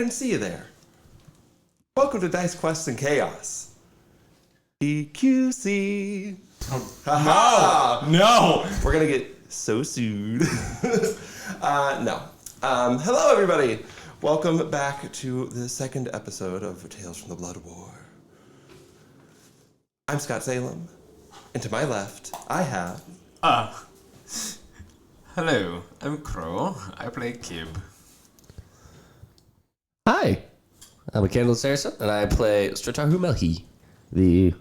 didn't see you there. Welcome to Dice Quests and Chaos. DQC. No! We're gonna get so sued. No. Hello, everybody. Welcome back to the second episode of Tales from the Blood War. I'm Scott Salem, and to my left, I have... Hello, I'm Crowe. I play Kib. Hi, I'm Caine Harrison, and I play Strataru Melhi, the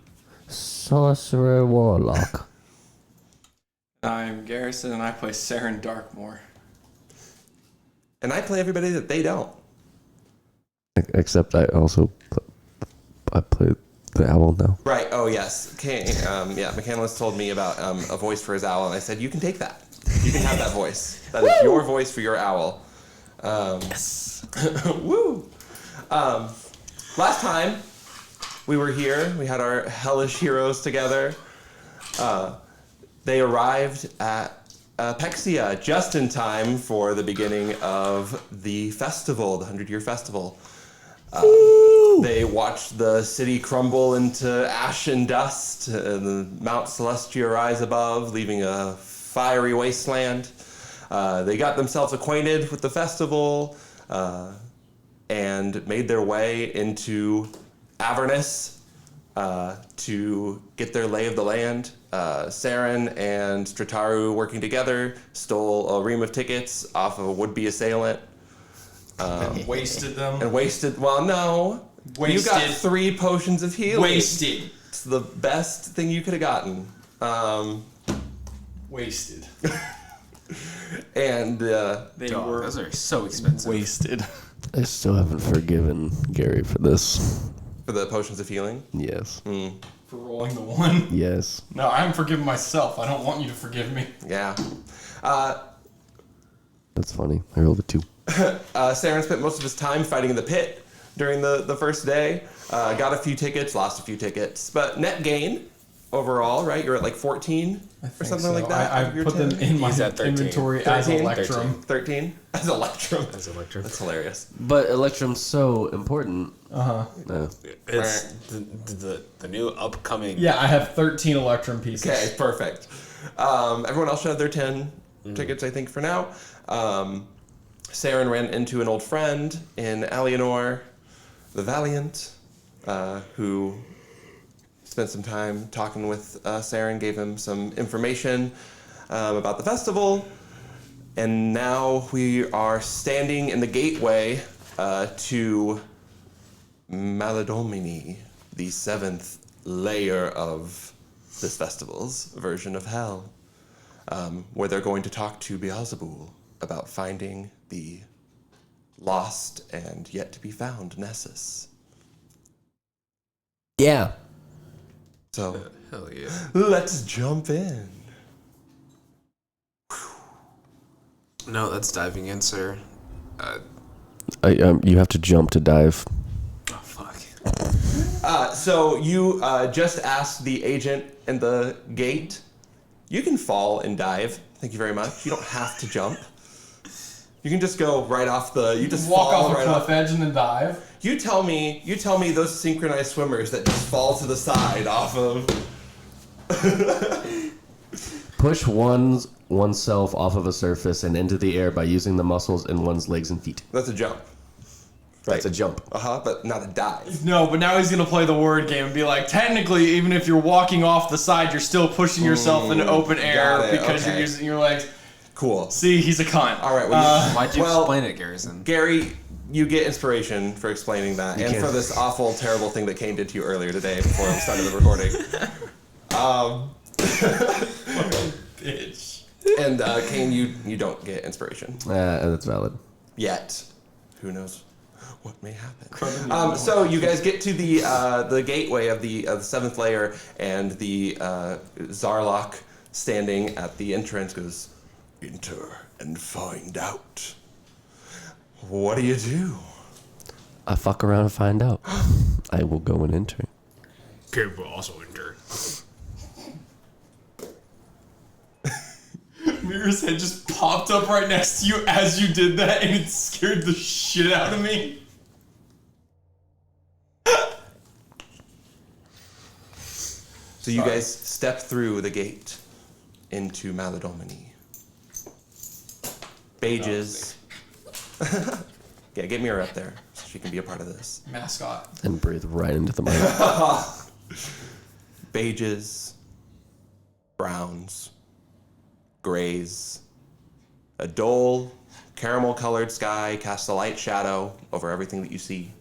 sorcerer warlock. I'm Garrison, and I play Seren Darkmore. And I play everybody that they don't. Except I also play the owl now. Right, oh yes. McCandless told me about a voice for his owl, and I said, you can take that. You can have that voice. That is your voice for your owl. Yes. Woo! Last time we were here, we had our hellish heroes together. They arrived at Pexia just in time for the beginning of the festival, the 100-year festival. They watched the city crumble into ash and dust, and Mount Celestia rise above, leaving a fiery wasteland. They got themselves acquainted with the festival, and made their way into Avernus to get their lay of the land. Seren and Strataru, working together, stole a ream of tickets off of a would-be assailant. Wasted them. And wasted, well, no. Wasted. You got 3 potions of healing. Wasted. It's the best thing you could have gotten. Wasted. And They were Those are so expensive. wasted. I still haven't forgiven Gary for this. for the potions of healing. Yes. For rolling the 1. Yes. No, I'm forgiving myself. I don't want you to forgive me. Yeah. That's funny. I rolled a 2. Seren spent most of his time fighting in the pit during the first day. Got a few tickets, lost a few tickets. But net gain overall, right? You're at like 14 or something like that. I put them in my He's at 13. inventory as 13? Electrum. 13? As Electrum. As Electrum. That's hilarious. But Electrum's so important. No. It's the new upcoming. Yeah, I have 13 Electrum pieces. Okay, perfect. Everyone else should have their 10 tickets, I think, for now. Seren ran into an old friend in Alienor the Valiant, who spent some time talking with Seren, gave him some information about the festival, and now we are standing in the gateway to Maladomini, the 7th layer of this festival's version of hell, where they're going to talk to Beelzebul about finding the lost and yet to be found Nessus. Yeah. So, Hell yeah. let's jump in. No, that's diving in, sir. You have to jump to dive. Oh, fuck. So you just asked the agent in the gate. You can fall and dive. Thank you very much. You don't have to jump. You can just go right off the. You just Walk fall off right a cliff off. edge and then dive. You tell me those synchronized swimmers that just fall to the side off of. Push oneself off of a surface and into the air by using the muscles in one's legs and feet. That's a jump. That's a jump. But not a dive. No, but now he's gonna play the word game and be like, technically, even if you're walking off the side, you're still pushing yourself into open air got it, because okay. you're using your legs. Cool. See, he's a cunt. All right. Well, Why'd you explain it, Garrison? Gary, you get inspiration for explaining that, and for this awful, terrible thing that Caine did to you earlier today before we started the recording. Bitch. And Caine, you don't get inspiration That's valid. yet. Who knows what may happen? So you guys get to the gateway of the 7th layer, and the Zarlok standing at the entrance goes, "Enter and find out." What do you do? I fuck around and find out. I will go and enter. Kib will also enter. Mira's head just popped up right next to you as you did that, and it scared the shit out of me. So you guys step through the gate into Maladomini. Bages. Yeah, get Mira up there so she can be a part of this. Mascot. And breathe right into the mic. Beiges, browns, grays, a dull, caramel-colored sky casts a light shadow over everything that you see.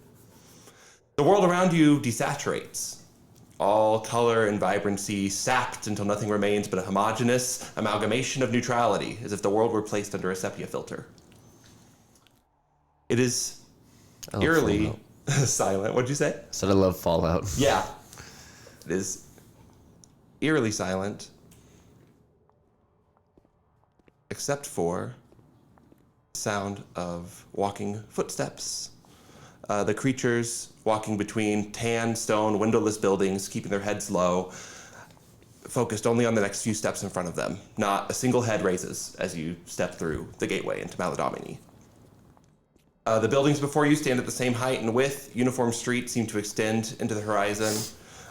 The world around you desaturates. All color and vibrancy sapped until nothing remains but a homogeneous amalgamation of neutrality, as if the world were placed under a sepia filter. It is eerily silent. What'd you say? Said I love Fallout. Yeah. It is eerily silent, except for the sound of walking footsteps. The creatures walking between tan, stone, windowless buildings, keeping their heads low, focused only on the next few steps in front of them. Not a single head raises as you step through the gateway into Maladomini. The buildings before you stand at the same height and width. Uniform streets seem to extend into the horizon.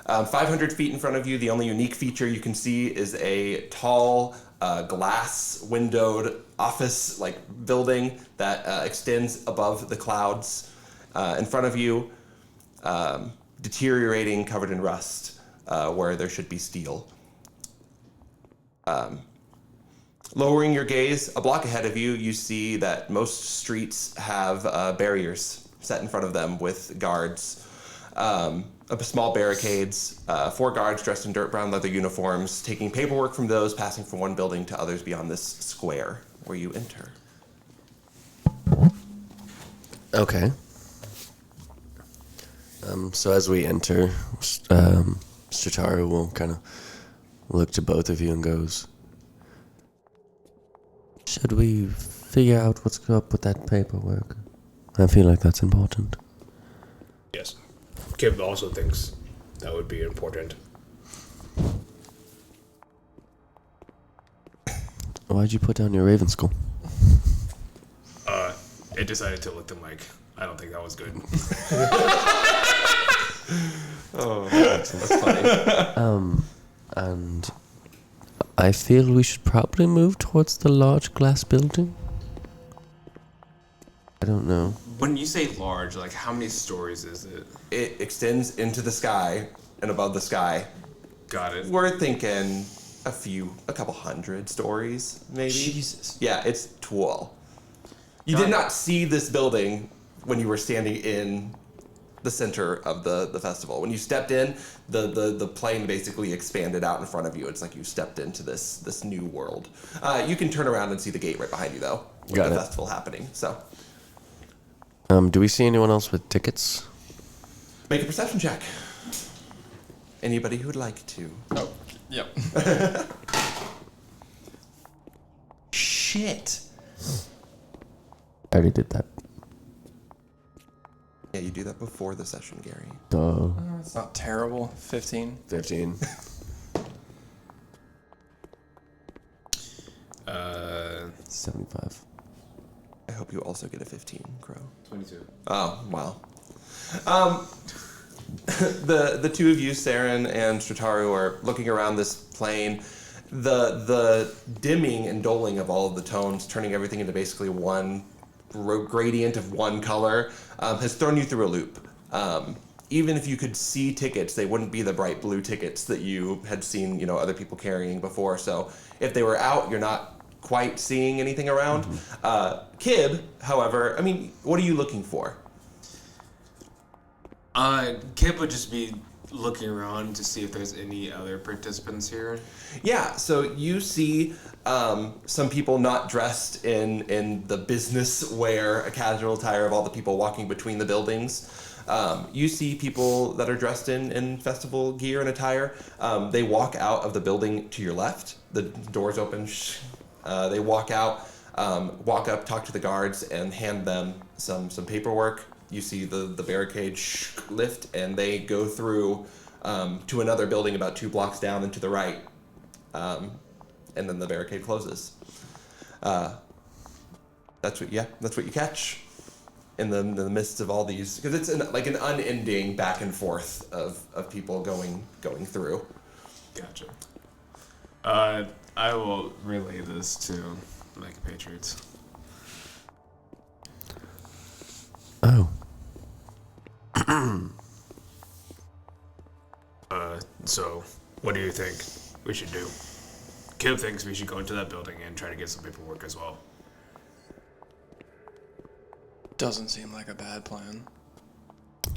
500 feet in front of you, the only unique feature you can see is a tall, glass-windowed office-like building that extends above the clouds. In front of you, deteriorating, covered in rust, where there should be steel. Lowering your gaze, a block ahead of you, you see that most streets have barriers set in front of them with guards. Small barricades, 4 guards dressed in dirt brown leather uniforms, taking paperwork from those, passing from one building to others beyond this square where you enter. Okay. So as we enter, Strataru will kind of look to both of you and goes, should we figure out what's up with that paperwork? I feel like that's important. Yes. Kib also thinks that would be important. Why'd you put down your Raven skull? It decided to lick the mic. I don't think that was good. Oh, that's funny. And I feel we should probably move towards the large glass building. I don't know. When you say large, like how many stories is it? It extends into the sky and above the sky. Got it. We're thinking a couple hundred stories, maybe. Jesus. Yeah, it's tall. You did not see this building when you were standing in the center of the festival. When you stepped in, the plane basically expanded out in front of you. It's like you stepped into this new world. You can turn around and see the gate right behind you, though, with Got the it. festival happening. So Do we see anyone else with tickets? make a perception check. Anybody who would like to. Oh, yep. Shit. I already did that. Yeah, you do that before the session, Gary. Duh. It's not terrible. 15. 15. 75. I hope you also get a 15, Crowe. 22. Oh, wow. The two of you, Seren and Strataru, are looking around this plane. The dimming and doling of all of the tones, turning everything into basically one gradient of one color, has thrown you through a loop. Even if you could see tickets, they wouldn't be the bright blue tickets that you had seen, other people carrying before. So if they were out, you're not quite seeing anything around. Kib, however, what are you looking for? Kib would just be looking around to see if there's any other participants here. Yeah, so you see some people not dressed in the business wear, a casual attire of all the people walking between the buildings. You see people that are dressed in festival gear and attire. They walk out of the building to your left. The doors open. They walk out, walk up, talk to the guards, and hand them some paperwork. You see the barricade lift, and they go through to another building about 2 blocks down and to the right. And then the barricade closes. That's what you catch in the midst of all these, because it's like an unending back and forth of people going through. Gotcha. I will relay this to my compatriots. Oh. So, what do you think we should do? Kib thinks we should go into that building and try to get some paperwork as well. Doesn't seem like a bad plan.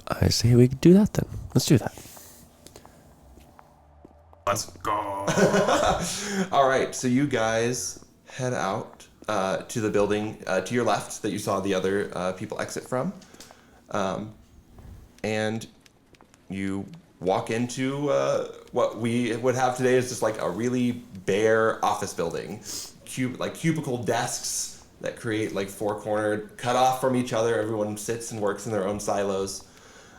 I say we do that then. Let's do that. Let's go. All right, so you guys head out to the building to your left that you saw the other people exit from. And you walk into what we would have today is just like a really bare office building. Cubicle desks that create like four-cornered, cut off from each other. Everyone sits and works in their own silos.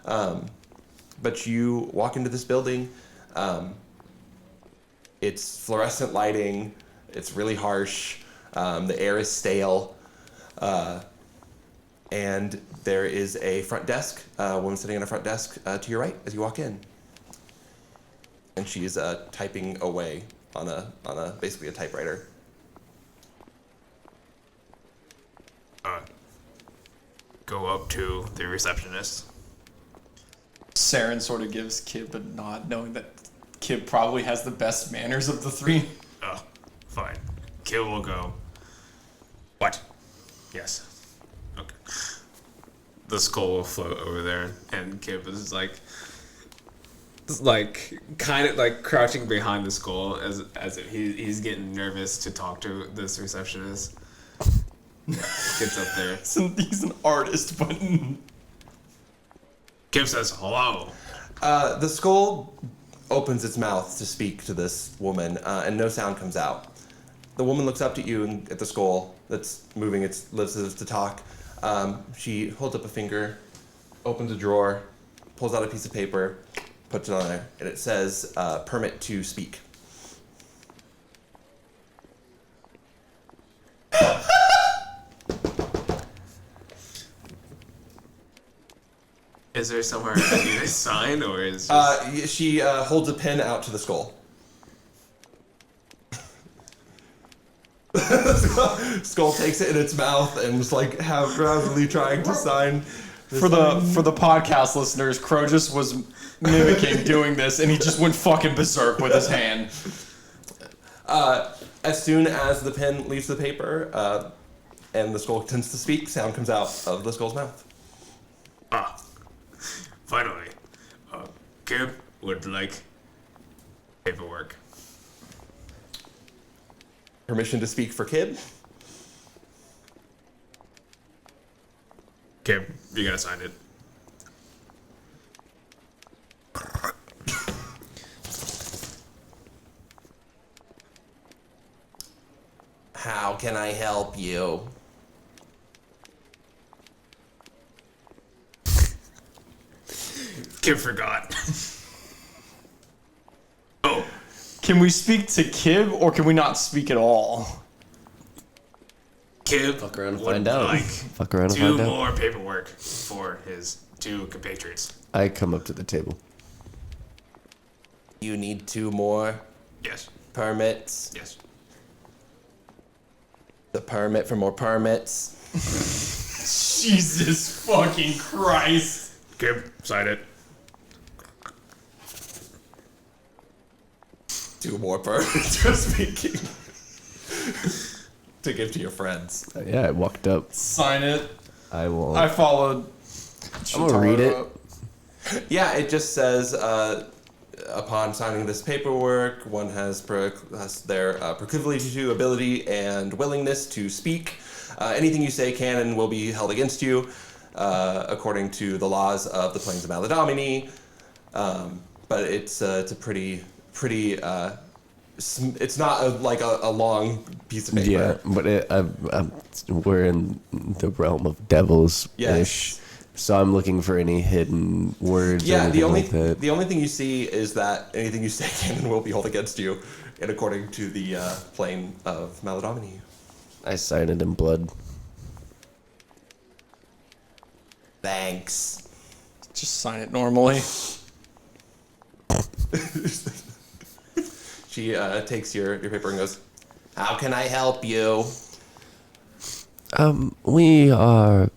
But you walk into this building. It's fluorescent lighting. It's really harsh. The air is stale. And there is a front desk, a woman sitting on a front desk to your right as you walk in. And she's typing away on a basically a typewriter. Go up to the receptionist. Seren sort of gives Kib a nod, knowing that Kib probably has the best manners of the three. Oh, fine. Kib will go. What? Yes. Okay. The skull will float over there, and Kib is like kind of like crouching behind the skull as if he's getting nervous to talk to this receptionist. Gets up there. He's an artist, but Kib says hello. The skull opens its mouth to speak to this woman, and no sound comes out. The woman looks up at you and at the skull that's moving its lips as if to talk. She holds up a finger, opens a drawer, pulls out a piece of paper, puts it on there, and it says, permit to speak. Is there somewhere I need to sign, or is just... She holds a pen out to the skull. Skull takes it in its mouth and is like rapidly trying to sign. for the podcast listeners, Crowe just was mimicking doing this, and he just went fucking berserk with his hand. As soon as the pen leaves the paper and the skull tends to speak, sound comes out of the skull's mouth. Finally, Kib would like paperwork. Permission to speak for Kib? Kib, you gotta sign it. How can I help you? Kib forgot. Oh, Can we speak to Kib, or can we not speak at all? Kib Fuck around and would find out. like Fuck around and two find out. more paperwork for his two compatriots. I come up to the table. You need 2 more Yes, permits. yes. The permit for more permits. Jesus fucking Christ. Kib, sign it. 2 more permits for speaking. To give to your friends. Yeah, I walked up. Sign it. I will. I followed. I'm gonna read it. Yeah, it just says, upon signing this paperwork, one has their proclivity to, ability, and willingness to speak. Anything you say can and will be held against you, according to the laws of the Plains of Maladomini. But it's a pretty. It's not a long piece of paper. Yeah, but we're in the realm of devils-ish. Yes. So I'm looking for any hidden words. Yeah, or the only like that. the only thing you see is that anything you say can and will be held against you, and according to the plane of Maladomini. I sign it in blood. Thanks. Just sign it normally. She takes your paper and goes, "How can I help you?" We are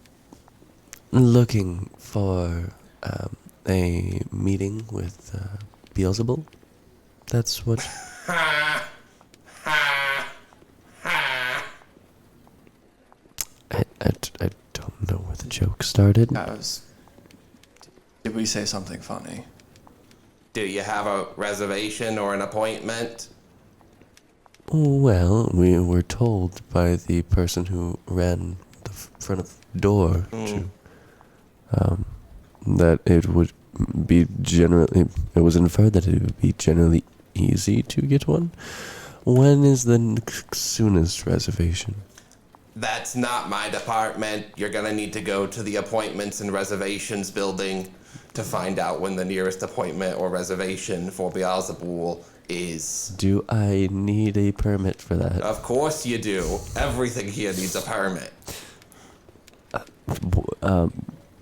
looking for a meeting with Beelzebub. That's what. Ha! Ha! Ha! I don't know where the joke started. Did we say something funny? Do you have a reservation or an appointment? Well, we were told by the person who ran the front of the door to, that it would be generally. It was inferred that it would be generally easy to get one. When is the soonest reservation? That's not my department. You're gonna need to go to the appointments and reservations building to find out when the nearest appointment or reservation for Beelzebub is. Do I need a permit for that? Of course you do. Everything here needs a permit.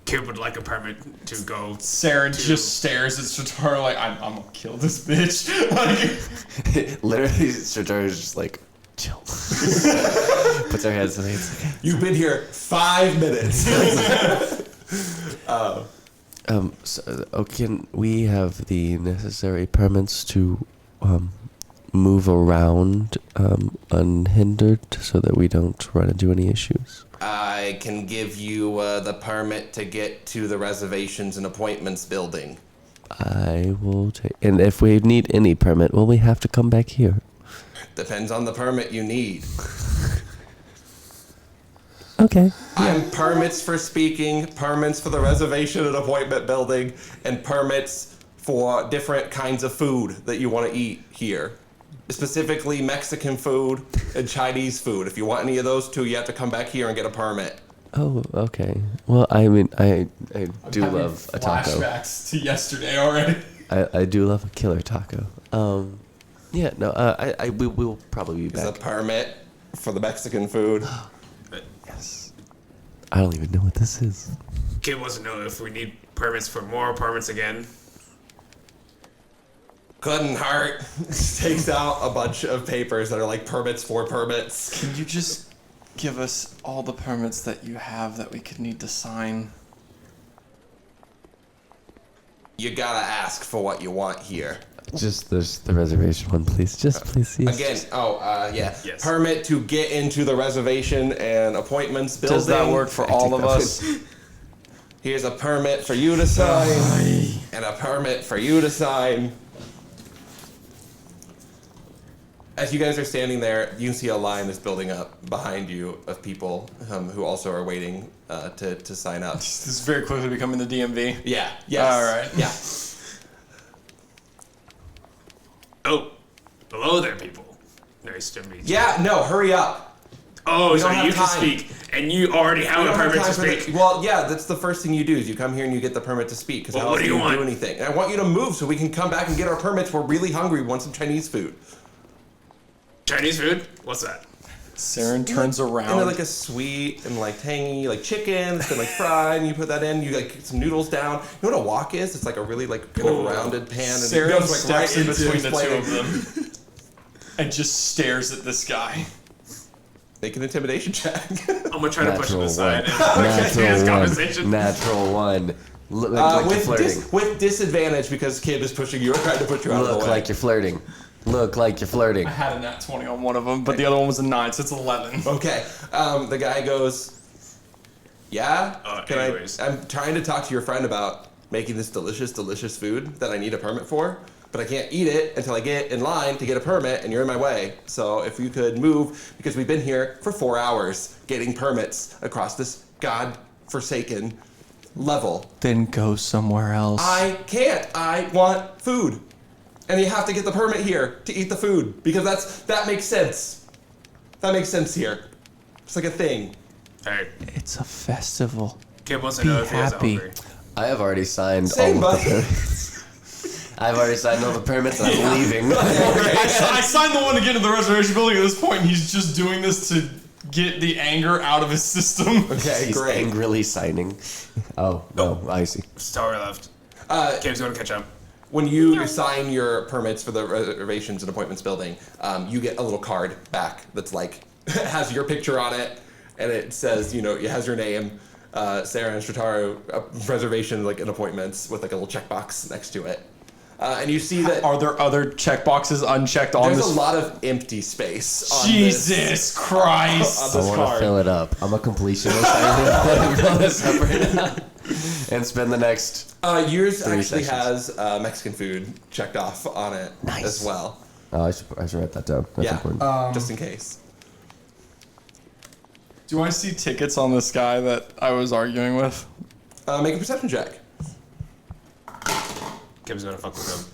Kid would like a permit to go. Seren just stares at Strataru like, I'm gonna kill this bitch. Like, Literally, Strataru is just like, chill. Puts her hands in the hands. You've been here 5 minutes. Can we have the necessary permits to move around unhindered so that we don't run into any issues? I can give you the permit to get to the reservations and appointments building. I will take. And if we need any permit, will we have to come back here? Depends on the permit you need. Okay. I'm permits for speaking, permits for the reservation and appointment building, and permits for different kinds of food that you want to eat here. Specifically Mexican food and Chinese food. If you want any of those two, you have to come back here and get a permit. Oh, okay. Well, I mean, I do having love a taco. flashbacks to yesterday already. I do love a killer taco. Yeah, no, we will probably be There's a back. permit for the Mexican food. Yes. I don't even know what this is. Kid wants to know if we need permits for more apartments again. Couldn't hurt. Takes out a bunch of papers that are like permits for permits. Can you just give us all the permits that you have that we could need to sign? You gotta ask for what you want here. Just the reservation one, please. Just please. Yes. Again, yeah. Yes. Permit to get into the reservation and appointments building. Does that work for all of us? Here's a permit for you to sign, and a permit for you to sign. As you guys are standing there, you can see a line is building up behind you of people who also are waiting to sign up. This is very quickly becoming the DMV. Yeah. Yes. All right. Yeah. Oh, hello there, people. Nice to meet you. Yeah. No. Hurry up. Oh, We so don't have you can time. speak, and you already have We a don't have permit to time for speak. well, yeah. That's the first thing you do is you come here and you get the permit to speak. Because Well, how what else do you want? do anything? And I want you to move so we can come back and get our permits. We're really hungry. We want some Chinese food. Chinese food? What's that? Seren turns And they're around. like a sweet and like tangy, like chicken that's been like fried, and you put that in. You like some noodles down. You know what a wok is? It's like a really like kind of rounded pan. And Seren it goes, like, steps in into between the two explaining. of them and just stares at this guy. Make an intimidation check. I'm gonna try to push him Natural aside one. and continue this conversation. Natural one. Look like you're flirting. with disadvantage because Kib is pushing you or trying to put you out of the Look way. like you're flirting. Look like you're flirting. I had a nat 20 on one of them, but the other one was a 9, so it's 11. Okay. The guy goes, yeah? Anyways. I'm trying to talk to your friend about making this delicious, delicious food that I need a permit for, but I can't eat it until I get in line to get a permit, and you're in my way. So if you could move, because we've been here for 4 hours getting permits across this god-forsaken level. Then go somewhere else. I can't. I want food. And you have to get the permit here to eat the food, because that makes sense. That makes sense here. It's like a thing. Alright, It's a festival. Kid wants to Be know if he has happy. hungry. I have already signed Same, all of the buddy. permits. I've already signed all the permits and I'm leaving. I signed the one to get into the reservation building at this point, and he's just doing this to get the anger out of his system. Okay, He's great. angrily signing. Oh, no, I see. Tower left. Kid's gonna catch up. when you sign your permits for the reservations and appointments building, you get a little card back that's like has your picture on it, and it says, you know, it has your name, Seren Strataru, reservation, like, and appointments with like a little checkbox next to it. And you see that Are there other checkboxes unchecked on there's this? a lot of empty space on Jesus Christ! on I this want to card. fill it up. I'm a completionist. I need to fill this up right now and spend the next. Yours 3 actually sessions. has Mexican food checked off on it as well. Oh, I should write that down. That's Yeah, important. just in case. Do I see tickets on this guy that I was arguing with? Make a perception check. Kim's gonna fuck with him.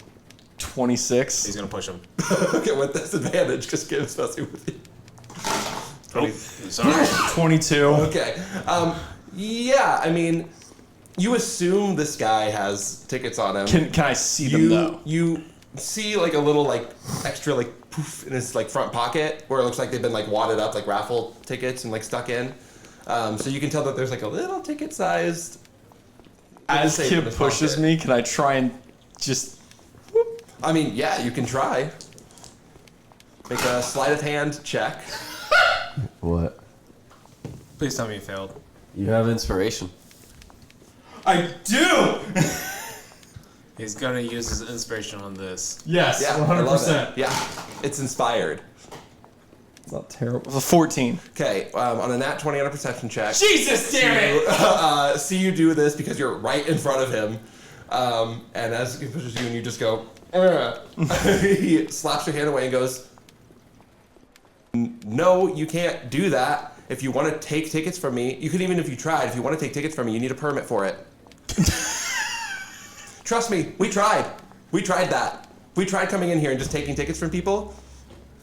26. He's gonna push him. Okay, with disadvantage, because Kim's messing with you. Oh, sorry. 22. Okay. Yeah, I mean, you assume this guy has tickets on him. Can I see them though? You see like a little like extra like poof in his like front pocket where it looks like they've been like wadded up like raffle tickets and like stuck in. So you can tell that there's like a little ticket sized. As safe in Kib his pushes pocket. me, can I try and just... I mean, yeah, you can try. Make a sleight of hand check. What? Please tell me you failed. You have inspiration. I do! He's gonna use his inspiration on this. Yes, Yeah, I love 100%. it. Yeah, it's inspired. It's not terrible. A 14. Okay, on a nat 20 on a perception check. Jesus damn it! See you do this because you're right in front of him. And as he pushes you and you just go, he slaps your hand away and goes, no, you can't do that. If you want to take tickets from me, you could even if you tried, if you want to take tickets from me, you need a permit for it. Trust me, we tried. We tried that. We tried coming in here and just taking tickets from people.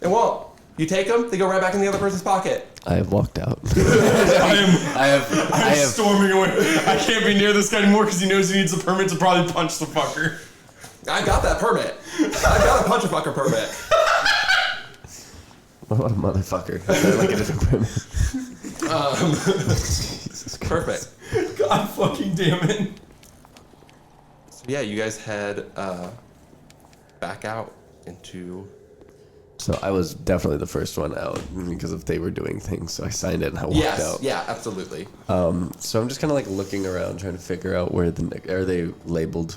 It won't. You take them, they go right back in the other person's pocket. I have walked out. I'm I have. storming away. I can't be near this guy anymore because he knows he needs a permit to probably punch the fucker. I got that permit. I got a punch a fucker permit. What a motherfucker. Is that like a different permit? Jesus Christ. Perfect. God fucking damn it. So yeah, you guys head back out into. So I was definitely the first one out because if they were doing things, so I signed it and I walked Yes. out. Yeah. Absolutely. So I'm just kind of like looking around, trying to figure out where are they labeled?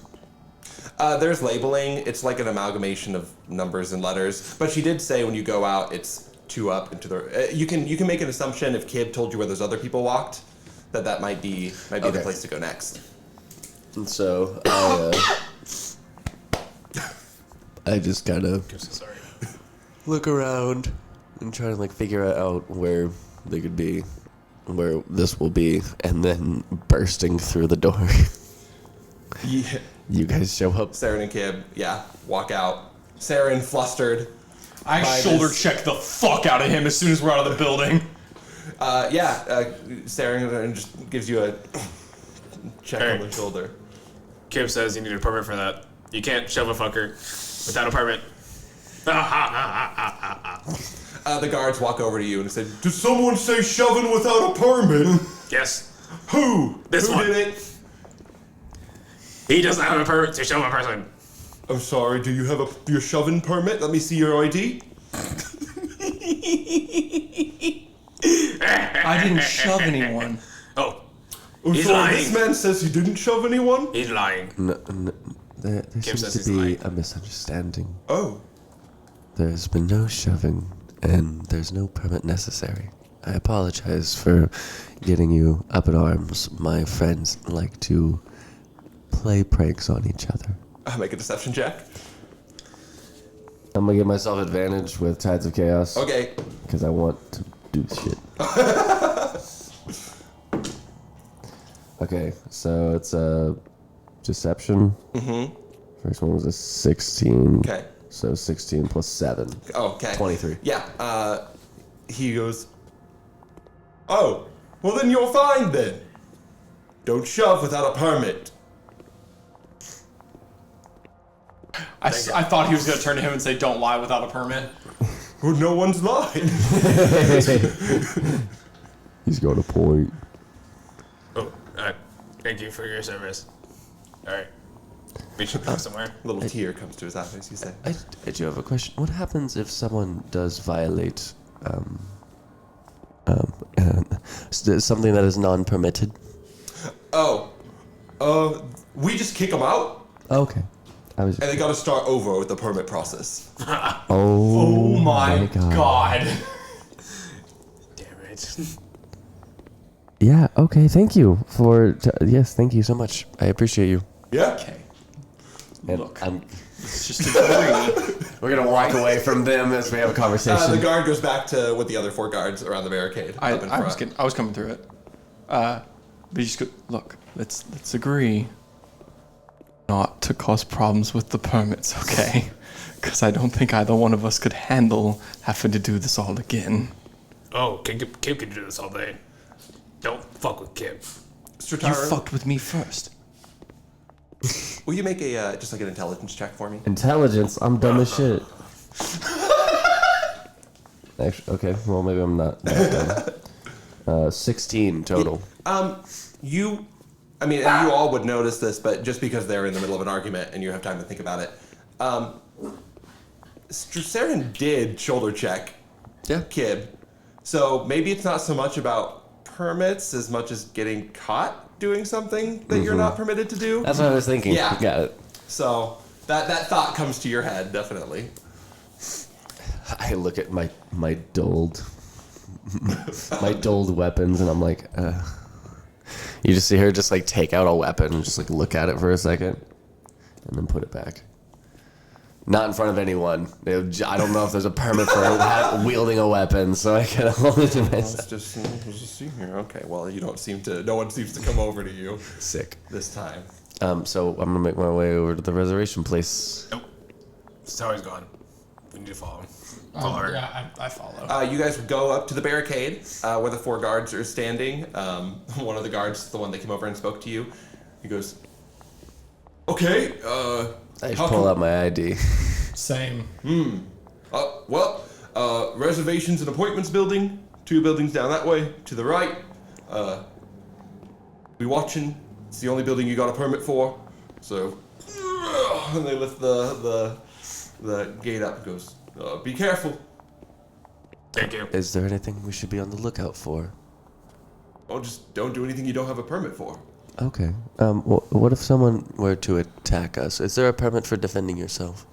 There's labeling. It's like an amalgamation of numbers and letters. But she did say when you go out, it's 2 up into the. You can make an assumption if Kib told you where those other people walked, that might be the Okay. place to go next. And so I just gotta I'm so sorry. look around and try to like figure out where they could be, where this will be, and then bursting through the door. Yeah. You guys show up. Seren and Kib, yeah, walk out. Seren flustered. I By shoulder this- check the fuck out of him as soon as we're out of the building. Seren just gives you a check Hey. on the shoulder. Kib says you need a permit for that. You can't shove a fucker without a permit. The guards walk over to you and say, "Did someone say shoving without a permit?" Yes. Who? This Who one. did it? He doesn't have a permit to shove a person. I'm sorry. Do you have your shoving permit? Let me see your ID. I didn't shove anyone. Oh, I'm He's sorry. lying. This man says he didn't shove anyone. he's lying. There Kim seems says to he's be lying. a misunderstanding. Oh. There's been no shoving, and there's no permit necessary. I apologize for getting you up in arms. My friends like to play pranks on each other. Make a deception check. I'm gonna give myself advantage with Tides of Chaos. Okay. Because I want to do shit. Okay, so it's a deception. Mm-hmm. First one was a 16. Okay. So 16 plus 7. Oh, okay. 23. Yeah. He goes, "Oh, well then you're fine then. Don't shove without a permit." I thought he was going to turn to him and say, "Don't lie without a permit." Well, no one's lying. He's got a point. Oh, thank you for your service. All right. Reaching through somewhere. A little tear comes to his eyes as you say. I do have a question. What happens if someone does violate something that is non-permitted? We just kick them out, Okay. and they got to start over with the permit process. Oh my god. Damn it. Yeah, okay, thank you yes, thank you so much. I appreciate you. Yeah. Okay. And Look. it's just we're gonna walk away from them as we have a conversation. The guard goes back to with the other 4 guards around the barricade. up in front. I was coming through it. But you just go, look, let's agree not to cause problems with the permits, okay? Because I don't think either one of us could handle having to do this all again. Oh, Kib can do this all day. Don't fuck with Kib. Strataru, You fucked with me first. will you make a just like an intelligence check for me? Intelligence, I'm dumb as shit. Actually, okay, well maybe I'm not that dumb. 16 total. You all would notice this, but just because they're in the middle of an argument and you have time to think about it, Seren did shoulder check Kib, so maybe it's not so much about permits as much as getting caught doing something that you're not permitted to do. That's what I was thinking. Yeah. Got it. So that thought comes to your head, definitely. I look at my doled weapons and I'm like, you just see her just like take out a weapon and just like look at it for a second and then put it back. Not in front of anyone. I don't know if there's a permit for wielding a weapon, so I can hold it to myself. Let's just see here. Okay, well, no one seems to come over to you Sick. this time. So I'm gonna make my way over to the reservation place. Nope. Tower's gone. We need to follow him. Follow her. Yeah, I follow. You guys go up to the barricade where the 4 guards are standing. One of the guards, the one that came over and spoke to you, he goes, "Okay, I just pull out my ID. Same. Reservations and appointments building. 2 buildings down that way, to the right. Be watching. It's the only building you got a permit for. So, and they lift the gate up and goes, be careful. Thank you. Is there anything we should be on the lookout for? Oh, just don't do anything you don't have a permit for. Okay. What if someone were to attack us? Is there a permit for defending yourself?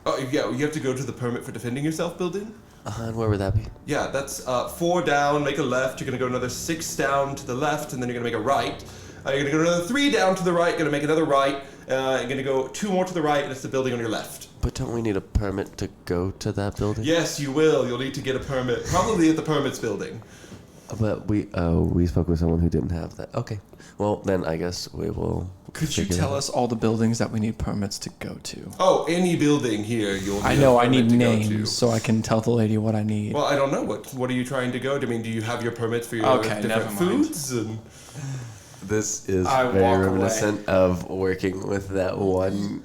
Oh, yeah, you have to go to the permit for defending yourself building? And where would that be? Yeah, that's 4 down, make a left. You're going to go another 6 down to the left, and then you're going to make a right. You're going to go another 3 down to the right, going to make another right. You're going to go 2 more to the right, and it's the building on your left. But don't we need a permit to go to that building? Yes, you will. You'll need to get a permit, probably at the permits building. But we spoke with someone who didn't have that. Okay. Well, then I guess we will. Could you tell us all the buildings that we need permits to go to? Oh, any building here you'll need I know a I permit need to go to. names so I can tell the lady what I need. Well, I don't know. What are you trying to go to? I mean, do you have your permits for your Okay, different never mind. foods? And This is I very walk reminiscent of working with that one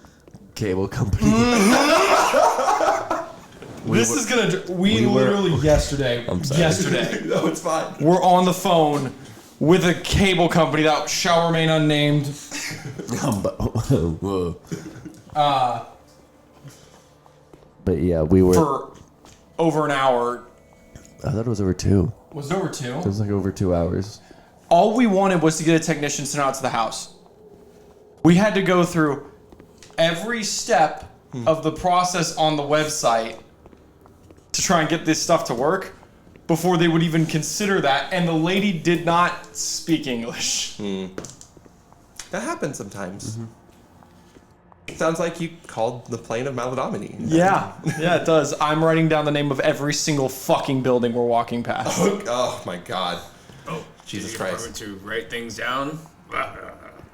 cable company. We literally yesterday. I'm sorry. Yesterday. no, it's fine. We're on the phone with a cable company that shall remain unnamed. Whoa. But yeah, we were. For over an hour. I thought it was over 2. Was it over 2? It was like over 2 hours. All we wanted was to get a technician sent out to the house. We had to go through every step of the process on the website to try and get this stuff to work before they would even consider that, and the lady did not speak English. That happens sometimes. Sounds like you called the plane of Maladomini. Yeah, it does. I'm writing down the name of every single fucking building we're walking past. Oh my God. Oh, Jesus did you Christ. remember to write things down?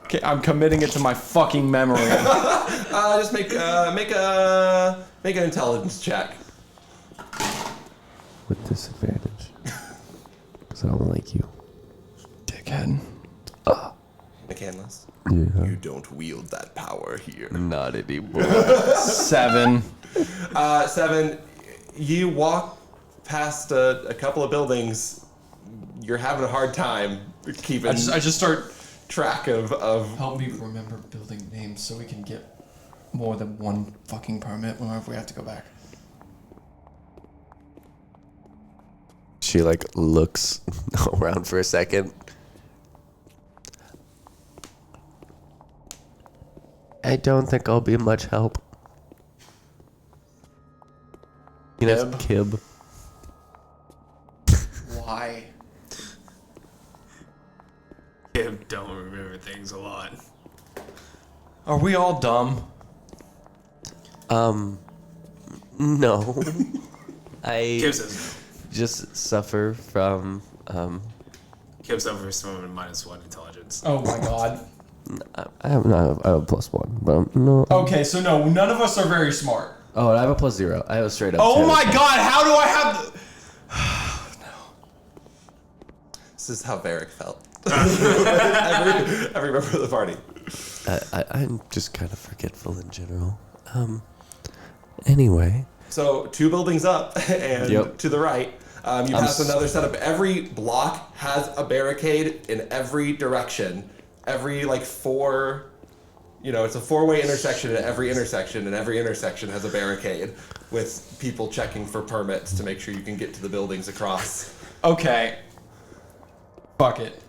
Okay, I'm committing it to my fucking memory. Just make an intelligence check. With disadvantage. Because I don't like you. Dickhead. McCandless. Yeah. You don't wield that power here. Not anymore. 7. 7. You walk past a couple of buildings. You're having a hard time keeping. I just start track of Help me remember building names so we can get more than one fucking permit whenever we have to go back. She like looks around for a second. I don't think I'll be much help. You know, Kib. Why? Kib don't remember things a lot. Are we all dumb? No. I Kib says just suffer from, Kib suffers from a -1 intelligence. Oh my god. I have a +1, but no. Okay, so no, none of us are very smart. Oh, I have a +0. I have a straight up. Oh 10. my god, how do I have... This is how Varric felt. every member of the party. I'm just kind of forgetful in general. Anyway. So 2 buildings up and to the right, you pass another setup. Every block has a barricade in every direction. Every like 4, it's a 4-way intersection at every intersection, and every intersection has a barricade with people checking for permits to make sure you can get to the buildings across. Okay. Fuck it.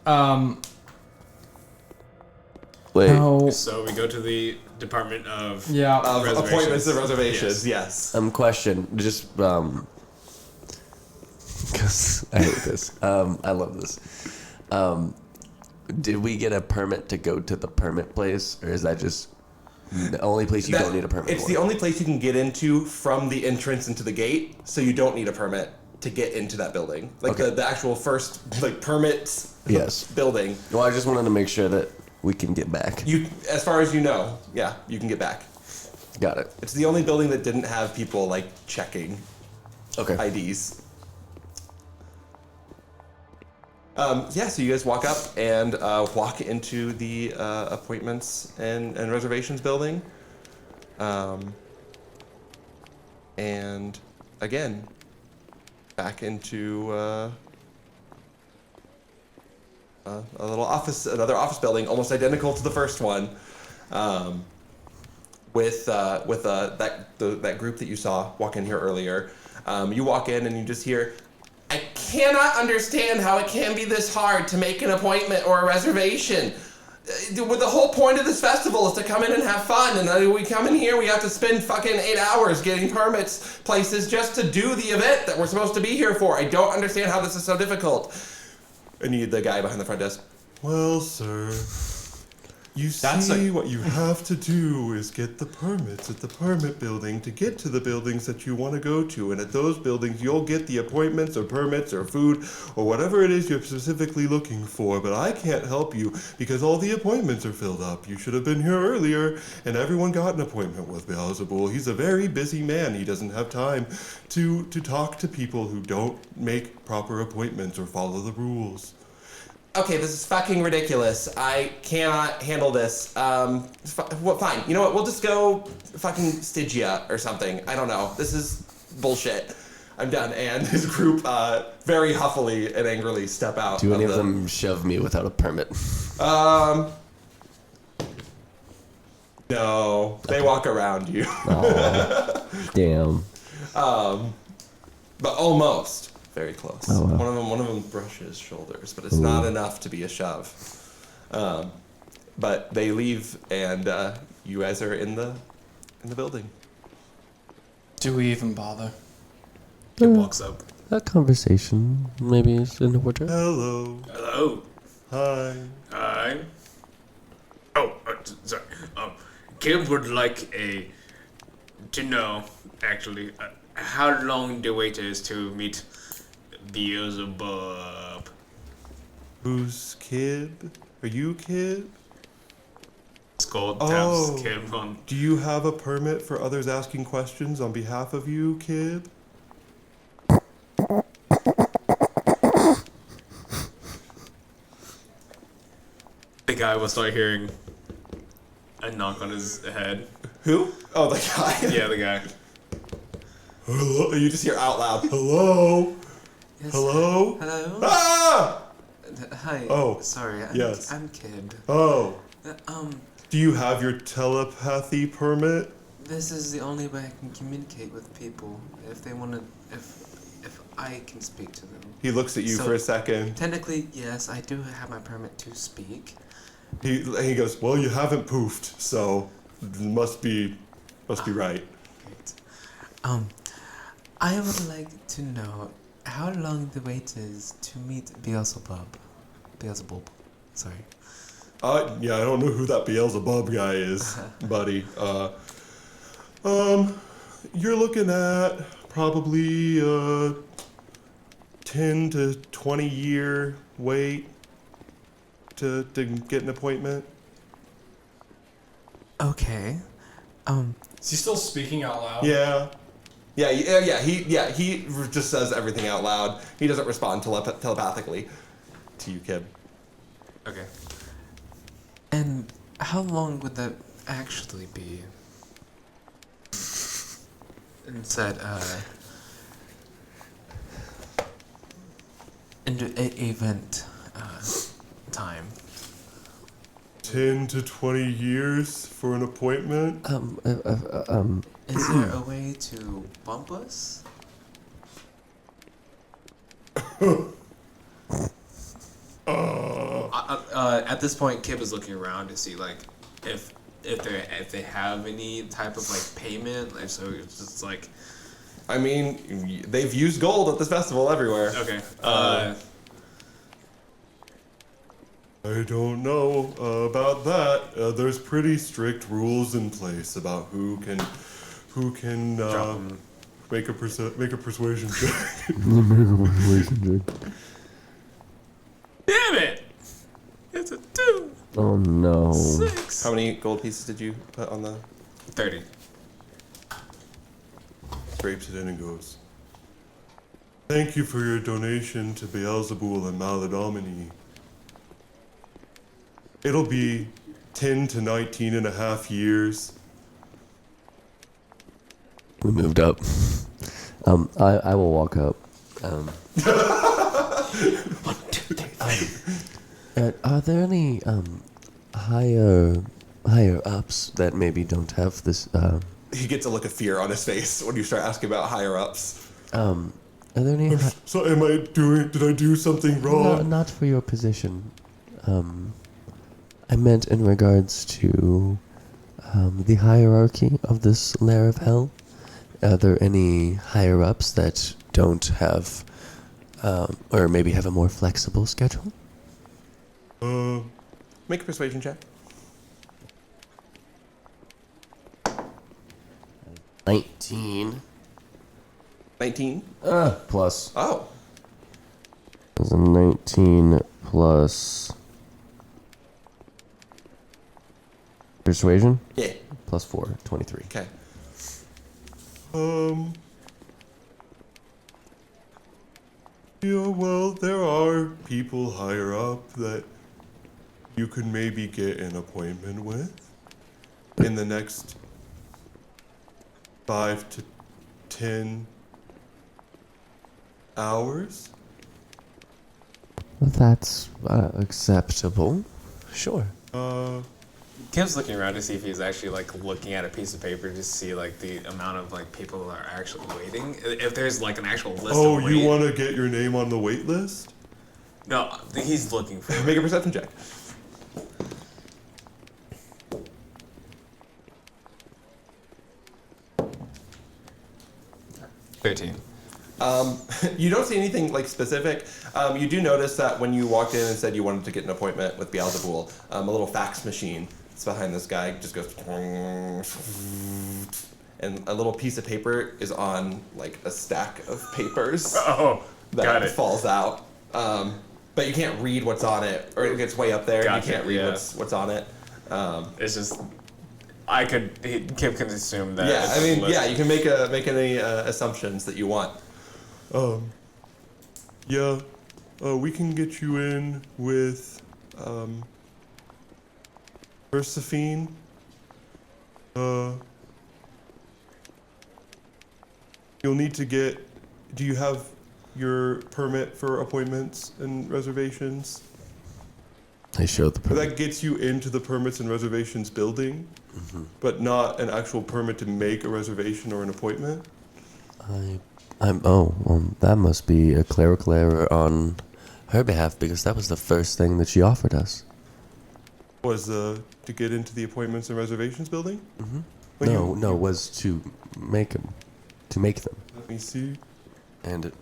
Wait. No. So we go to the Department of Of Reservations. appointments and reservations, yes. Question. Just, because I hate this. I love this. Did we get a permit to go to the permit place, or is that just the only place you don't need a permit It's for? the only place you can get into from the entrance into the gate, so you don't need a permit to get into that building. Like the actual first permits building. Well, I just wanted to make sure that we can get back. You, as far as you know, you can get back. Got it. It's the only building that didn't have people checking IDs. So you guys walk up and walk into the appointments and reservations building. And again, back into another office building, almost identical to the first one, with that group that you saw walk in here earlier. You walk in and you just hear, "I cannot understand how it can be this hard to make an appointment or a reservation. The whole point of this festival is to come in and have fun, and we come in here, we have to spend fucking 8 hours getting permits places just to do the event that we're supposed to be here for. I don't understand how this is so difficult." And the guy behind the front desk, "Well, sir, you see, what you have to do is get the permits at the permit building to get to the buildings that you want to go to. And at those buildings, you'll get the appointments or permits or food or whatever it is you're specifically looking for. But I can't help you because all the appointments are filled up. You should have been here earlier, and everyone got an appointment with Beelzebul. He's a very busy man. He doesn't have time to talk to people who don't make proper appointments or follow the rules." Okay, this is fucking ridiculous. I cannot handle this. Fine. You know what? We'll just go fucking Stygia or something. I don't know. This is bullshit. I'm done. And his group very huffily and angrily step out. Do any of them shove me without a permit? No. They walk around you. Oh, damn. But almost. Very close. Oh, wow. One of them brushes shoulders, but it's not enough to be a shove. But they leave, and you guys are in the building. Do we even bother? He walks up. That conversation maybe is in order. Hello. Hello. Hi. Hi. Oh, sorry. Kim would like to know, actually, how long the wait is to meet Beelzebub. Who's Kib? Are you Kib? Skull taps Kim on. Do you have a permit for others asking questions on behalf of you, Kib? The guy will start hearing a knock on his head. Who? Oh, the guy. Yeah, the guy. Hello? You just hear out loud. Hello? Yes. Hello? Hello? Ah! Hi. Oh, Sorry. yes. I'm Kid. Oh, Uh, do you have your telepathy permit? This is the only way I can communicate with people. If they want to, if I can speak to them. He looks at you So- for a second. Technically, yes, I do have my permit to speak. He goes, well, you haven't poofed, so must be right. Great. I would like to know how long the wait is to meet Beelzebub. Beelzebub. Sorry. Yeah, I don't know who that Beelzebub guy is, buddy. You're looking at probably 10 to 20 year wait to get an appointment. Okay. Is he still speaking out loud? Yeah. He just says everything out loud. He doesn't respond telepathically to you, kid. Okay. And how long would that actually be? Inside, event, time. 10 to 20 years for an appointment? Is there a way to bump us? At this point, Kib is looking around to see like if they have any type of like payment. Like, so it's just like. I mean, they've used gold at this festival everywhere. Okay. I don't know about that. There's pretty strict rules in place about who can make a persuasion check. Damn it! It's a 2. Oh no. 6. How many gold pieces did you put on the? 30. Scrapes it in and goes. Thank you for your donation to Beelzebul and Maladomini. It'll be 10 to 19 and a half years. We moved up. I will walk up. 1, 2, 3. Are there any higher ups that maybe don't have this? He gets a look of fear on his face when you start asking about higher ups. Are there any? So did I do something wrong? No, not for your position. I meant in regards to the hierarchy of this lair of hell. Are there any higher ups that don't have, or maybe have a more flexible schedule? Make a persuasion check. 19. 19. Plus. Oh. It was a 19 plus persuasion? Yeah. Plus 4, 23. Okay. Yeah, well, there are people higher up that you could maybe get an appointment with in the next 5 to 10 hours. That's acceptable. Sure. Kim's looking around to see if he's actually like looking at a piece of paper to see like the amount of like people that are actually waiting. If there's like an actual list. Oh, of you want to get your name on the wait list? No, he's looking for. Make a perception check. 13. You don't see anything like specific. You do notice that when you walked in and said you wanted to get an appointment with Beelzebul, a little fax machine that's behind this guy just goes, and a little piece of paper is on like a stack of papers Oh, that got it. falls out. But you can't read what's on it, or it gets way up there and Gotcha, you can't read yeah. what's on it. It's just. Kim can assume that. Yeah, it's I mean, listed. yeah, you can make any assumptions that you want. We can get you in with Persephine. You'll need to get. Do you have your permit for appointments and reservations? I showed the permit. That gets you into the permits and reservations building, but not an actual permit to make a reservation or an appointment. That must be a clerical error on her behalf because that was the first thing that she offered us. Was to get into the appointments and reservations building? No, was to make them. Let me see. And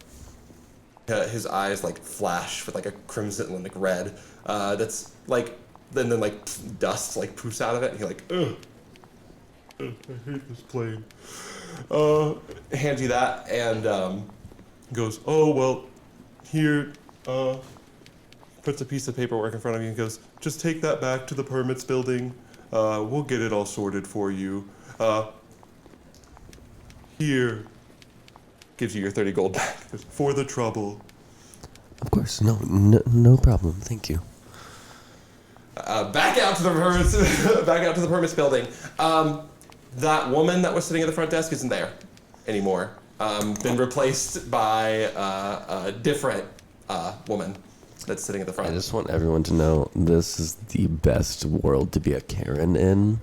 His eyes like flash with like a crimson and like red. That's like then like dust like poofs out of it. And he like, ugh, I hate this plane. Hands you that and goes, oh well, here. Puts a piece of paperwork in front of you and goes, just take that back to the permits building. We'll get it all sorted for you. Here. Gives you your 30 gold back for the trouble. of course, no problem. Thank you. Back out to the permits building. That woman that was sitting at the front desk isn't there anymore. Been replaced by a different woman that's sitting at the front. I just want everyone to know this is the best world to be a Karen in.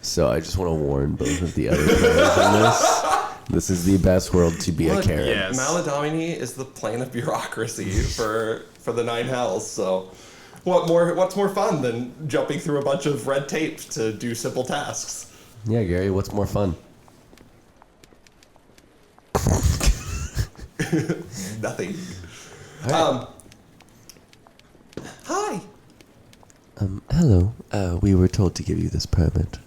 So I just want to warn both of the other players on this. This is the best world to be a Karen. Yes. Maladomini is the plane of bureaucracy for the nine hells. So, what's more fun than jumping through a bunch of red tape to do simple tasks? Yeah, Gary, what's more fun? Nothing. All Hi. Hello. We were told to give you this permit.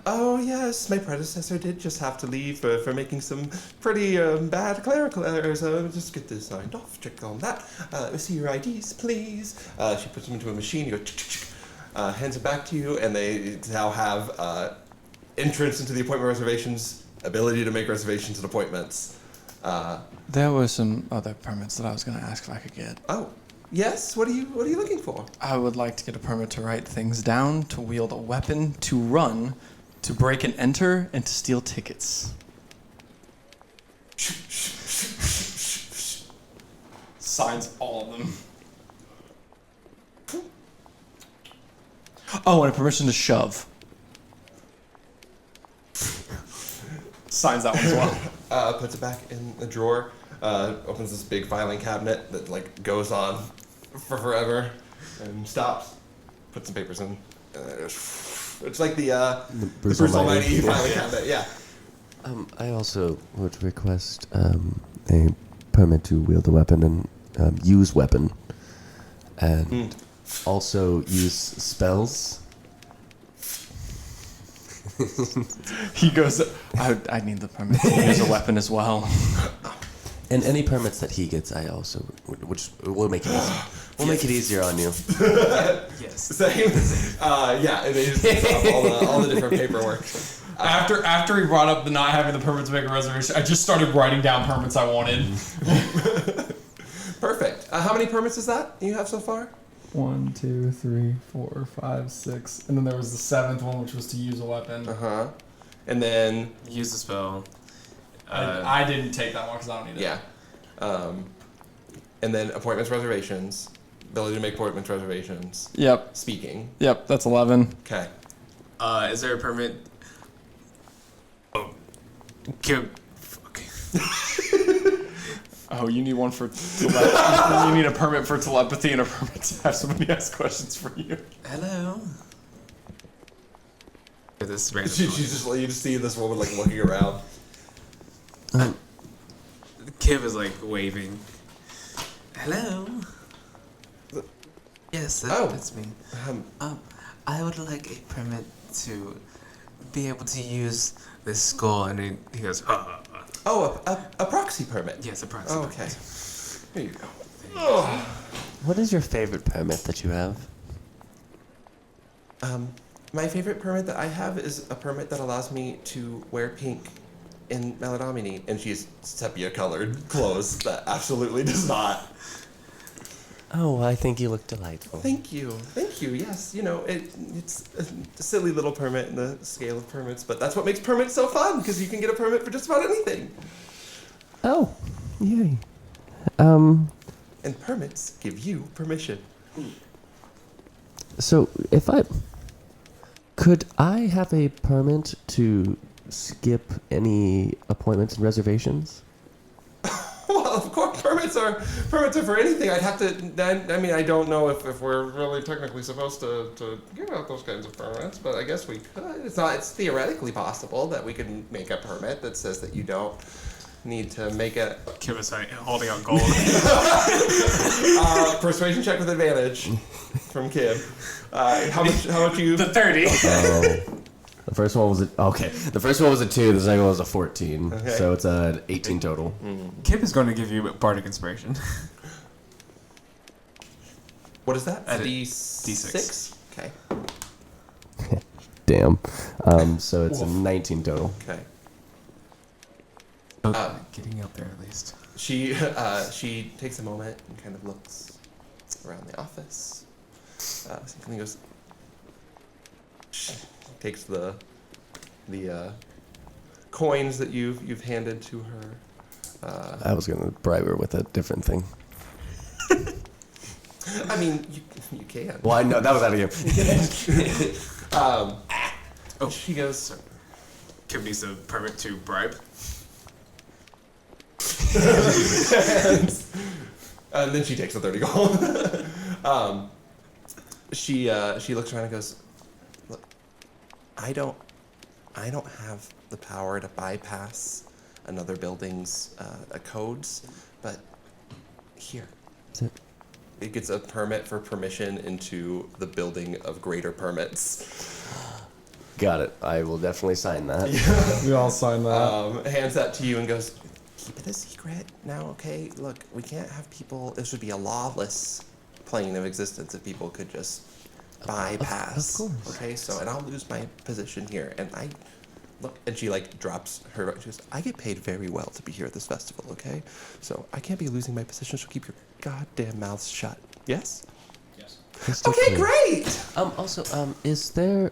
Oh yes, my predecessor did just have to leave for making some pretty bad clerical errors. Just get this signed off. Check on that. Let me see your IDs, please. She puts them into a machine. You go, hands it back to you, and they now have entrance into the appointment reservations, ability to make reservations and appointments. There were some other permits that I was going to ask if I could get. Oh, yes. What are you looking for? I would like to get a permit to write things down, to wield a weapon, to run, to break and enter, and to steal tickets. Signs all of them. Oh, and a permission to shove. Signs that one as well. Puts it back in the drawer. Opens this big filing cabinet that like goes on for forever, and stops. Puts some papers in. It's like the Bruce Almighty filing cabinet. Yeah. I also would request a permit to wield a weapon and use weapon, and also use spells. He goes, I need the permit to use a weapon as well. And any permits that he gets, I also, which will make it easy. We'll make it easier on you. Yes. Same. Yeah, and they just all the different paperwork. After he brought up the not having the permit to make a reservation, I just started writing down permits I wanted. Perfect. How many permits is that you have so far? 1, 2, 3, 4, 5, 6, and then there was the 7th one, which was to use a weapon. And then Use the spell. I didn't take that one because I don't need it. yeah, and then appointments, reservations, ability to make appointments, reservations. Yep. Speaking. Yep. That's 11. Okay. Is there a permit? Oh, fuck. Oh, you need one for telepathy. You need a permit for telepathy and a permit to have somebody ask questions for you. Hello. This random. You just see this woman like looking around. Kib is like waving. Hello. Yes, that's me. I would like a permit to be able to use this skull, and then he goes, Oh, a proxy permit. Yes, a proxy. Oh, okay. Here you go. What is your favorite permit that you have? My favorite permit that I have is a permit that allows me to wear pink in Maladomini, and she's sepia-colored clothes that absolutely does not. Oh, I think you look delightful. Thank you. Yes, it's a silly little permit in the scale of permits, but that's what makes permits so fun, because you can get a permit for just about anything. Oh, yay. And permits give you permission. So could I have a permit to skip any appointments and reservations? Well, of course, permits are for anything. I'd have to. I mean, I don't know if we're really technically supposed to give out those kinds of permits, but I guess we could. It's theoretically possible that we could make a permit that says that you don't need to make it. Kim is holding out gold. Persuasion check with advantage from Kim. How much you? The 30. Oh. The first one was the first one was a 2. The second one was a 14. Okay. So it's an 18 total. Kim is going to give you bardic inspiration. What is that? At D6. Okay. Damn. So it's a 19 total. Okay. Getting up there at least. She takes a moment and kind of looks around the office. Something goes. She takes the coins that you've handed to her. I was gonna bribe her with a different thing. I mean, you can. Well, I know that was out of you. She goes. Kim needs a permit to bribe. And then she takes the 30 gold. She looks around and goes, "Look, I don't have the power to bypass another building's codes, but here." It gets a permit for permission into the building of greater permits. Got it. I will definitely sign that. We all sign that. Hands that to you and goes, "Keep it a secret now, okay? Look, we can't have people. This would be a lawless plane of existence if people could just bypass. Of course. Okay, so and I'll lose my position here. And I look, and she like drops her. She goes, I get paid very well to be here at this festival. Okay, so I can't be losing my position. So keep your goddamn mouths shut. Yes. Crystal Okay, clear. great. Also, is there,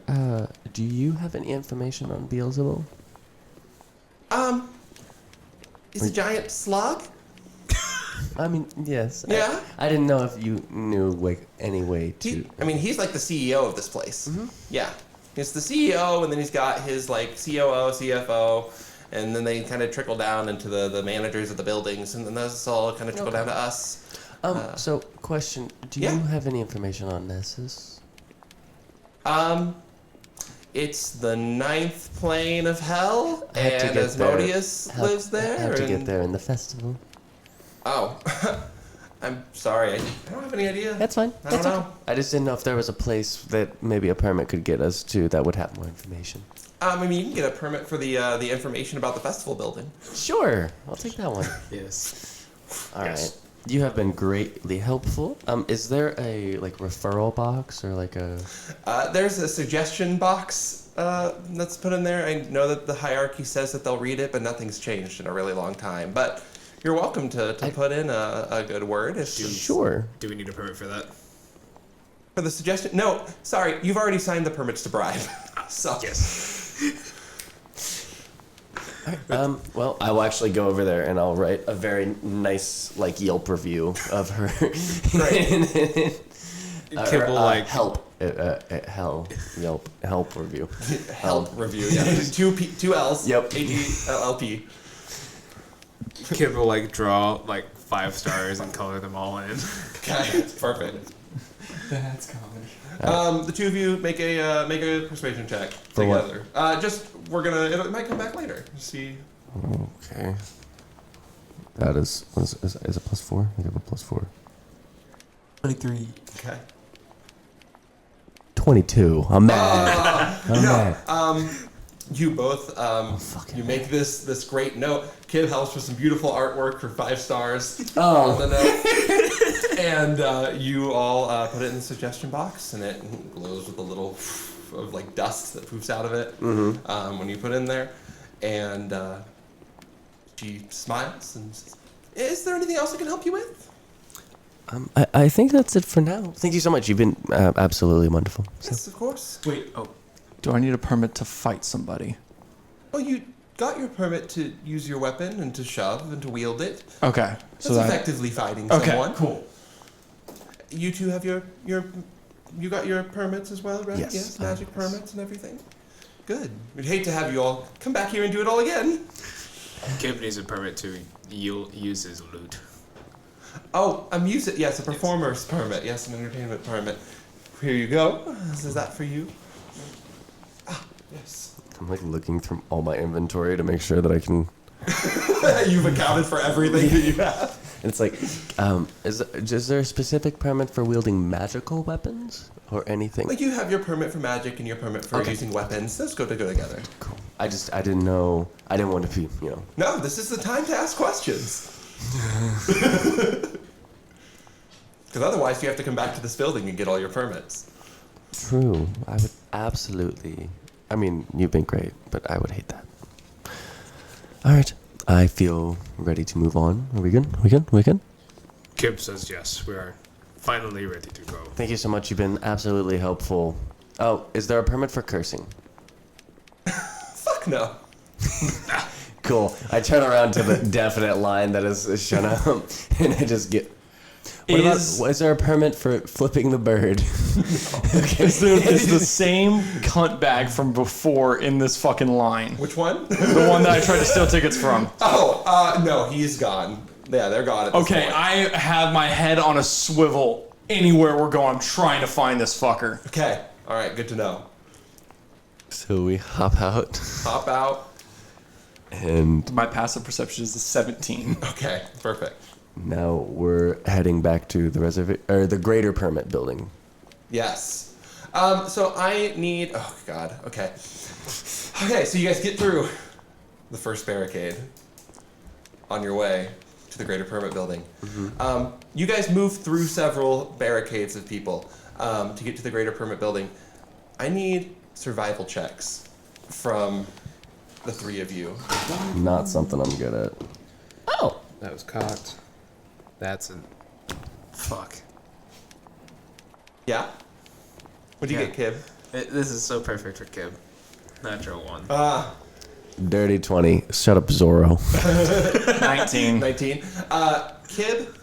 do you have any information on Beelzebub? He's a giant slug. I mean, yes. Yeah. I didn't know if you knew, like, any way to... I mean, he's like the CEO of this place. Yeah. He's the CEO, and then he's got his, like, COO, CFO, and then they kind of trickle down into the managers of the buildings, and then those all kind of trickle down to us. So, question. Do yeah. you have any information on Nessus? It's the 9th plane of hell, I had to and get Asmodeus there. lives there. I have to and- get there in the festival. Oh. I'm sorry. I don't have any idea. That's fine. I don't That's okay. know. I just didn't know if there was a place that maybe a permit could get us to that would have more information. I mean, you can get a permit for the information about the festival building. Sure. I'll take that one. Yes. All right. Yes. You have been greatly helpful. Is there a like referral box or like a? There's a suggestion box that's put in there. I know that the hierarchy says that they'll read it, but nothing's changed in a really long time. But you're welcome to put in a good word. If Sure. Do we need a permit for that? For the suggestion? No, sorry. You've already signed the permits to bribe. So. Yes. Well, I will actually go over there and I'll write a very nice like Yelp review of her. Great. Kib will like help. Hell. Yelp help review. Help review. Yeah. two L's. Yep. H-E-L-L-P. Kib will like draw like 5 stars and color them all in. Okay. Perfect. That's common. The two of you make a persuasion check For what? together. It might come back later. See. Okay. That is it +4? I have a +4. 23. Okay. 22. I'm mad. I'm mad. You both you make this great note. Kib helps with some beautiful artwork for 5 stars on the note. And you all put it in the suggestion box, and it glows with a little of like dust that poofs out of it when you put it in there. And she smiles and says, "Is there anything else I can help you with?" I think that's it for now. Thank you so much. You've been absolutely wonderful. Yes, of course. Wait, Do I need a permit to fight somebody? Well, you got your permit to use your weapon and to shove and to wield it. Okay. That's So that. effectively fighting Okay. someone. Cool. You two have your you got your permits as well, right? Yes. Magic permits and everything. Good. We'd hate to have you all come back here and do it all again. Kib needs a permit to use his loot. Oh, a music. Yes, a performer's permit. Yes, an entertainment permit. Here you go. Is that for you? Ah, yes. I'm like looking through all my inventory to make sure that I can. You've accounted for everything that you have. It's like, is there a specific permit for wielding magical weapons or anything? Like you have your permit for magic and your permit for using weapons. Those go together. Cool. I didn't know. I didn't want to be, No, this is the time to ask questions. Because otherwise you have to come back to this building and get all your permits. True. I would absolutely. I mean, you've been great, but I would hate that. All right. I feel ready to move on. Are we good? We good? Kib says yes. We are finally ready to go. Thank you so much. You've been absolutely helpful. Oh, is there a permit for cursing? Fuck no. Cool. I turn around to the definite line that is shown up, and I just get. Is there a permit for flipping the bird? Okay. It's the same cunt bag from before in this fucking line. Which one? The one that I tried to steal tickets from. No, he's gone. Yeah, they're gone at this Okay, point. I have my head on a swivel. Anywhere we're going, I'm trying to find this fucker. Okay. All right, good to know. So we hop out, Hop out. and My passive perception is a 17. Okay, perfect. now we're heading back to the greater permit building. Yes. So I need. Oh God. Okay. Okay. So you guys get through the first barricade on your way to the greater permit building. You guys move through several barricades of people to get to the greater permit building. I need survival checks from the three of you. Not something I'm good at. Oh! That was cocked. That's a... Fuck. Yeah. What'd you Yeah. get, Kib? This is so perfect for Kib. Natural one. Dirty 20. Shut up, Zorro. 19. 19. Kib,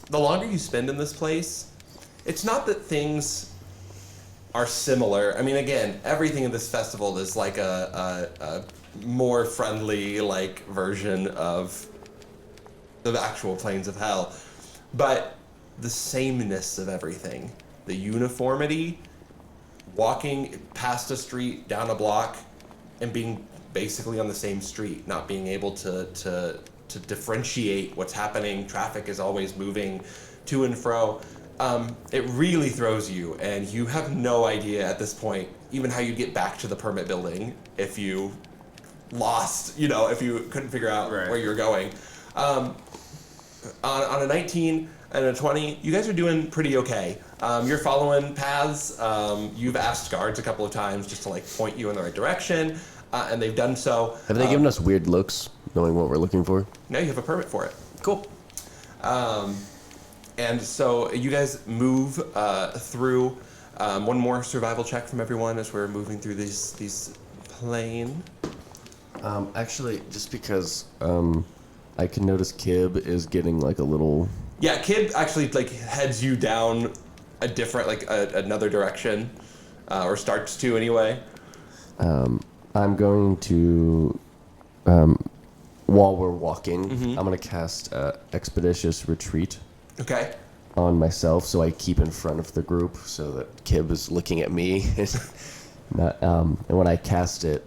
the longer you spend in this place, it's not that things are similar. I mean, again, everything in this festival is like a more friendly, like, version of the actual Plains of Hell. But the sameness of everything, the uniformity, walking past a street, down a block, and being basically on the same street, not being able to differentiate what's happening. Traffic is always moving to and fro. It really throws you, and you have no idea at this point even how you get back to the permit building if you lost, if you couldn't figure out where you were going. On a 19 and a 20, you guys are doing pretty okay. You're following paths. You've asked guards a couple of times just to point you in the right direction, and they've done so. Have they given us weird looks, knowing what we're looking for? Now you have a permit for it. Cool. And so you guys move through. One more survival check from everyone as we're moving through these plane. Actually, just because I can notice Kib is getting a little. Yeah, Kib actually heads you down a different another direction, or starts to anyway. I'm going to, while we're walking, I'm going to cast Expeditious Retreat Okay. on myself, so I keep in front of the group, so that Kib is looking at me. And when I cast it,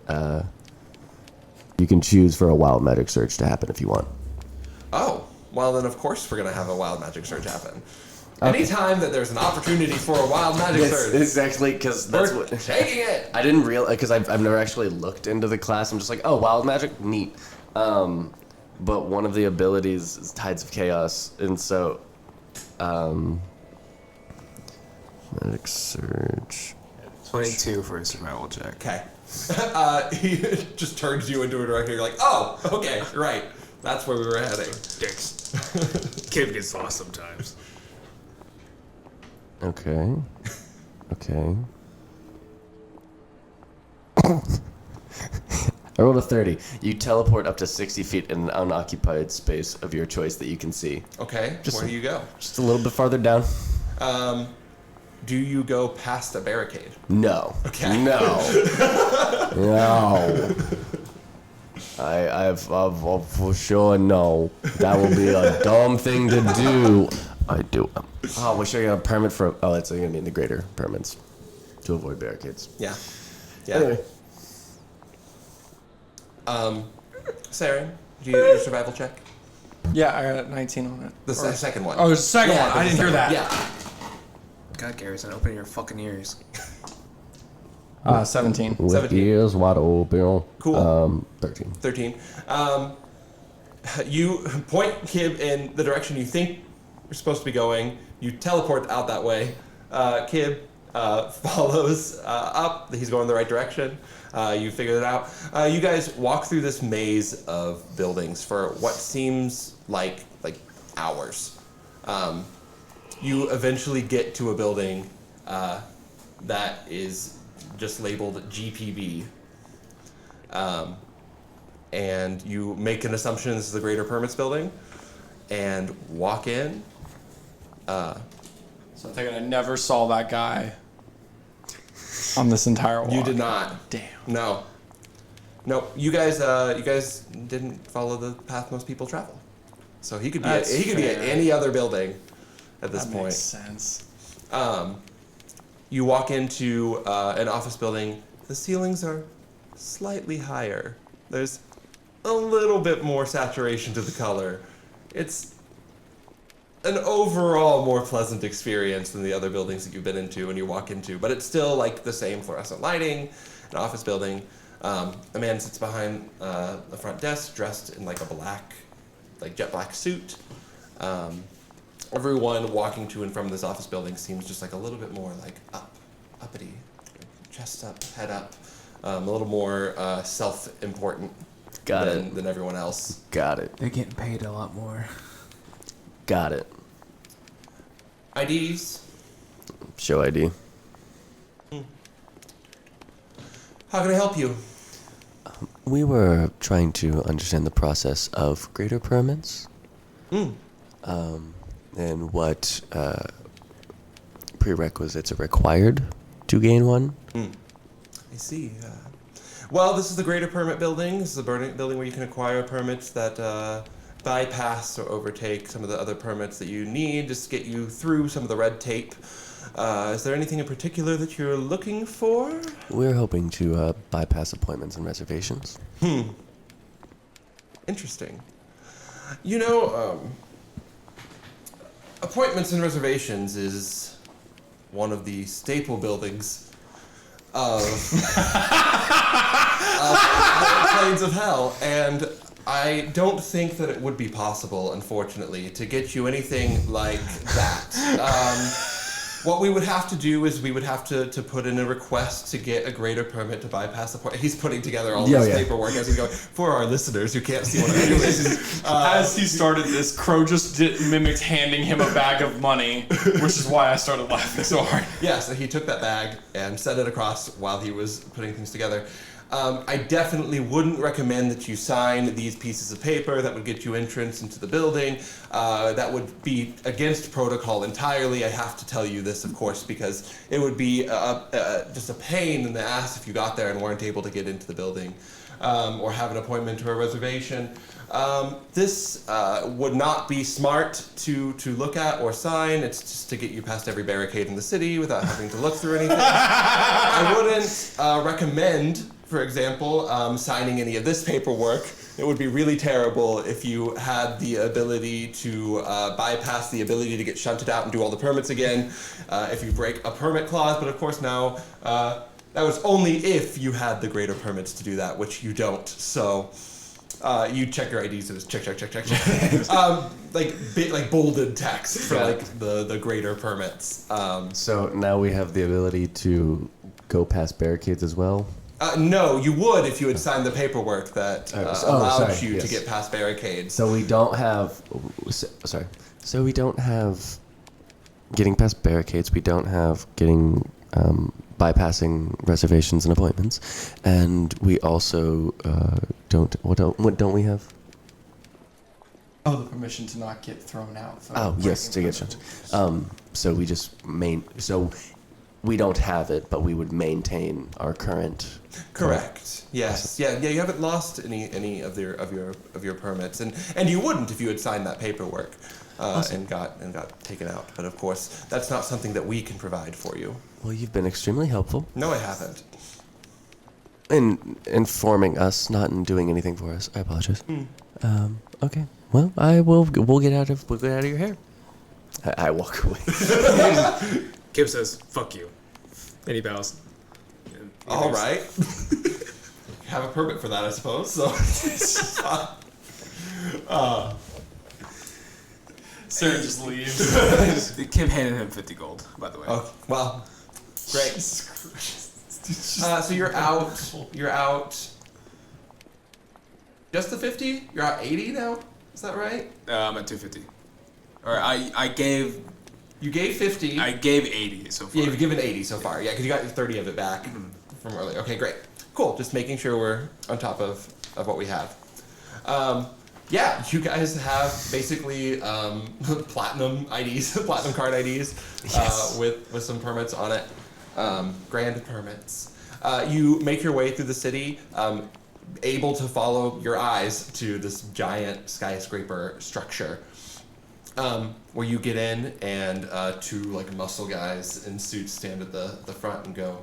you can choose for a wild magic surge to happen if you want. Oh, well then of course we're gonna have a wild magic surge happen. Anytime that there's an opportunity for a wild magic surge, Exactly, because that's we're what. taking it. I didn't realize, because I've never actually looked into the class. I'm just like, oh, wild magic, neat. But one of the abilities is Tides of Chaos, and so, magic surge. 22 for a survival check. Okay. He just turns you into a direction. You're like, oh, okay, right. That's where we were heading. Dicks. Kib gets lost sometimes. Okay. I rolled a 30. You teleport up to 60 feet in an unoccupied space of your choice that you can see. Okay. Just where do you go? Just a little bit farther down. Do you go past a barricade? No. Okay. No. No. I've for sure no. That will be a dumb thing to do. I do. Oh, we should get a permit for. Oh, it's gonna mean the greater permits to avoid barricades. Yeah. Anyway. Seren, do you get your survival check? Yeah, I got 19 on it. The second one. Oh, there's a second Yeah, one. I there's didn't a hear second that. one. Yeah. God, Garrison, open your fucking ears. 17. With 17. ears wide open. Cool. 13. 13. You point Kib in the direction you think you're supposed to be going. You teleport out that way. Kib follows up. He's going the right direction. You figured it out. You guys walk through this maze of buildings for what seems like hours. You eventually get to a building that is just labeled GPB. And you make an assumption this is the Greater Permits building and walk in. So I'm thinking I never saw that guy on this entire walk. You did not. Damn. No. You guys didn't follow the path most people travel. So he could be That's at fair. any other building at this That point. makes sense. You walk into an office building. The ceilings are slightly higher. There's a little bit more saturation to the color. It's an overall more pleasant experience than the other buildings that you've been into and you walk into, but it's still like the same fluorescent lighting, an office building. A man sits behind the front desk dressed in like a black, like jet black suit. Everyone walking to and from this office building seems just like a little bit more like uppity, chest up, head up, a little more self-important than everyone else. Got it. They're getting paid a lot more. Got it. IDs. Show ID. How can I help you? We were trying to understand the process of greater permits. And what prerequisites are required to gain one. I see. Well, this is the Greater Permit building. This is a building where you can acquire permits that bypass or overtake some of the other permits that you need, just to get you through some of the red tape. Is there anything in particular that you're looking for? We're hoping to bypass appointments and reservations. Interesting. You know, appointments and reservations is one of the staple buildings of Plains of Hell, and I don't think that it would be possible, unfortunately, to get you anything like that. What we would have to do is we would have to put in a request to get a greater permit to bypass the point. He's putting together all this paperwork as he's going. For our listeners who can't see what I'm doing. As he started this, Crowe just mimicked handing him a bag of money, which is why I started laughing so hard. Yeah, so he took that bag and set it across while he was putting things together. I definitely wouldn't recommend that you sign these pieces of paper that would get you entrance into the building. That would be against protocol entirely. I have to tell you this, of course, because it would be just a pain in the ass if you got there and weren't able to get into the building or have an appointment or a reservation. This would not be smart to look at or sign. It's just to get you past every barricade in the city without having to look through anything. I wouldn't recommend, for example, signing any of this paperwork. It would be really terrible if you had the ability to bypass the ability to get shunted out and do all the permits again. If you break a permit clause, but of course now that was only if you had the greater permits to do that, which you don't. So you check your IDs. It was check. Like bolded text for the greater permits. So now we have the ability to go past barricades as well. No, you would if you had signed the paperwork that allowed you to get past barricades. So we don't have. So we don't have getting past barricades. We don't have getting bypassing reservations and appointments, and we also don't. What don't we have? Oh, the permission to not get thrown out. For Oh, yes, to get shot. So we just so we don't have it, but we would maintain our current. Correct. Yes. Yeah. You haven't lost any of your permits, and you wouldn't if you had signed that paperwork and got taken out. But of course, that's not something that we can provide for you. Well, you've been extremely helpful No, I haven't. in informing us, not in doing anything for us. I apologize. Okay. Well, we'll get out of your hair. I walk away. Kib says, "Fuck you," and he bows. And he All leaves. right. Have a permit for that, I suppose. So. Seren just leaves. Kib handed him 50 gold, by the way. Oh well. Great. So you're out. You're out. Just the 50? You're out 80 now? Is that right? I'm at 250. Or I gave You gave 50. I gave 80 so far. Yeah, you've given 80 so far. Yeah, because you got 30 of it back from earlier. Okay, great. Cool. Just making sure we're on top of what we have. Yeah, you guys have basically platinum IDs, platinum card IDs, with some permits on it. Grand permits. You make your way through the city, able to follow your eyes to this giant skyscraper structure. Where you get in and two like muscle guys in suits stand at the front and go.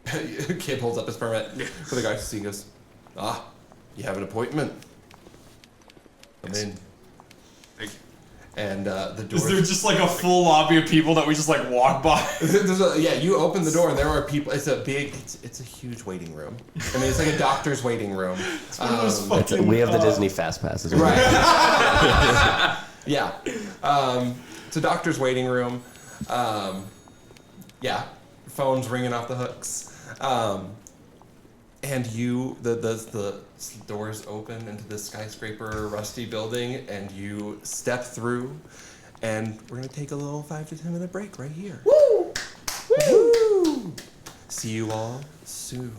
Kib holds up his permit for the guy to see and goes, you have an appointment. Come in. Thank you. And the door. Is there just like a full lobby of people that we just like walk by? Yeah, you open the door and there are people. It's a huge waiting room. I mean, it's like a doctor's waiting room. We have the Disney Fast Passes. Right. Yeah. It's a doctor's waiting room. Yeah. Phones ringing off the hooks. And the doors open into this skyscraper rusty building and you step through and we're gonna take a little 5 to 10 minute break right here. Woo! Woo! See you all soon.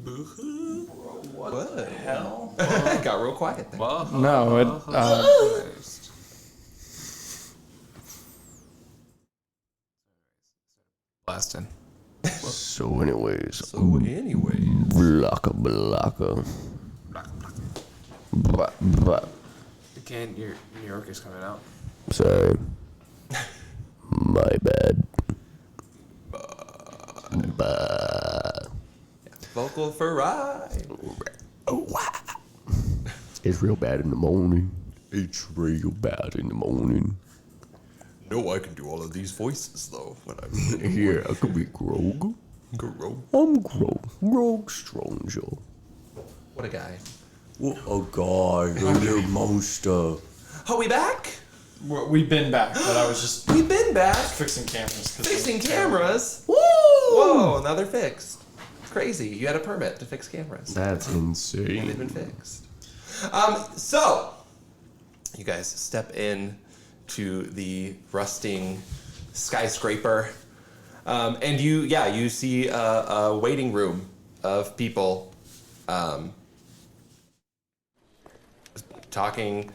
What the hell? Got real quiet there. No, it. Blasting. So anyways, blocka. Blah. Again, your New York is coming out. Sorry. My bad. Vocal for ride. It's real bad in the morning. It's real bad in the morning. No, I can do all of these voices though. When I'm Yeah, I could be Grog. Grow. I'm Grog. Grog Stranger. What a guy. What a guy, a little monster. Oh, we back? We've been back, but I was just We've been back. fixing cameras. Fixing cameras. Woo! Whoa! Now they're fixed. Crazy. You had a permit to fix cameras. That's And they've insane. been fixed. So, you guys step in to the rusting skyscraper, and you see a waiting room of people, talking,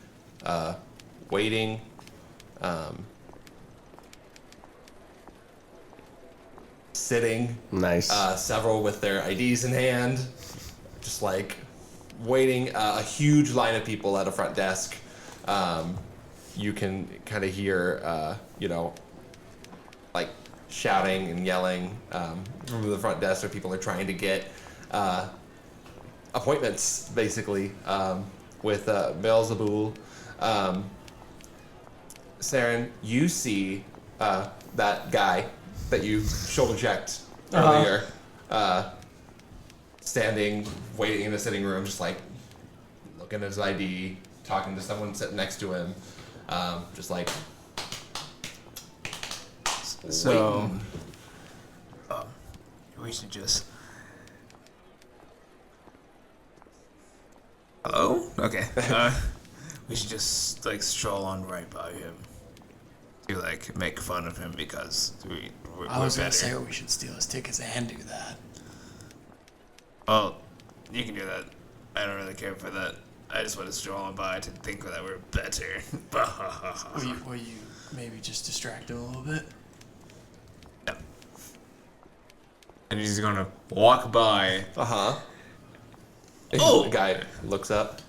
waiting, sitting. Nice. Several with their IDs in hand, just like waiting. A huge line of people at a front desk. You can kind of hear, like shouting and yelling from the front desk, where people are trying to get appointments, basically, with Beelzebul. Seren, you see that guy that you shoulder checked earlier, standing, waiting in the sitting room, just like looking at his ID, talking to someone sitting next to him, just like So, waiting. we should just. Hello? Okay. We should just like stroll on right by him to like make fun of him because we're I was better. gonna say we should steal his tickets and do that. Well, you can do that. I don't really care for that. I just want to stroll on by to think that we're better. Will you maybe just distract him a little bit? No. And he's gonna walk by. Oh! The guy looks up.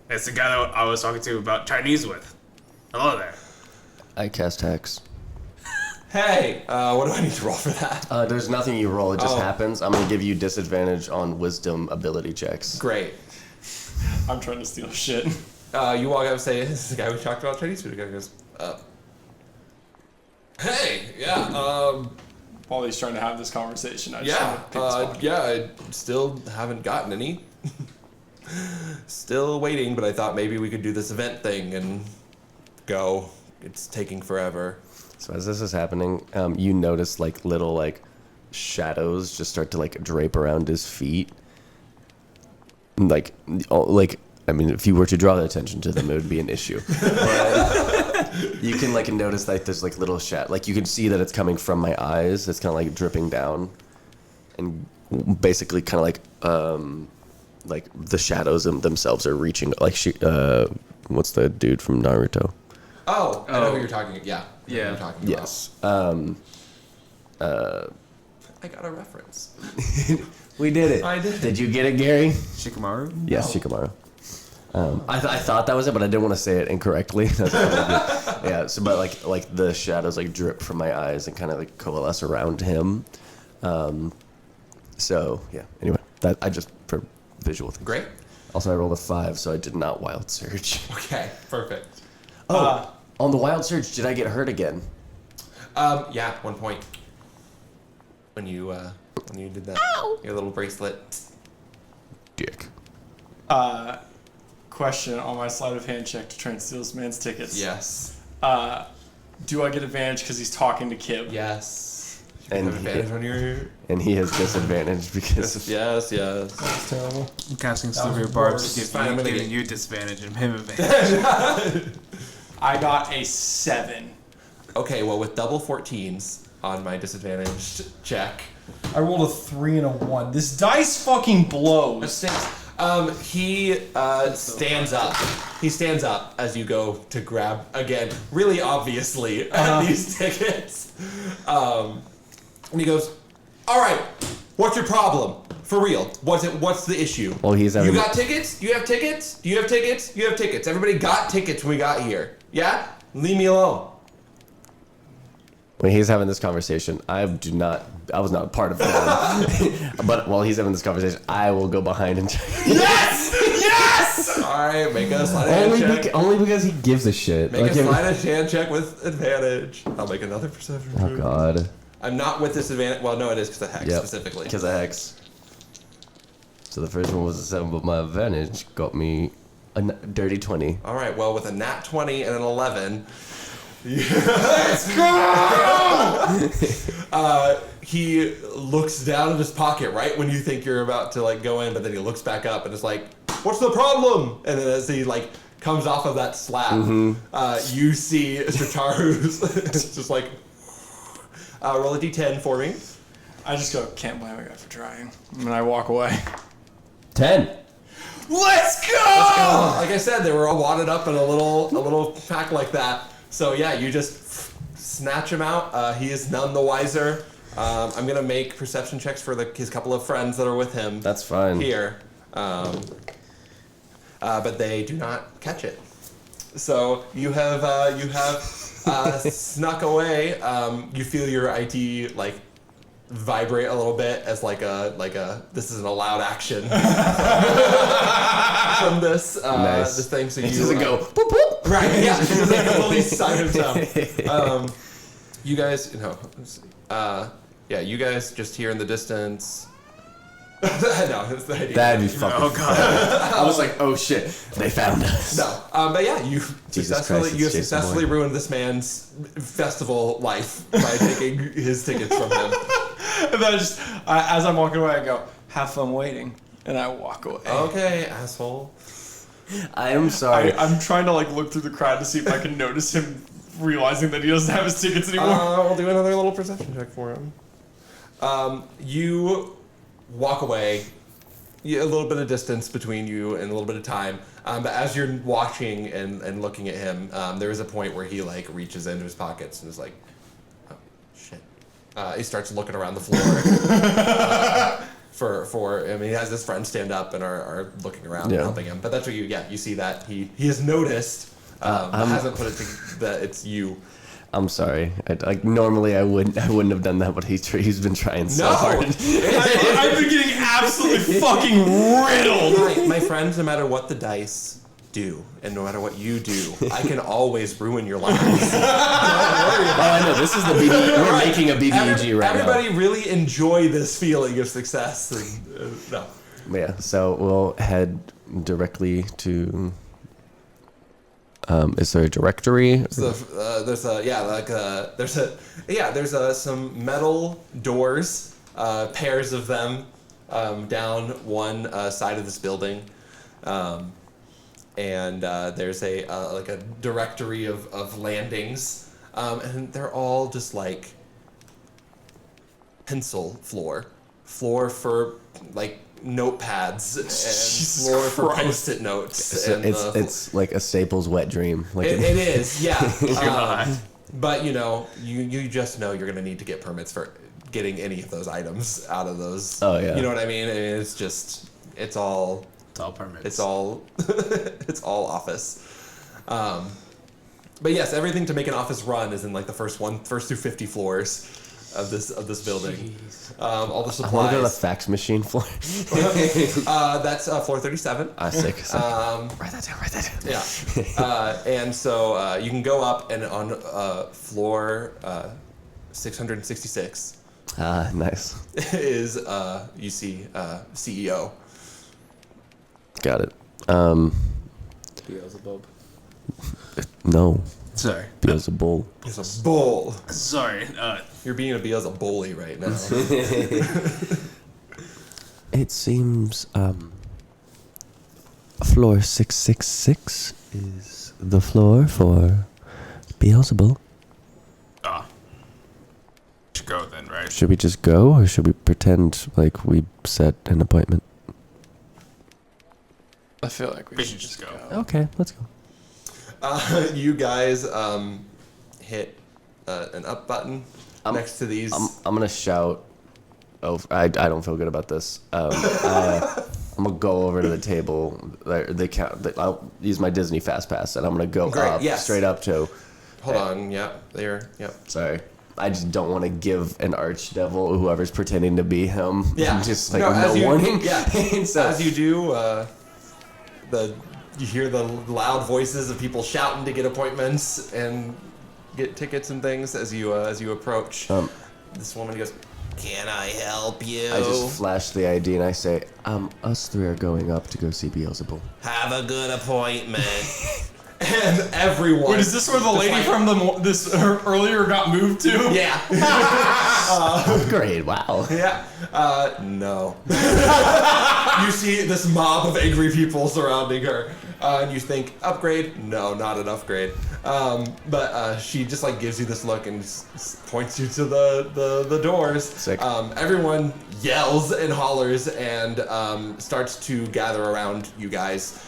It's the guy that I was talking to about Chinese with. Hello there. I cast Hex. Hey, what do I need to roll for that? There's nothing you roll, it just Oh. happens. I'm gonna give you disadvantage on wisdom ability checks. Great. I'm trying to steal shit. You walk up and say, "This is the guy we talked about Chinese food." The guy goes, "Hey, yeah, While he's trying to have this conversation, I just yeah, want to pick his pocket. yeah. I still haven't gotten any. Still waiting, but I thought maybe we could do this event thing and go. It's taking forever." So as this is happening, you notice like little like shadows just start to like drape around his feet. Like I mean, if you were to draw the attention to them, it would be an issue. But you can like notice like there's like little like you can see that it's coming from my eyes. It's kind of like dripping down, and basically kind of like the shadows themselves are reaching. Like what's the dude from Naruto? Oh, I know who you're talking. Yeah, I know who Yeah. you're talking about. Yes. I got a reference. We did it. I did it. Did you get it, Gary? Shikamaru? Yes, Shikamaru. I thought that was it, but I didn't want to say it incorrectly. Yeah. So, but like the shadows like drip from my eyes and kind of like coalesce around him. So yeah. Anyway, that I just for visual things. Great. Also, I rolled a 5, so I did not wild surge. Okay, perfect. Oh, on the wild surge, did I get hurt again? Yeah, 1 point. When you did that, your little bracelet. Dick. Question on my sleight of hand check to try and steal this man's tickets. Yes. Do I get advantage because he's talking to Kib? Yes. You And have advantage on your. And he has disadvantage because Yes. That's terrible. I'm casting That was Silver Barbs worse. to give Fine, I'm gonna giving get- you disadvantage and him advantage. I got a 7. Okay, well, with double 14s on my disadvantaged check, I rolled a 3 and a 1. This dice fucking blows. He stands up. He stands up as you go to grab, again, really obviously, these tickets. And he goes, all right, what's your problem? For real, what's the issue? Well, he's having... You got tickets? You have tickets? Do you have tickets? You have tickets. Everybody got tickets when we got here. Yeah? Leave me alone. When he's having this conversation, I was not a part of it. But while he's having this conversation, I will go behind and check. Yes! Yes! Alright, make a sleight of hand check. Only because he gives a shit. Make a sleight of hand check with advantage. I'll make another perception check. Oh, God. I'm not with disadvantage. Well, no, it is because of hex specifically. Because of hex. So the first one was a 7, but my advantage got me a dirty 20. All right, well, with a nat 20 and an 11, Let's go! he looks down in his pocket right when you think you're about to like go in, but then he looks back up and is like, "What's the problem?" And then as he like comes off of that slab, you see Strataru's just like, roll a d10 for me. I just go, can't blame a guy for trying. And then I walk away. 10. Let's go! Like I said, they were all wadded up in a little pack like that. So yeah, you just snatch him out. He is none the wiser. I'm gonna make perception checks for his couple of friends that are with him. That's fine. Here, but they do not catch it. So you have snuck away. You feel your ID like vibrate a little bit as like a this is an allowed action from this Nice. this thing. So It you doesn't go boop boop. right, yeah, it's like a police siren sound. You guys, yeah, you guys just hear in the distance. No, it's the idea. That'd be fucking. Oh god. I was like, oh shit, they found us. No, but yeah, you Christ, it's Jason successfully Bourne. ruined this man's festival life by taking his tickets from him. And then as I'm walking away, I go, have fun waiting. And I walk away. Okay, asshole. I am sorry. I'm trying to like look through the crowd to see if I can notice him realizing that he doesn't have his tickets anymore. We'll do another little perception check for him. You walk away. A little bit of distance between you and a little bit of time. But as you're watching and looking at him, there is a point where he like reaches into his pockets and is like, "Oh shit!" He starts looking around the floor for. I mean, he has his friends stand up and are looking around and helping him. But that's what you see that he has noticed. Hasn't put it that it's you. I'm sorry. Normally I wouldn't have done that, but he's been trying so hard. I've been getting absolutely fucking riddled. My friends, no matter what the dice do, and no matter what you do, I can always ruin your lives. Don't worry about I know. This is the BB. We're making a BBEG right now. Everybody really enjoy this feeling of success. And, no. Yeah. So we'll head directly to. Is there a directory? There's some metal doors, pairs of them, down one side of this building, and there's a directory of landings, and they're all just like pencil floor for like notepads and Jesus floor for Christ. post-it notes. So And, it's like a Staples wet dream. Like it is, yeah. God. But you just know you're gonna need to get permits for getting any of those items out of those. Oh, yeah. You know what I mean? It's all Permits. it's all it's all office. But yes, everything to make an office run is in like the first through 50 floors of this building. All the I supplies. want to go to the fax machine floor. That's floor 37. Sick. Write that down. Yeah. And so you can go up and on floor 666 Nice. is you see CEO. Got it. Beelzebub. No. Sorry. Beelzebul. It's a bull. Sorry. You're being a bully right now. It seems floor 666 is the floor for Beelzebul. Should go then, right? Sure. Should we just go, or should we pretend like we set an appointment? I feel like We should just go. Okay, let's go. You guys hit an up button next to these. I'm gonna shout. Oh, I don't feel good about this. I'm gonna go over to the table. I'll use my Disney Fast Pass, and I'm gonna go Great, up, yes. straight up to. Hold on. Yep. There. Yep. Sorry, I just don't want to give an archdevil, whoever's pretending to be him, Yeah. just like as you- warning. Yeah. So- As you do, you hear the loud voices of people shouting to get appointments and get tickets and things as you approach. This woman goes, "Can I help you?" I just flash the ID and I say, us three are going up to go see Beelzebub. Have a good appointment. And everyone. Wait, is this where the lady like- from earlier got moved to? Yeah. Great, wow. Yeah. No. You see this mob of angry people surrounding her, and you think, upgrade? No, not an upgrade. But she just like gives you this look and points you to the doors. Sick. Everyone yells and hollers and starts to gather around you guys.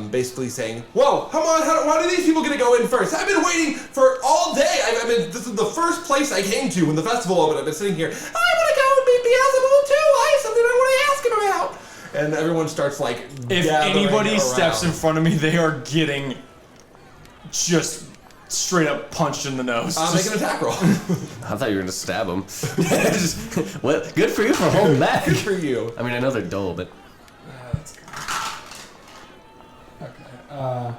Basically saying, "Whoa, come on! Why are these people gonna go in first? I've been waiting for all day. I mean, this is the first place I came to when the festival opened. I've been sitting here. I want to go and meet Beelzebub too. I have something I want to ask him about." And everyone starts like. If gathering anybody around. steps in front of me, they are getting just straight up punched in the nose. Make an attack roll. I thought you were gonna stab him. Well, good for you for holding back. Good for you. I mean, I know they're dull, but Okay.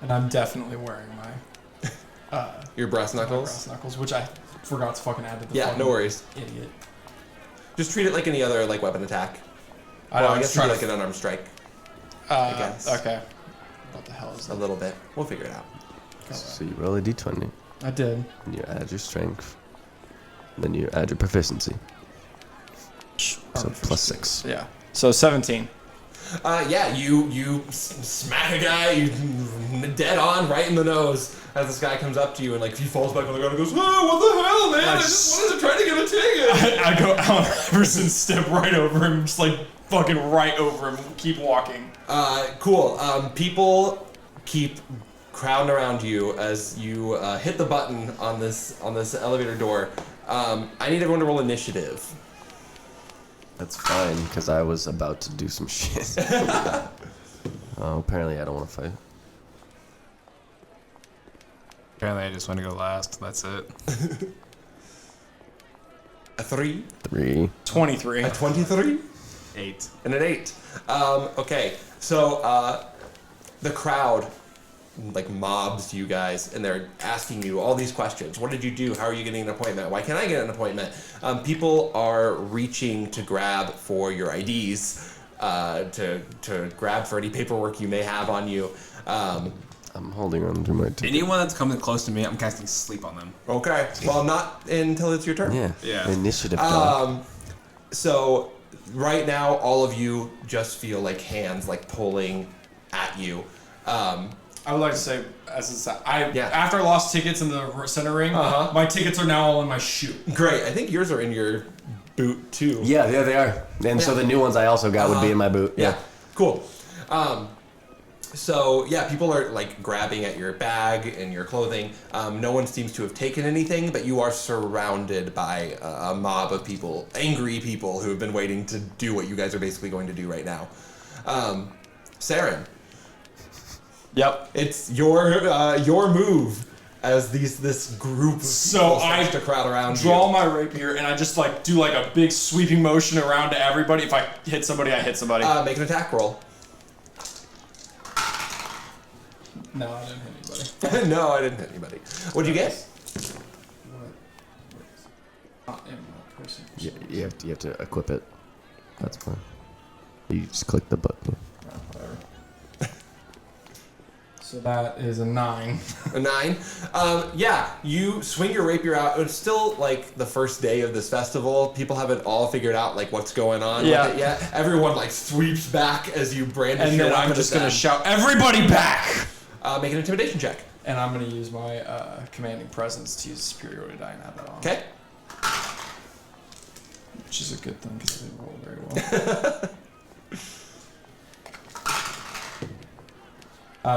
And I'm definitely wearing my Your brass knuckles. brass knuckles, which I forgot to fucking add to the Yeah, fucking no worries. idiot. Just treat it like any other like weapon attack. I Well, I was guess it'd be trying like an unarmed strike. to. guess. Okay. What the hell is A that? little bit. We'll figure it out. so you roll a d20, I did. and you add your strength, then you add your proficiency. So +6. Yeah. So 17. Yeah, you smack a guy, you dead on right in the nose as this guy comes up to you and like he falls back on the ground and goes, "Oh, what the hell, man! I just wanted to try to get a ticket." I go Allen Iverson, step right over him, just like fucking right over him, keep walking. Cool. People keep crowding around you as you hit the button on this elevator door. I need everyone to roll initiative. That's fine, because I was about to do some shit. Oh, apparently I don't want to fight. Apparently, I just want to go last. That's it. A 3, 3. 23. a 23, 8. and an 8. Okay, so the crowd like mobs you guys and they're asking you all these questions. What did you do? How are you getting an appointment? Why can't I get an appointment? People are reaching to grab for your IDs, to grab for any paperwork you may have on you. I'm holding on to my ticket. Anyone that's coming close to me, I'm casting sleep on them. Okay, well, not until it's your turn. Yeah. Yeah. Initiative. dog. So right now, all of you just feel like hands like pulling at you. I would like to say, Yeah. after I lost tickets in the center ring, Uh-huh. my tickets are now all in my shoe. Great. I think yours are in your boot too. Yeah, they are. And so the new ones I also got would be in my boot. Yeah. Cool. So yeah, people are like grabbing at your bag and your clothing. No one seems to have taken anything, but you are surrounded by a mob of people, angry people who have been waiting to do what you guys are basically going to do right now. Seren, Yep. it's your move as this group of So people I starts to crowd around Draw you. my rapier and I just like do like a big sweeping motion around to everybody. If I hit somebody, I hit somebody. Make an attack roll. No, I didn't hit anybody. No, I didn't hit anybody. What'd you get? Not in my person. You have to equip it. That's fine. You just click the button. No, whatever. So that is a 9. A 9. Yeah, you swing your rapier out. It's still like the first day of this festival. People haven't all figured out like what's going on Yeah. with it yet. Everyone like sweeps back as you brandish And your then weapon I'm at just them. gonna shout, "Everybody back!" Make an intimidation check. And I'm gonna use my commanding presence to use superiority die and add that on. Okay. Which is a good thing because they roll very well.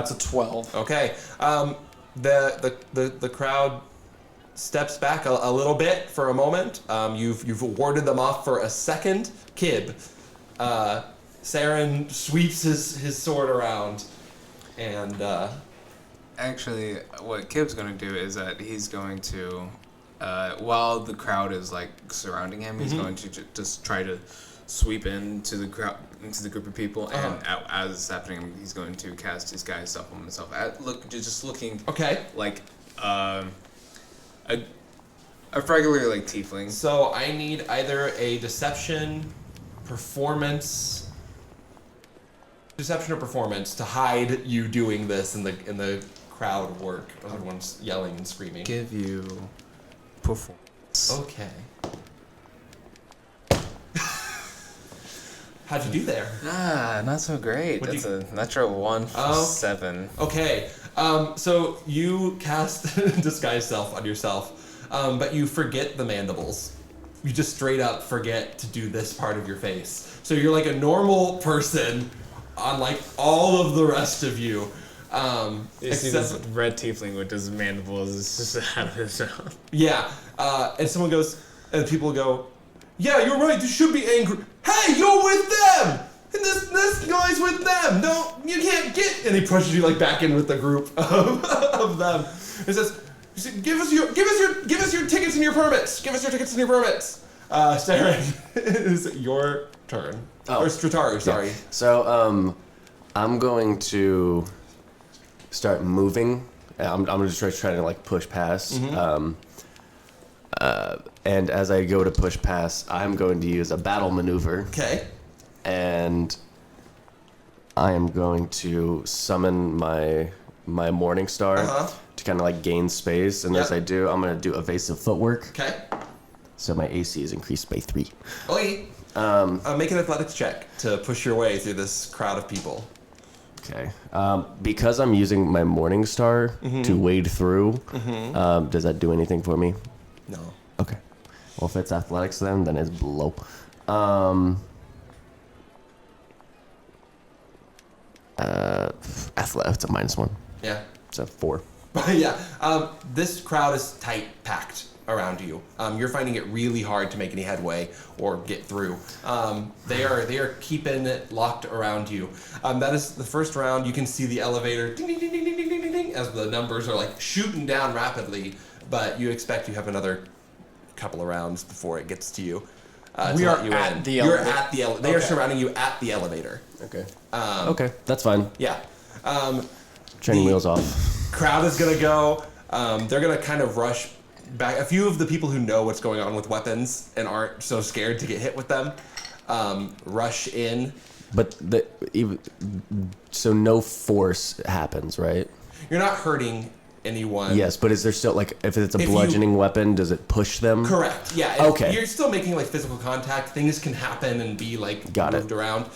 It's a 12. Okay. The crowd steps back a little bit for a moment. You've warded them off for a second. Kib. Seren sweeps his sword around, and Actually, what Kib's going to do is that he's going to, while the crowd is like surrounding him, he's going to just try to sweep into the crowd, into the group of people, and as it's happening, he's going to cast his guy stuff on himself. Just looking like a regular like tiefling. So I need either a deception or performance to hide you doing this in the crowd work. Everyone's yelling and screaming. Give you performance. Okay. How'd you do there? Not so great. That's a natural 1 for 7. Okay. So you cast disguise self on yourself, but you forget the mandibles. You just straight up forget to do this part of your face. So you're like a normal person, unlike all of the rest of you. You see this red tiefling with his mandibles just out of his mouth. Yeah. And someone goes, and people go, yeah, you're right, you should be angry. Hey, you're with them! And this guy's with them. You can't get. And he pushes you like back in with the group of them. He says, give us your tickets and your permits. Give us your tickets and your permits. Seren, it is your turn. Or Strataru, sorry. Yeah. So, I'm going to start moving. I'm just trying to like push past. And as I go to push past, I'm going to use a battle maneuver. Okay. And I am going to summon my Morning Star to kind of like gain space. And as I do, I'm going to do evasive footwork. Okay. So my AC is increased by 3. Okay. Make an athletics check to push your way through this crowd of people. Okay. Because I'm using my Morning Star to wade through, does that do anything for me? No. Okay. Well, if it's athletics then it's below. It's a -1. Yeah. It's a 4. Yeah. This crowd is tight packed around you. You're finding it really hard to make any headway or get through. They are keeping it locked around you. That is the first round. You can see the elevator ding ding ding ding ding ding ding ding as the numbers are like shooting down rapidly. But you expect you have another couple of rounds before it gets to you. We are at the elevator. You're at the elevator. They are surrounding you at the elevator. Okay. Okay, that's fine. Yeah. Training wheels off. Crowd is gonna go. They're gonna kind of rush back. A few of the people who know what's going on with weapons and aren't so scared to get hit with them, rush in. But so no force happens, right? You're not hurting anyone. Yes, but is there still like if it's a bludgeoning weapon, does it push them? Correct. Yeah. Okay. You're still making like physical contact. Things can happen and be like moved around.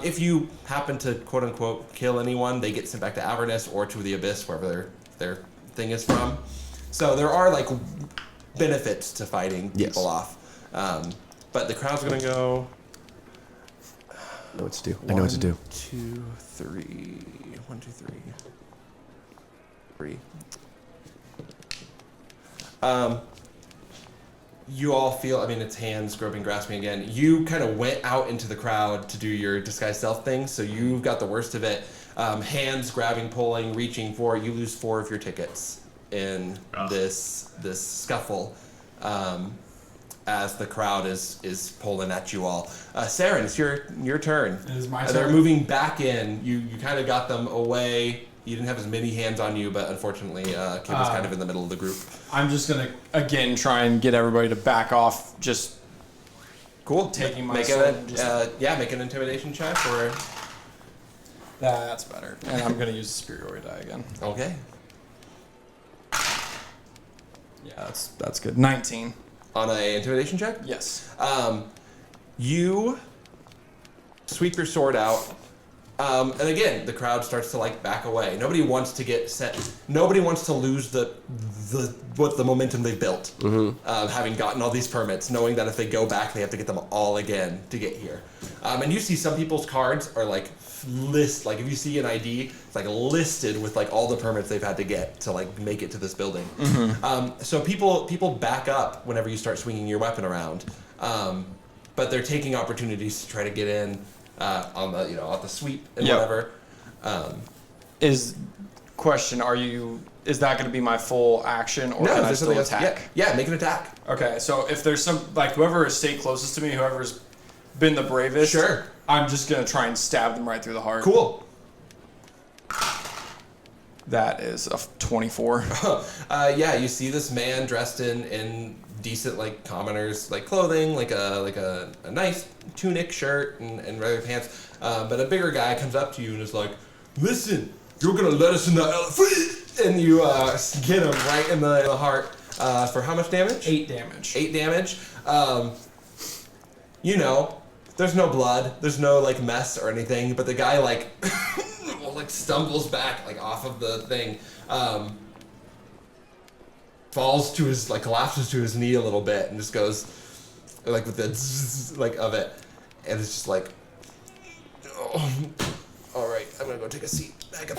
If you happen to quote unquote kill anyone, they get sent back to Avernus or to the Abyss, wherever their thing is from. So there are like benefits to fighting people off. But the crowd's gonna go. I know what to do. I know what to do. 2, 3. 1, 2, 3. 3. You all feel, I mean, it's hands groping, grasping again. You kind of went out into the crowd to do your disguise self thing, so you've got the worst of it. Hands grabbing, pulling, reaching for. You lose 4 of your tickets in this scuffle as the crowd is pulling at you all. Seren, it's your turn. It is my turn. They're moving back in. You kind of got them away. You didn't have as many hands on you, but unfortunately, Kib was kind of in the middle of the group. I'm just gonna again try and get everybody to back off. Just cool. Taking my make make an intimidation check or. That's better. And I'm gonna use the superiority die again. Okay. Yeah, that's good. 19 on a intimidation check. Yes. You sweep your sword out And again, the crowd starts to like back away. Nobody wants to get set. Nobody wants to lose the momentum they've built, having gotten all these permits, knowing that if they go back, they have to get them all again to get here. And you see some people's cards are like like if you see an ID, it's like listed with like all the permits they've had to get to like make it to this building. So people back up whenever you start swinging your weapon around, but they're taking opportunities to try to get in. On the off the sweep and whatever. Is that going to be my full action, or can I still attack? Yeah, make an attack. Okay, so if there's some whoever is stayed closest to me, whoever's been the bravest, sure, I'm just gonna try and stab them right through the heart. Cool. That is a 24. Yeah, you see this man dressed in decent like commoners like clothing, like a nice tunic shirt and regular pants. But a bigger guy comes up to you and is like, "Listen, you're gonna let us in the elephant," and you get him right in the heart for how much damage? 8 damage. 8 damage. There's no blood, there's no like mess or anything, but the guy like stumbles back like off of the thing. Falls to his collapses to his knee a little bit and just goes like with the zzz, like of it, and it's just like, oh, all right, I'm gonna go take a seat back up.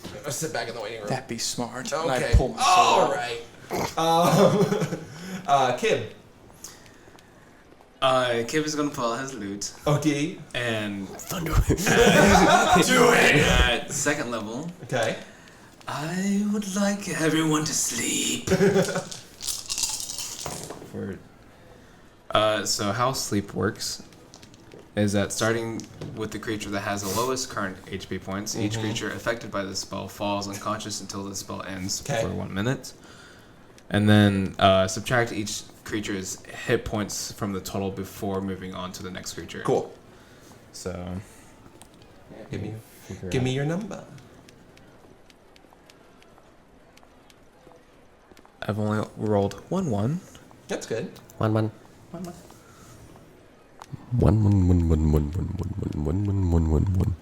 I'm gonna sit back in the waiting room. That'd be smart. Okay. And I pull my sword. All right. Kib. Kib is gonna pull out his loot. Okay. And Thunder. Do it. At second level. Okay. I would like everyone to sleep. So how sleep works is that starting with the creature that has the lowest current HP points, each creature affected by the spell falls unconscious until the spell ends for 1 minute. And then subtract each creature's hit points from the total before moving on to the next creature. Cool. So Give me your number. I've only rolled 1. That's good. 1 1. 1 1. 1 1 1 1 1 1 1 1 1 1.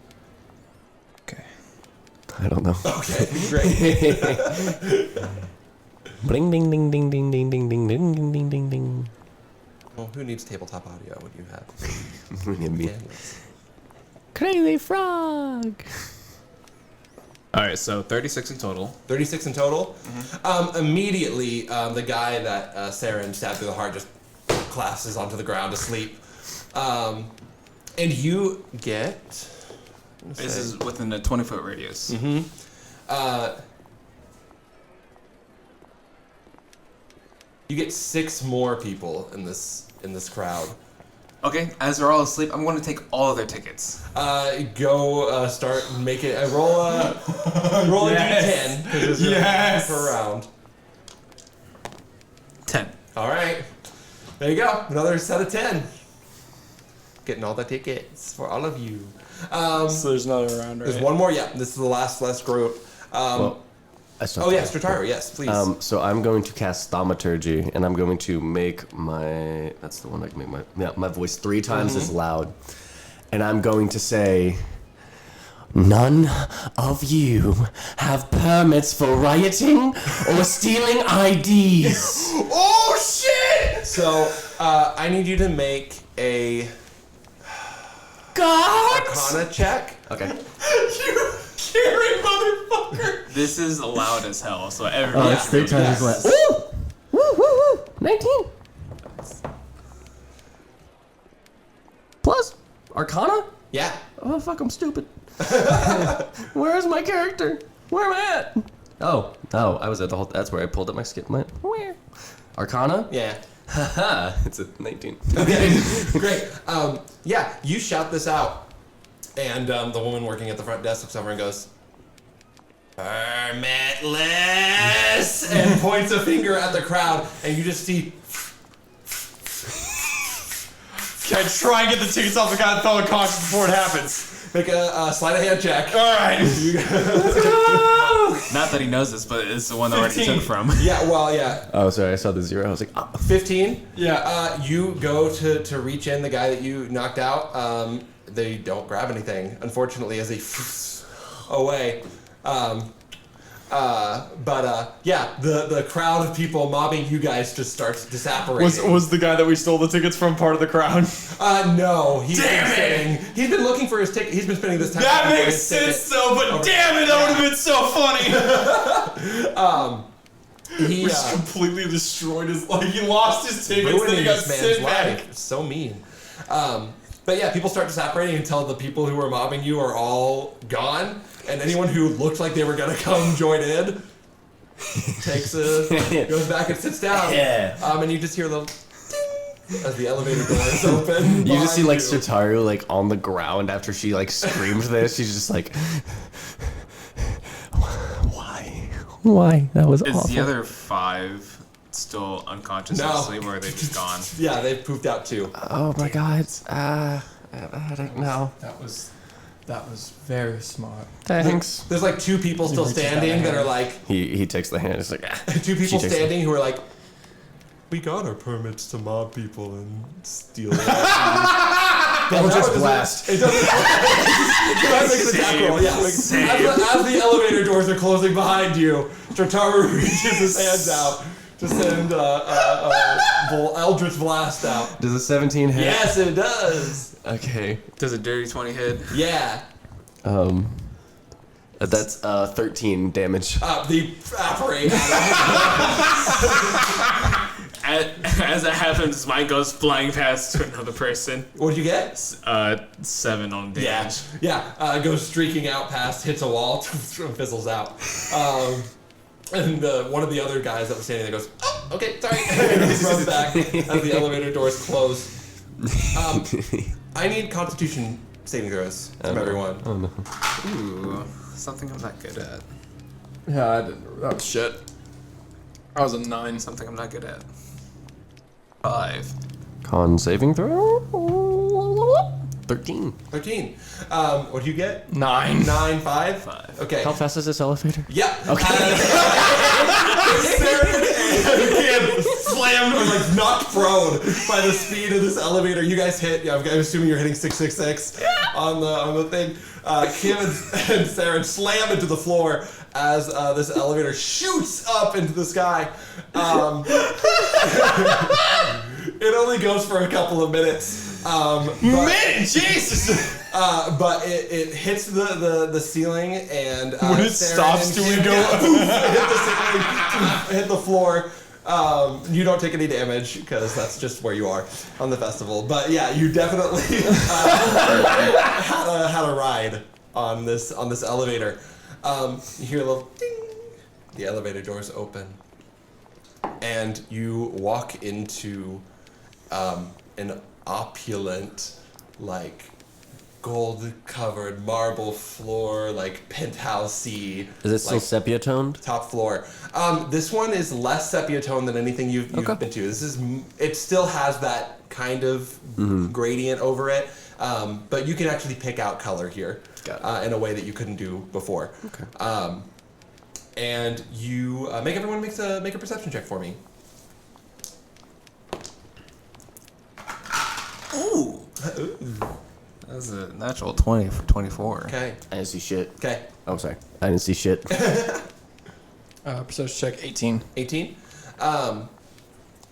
Okay. I don't know. Okay, great. Bling ding ding ding ding ding ding ding ding ding ding ding ding. Well, who needs tabletop audio when you have? Look at me. Daniels? Crazy frog. All right, so 36 in total. 36 in total. Immediately, the guy that Seren stabbed through the heart just collapses onto the ground asleep. And you get... This is within a 20-foot radius. You get 6 more people in this crowd. Okay, as they're all asleep, I'm going to take all of their tickets. Go start making roll a d10 because it's per round. 10. All right, there you go. Another set of 10. Getting all the tickets for all of you. So there's another round, right? There's one more. Yeah, this is the last group. Strataru. Yes, please. So I'm going to cast Thaumaturgy, and I'm going to make my... That's the one I can make my voice 3 times as loud. And I'm going to say... None of you have permits for rioting or stealing IDs. Oh, shit! So, I need you to make a... Arcana check. Okay. You scary motherfucker! This is loud as hell, so everybody It's 3 times as loud. Ooh! Woo, woo, woo! 19! Plus, Arcana? Yeah. Oh, fuck, I'm stupid. Where's my character? Where am I at? Oh, I was at the whole... That's where I pulled up my skip. Where? Arcana? Yeah. Haha, it's a 19. Okay, great. Yeah, you shout this out, and the woman working at the front desk looks over and goes, "Permitless," and points a finger at the crowd, and you just see... Can I try and get the tickets off the guy that fell unconscious before it happens? Make a sleight of hand check. All right. Not that he knows this, but it's the one that already 15. took from. Yeah, well, yeah. Oh, sorry, I saw the 0. I was like, 15? Yeah. You go to reach in the guy that you knocked out. they don't grab anything, unfortunately, as they away. Yeah, the crowd of people mobbing you guys just starts disapparating. Was the guy that we stole the tickets from part of the crowd? No, he's been looking for his ticket. He's been spending this time. That makes sense though, but damn it, that would have been so funny. He just completely destroyed his, like, he lost his tickets, then he got sent back. So mean. But yeah, people start disapparating until the people who were mobbing you are all gone, and anyone who looked like they were gonna come join in goes back and sits down. Yeah. And you just hear a little ding as the elevator door is open. You just see like Strataru like on the ground after she like screamed this. She's just like, why? That was awful. Is the other 5 still unconscious or asleep, or are they just gone? Yeah, they've pooped out too. Oh my god. I don't know. That was very smart. Thanks. There's like 2 people still standing that are like He takes the hand. It's like 2 people standing who are like, we got our permits to mob people and steal it. Eldritch Blast. It doesn't. Make an attack roll. Yeah. As the elevator doors are closing behind you, Strataru reaches his hands out to send Eldritch Blast out. Does a 17 hit? Yes, it does. Okay. Does a dirty 20 hit? Yeah. That's 13 damage. The apparate. As that happens, mine goes flying past to another person. What'd you get? 7 on damage. Yeah. Goes streaking out past, hits a wall, fizzles out. And one of the other guys that was standing there goes, oh, okay, sorry. And he runs back as the elevator doors close. I need Constitution saving throws from everyone. Oh no. Ooh, something I'm not good at. Yeah, I didn't. That was shit. I was a 9. Something I'm not good at. 5. Con saving throw? 13. 13. What do you get? 9. 9, 5? 5. Okay. How fast is this elevator? Yeah. Okay. Seren slammed or like knocked prone by the speed of this elevator. You guys hit. Yeah, I'm assuming you're hitting 666 on the thing. Kim and Seren slam into the floor as this elevator shoots up into the sky. It only goes for a couple of minutes. Jesus! But it hits the ceiling and when it Seren stops, and do we Kim, go? hit the ceiling, hit the floor. You don't take any damage because that's just where you are on the festival. But yeah, you definitely had a ride on this elevator. You hear a little ding. The elevator doors open, and you walk into an opulent, like gold-covered marble floor, like penthouse-y. Is it still sepia toned? Top floor. This one is less sepia tone than anything you've been to. It still has that kind of gradient over it, but you can actually pick out color here in a way that you couldn't do before. Okay. And you make everyone make a perception check for me. Ooh. That's a natural 20 for 24. Okay. I didn't see shit. Okay. Oh, sorry. I didn't see shit. Perception check 18. 18. On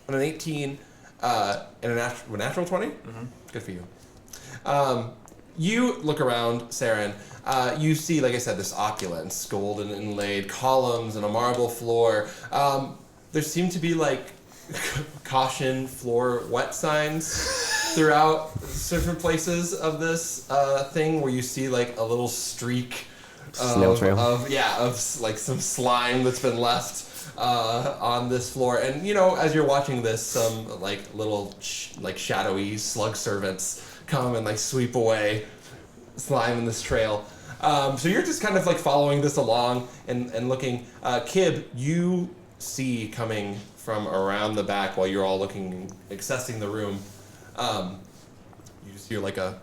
an 18 and a natural 20. Good for you. You look around, Seren. You see, like I said, this opulence, golden inlaid columns and a marble floor. There seem to be like caution floor wet signs throughout different places of this thing, where you see like a little streak Snail trail. of like some slime that's been left on this floor. And you know, as you're watching this, some like little shadowy slug servants come and like sweep away slime in this trail. So you're just kind of like following this along and looking. Kib, you see coming from around the back while you're all looking, accessing the room. You just hear like a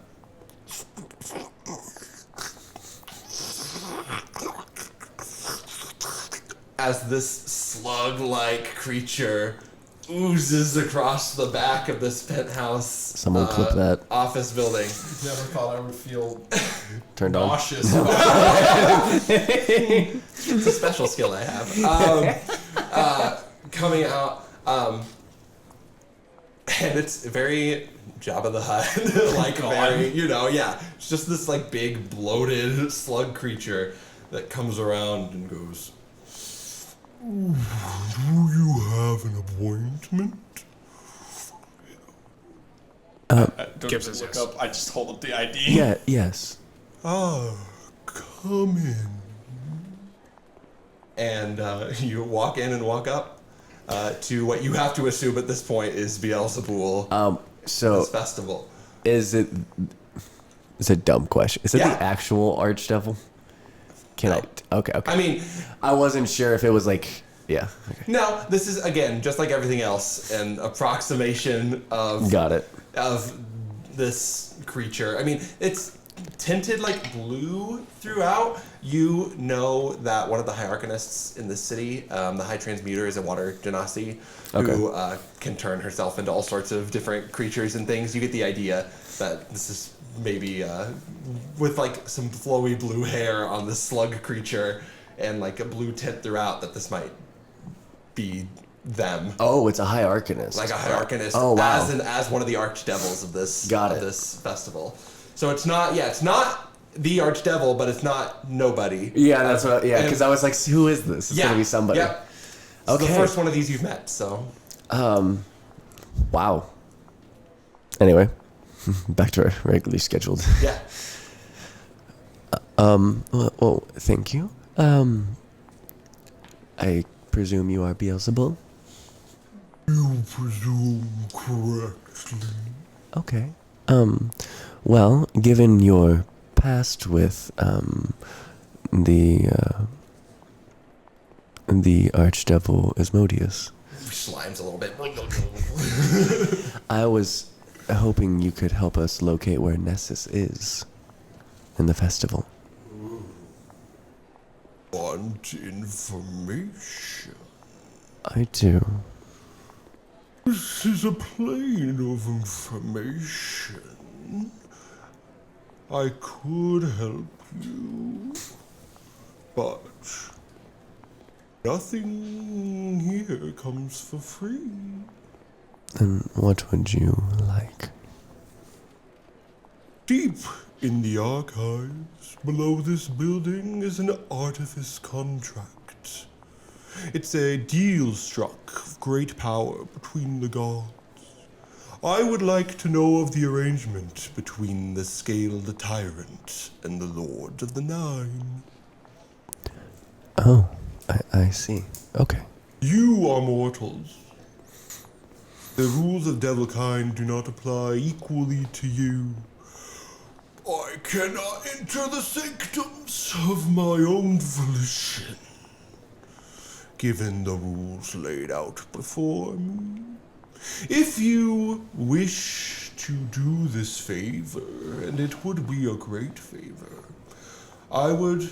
as this slug-like creature oozes across the back of this penthouse. Someone clip that. Office building. Never thought I would feel Turned on. nauseous about It's a special skill I have. Coming out, and it's very Jabba the Hutt, like very, it's just this like big bloated slug creature that comes around and goes, "Do you have an appointment?" Kip says Look yes. up. I just hold up the ID. Yeah, yes. Ah, come in. And you walk in and walk up to what you have to assume at this point is Beelzebul. So This festival. is it? It's a dumb question. Is it Yeah. the actual Archdevil? Can I? Okay. I mean, I wasn't sure if it was like. Yeah. Okay. no, this is, again, just like everything else, an approximation of Got it. this creature. I mean, it's tinted like blue throughout. You know that one of the High Arcanists in this city, the High Transmuter, is a water genasi who can turn herself into all sorts of different creatures and things. You get the idea that this is maybe with like some flowy blue hair on this slug creature and like a blue tint throughout, that this might be them. Oh, it's a High Arcanist. Like a High Arcanist, Oh, wow. as one of the archdevils of this Got of it. this festival. So it's not the archdevil, but it's not nobody. Yeah, that's what. Yeah, And- because I was like, who is this? It's gonna be somebody. Yep. It's Okay. the first one of these you've met. So Wow. Anyway, back to our regularly scheduled. yeah. Well, thank you. I presume you are Beelzebul? You presume correctly. Okay. Well, given your past with the Archdevil Asmodeus, Slimes a little bit. I was hoping you could help us locate where Nessus is in the festival. Want information? I do. This is a plane of information. I could help you, but nothing here comes for free. And what would you like? Deep in the archives, below this building, is an artifice contract. It's a deal struck of great power between the gods. I would like to know of the arrangement between the Scaled Tyrant and the Lord of the Nine. Oh, I see. Okay. You are mortals. The rules of Devilkind do not apply equally to you. I cannot enter the sanctums of my own volition, given the rules laid out before me. If you wish to do this favor, and it would be a great favor, I would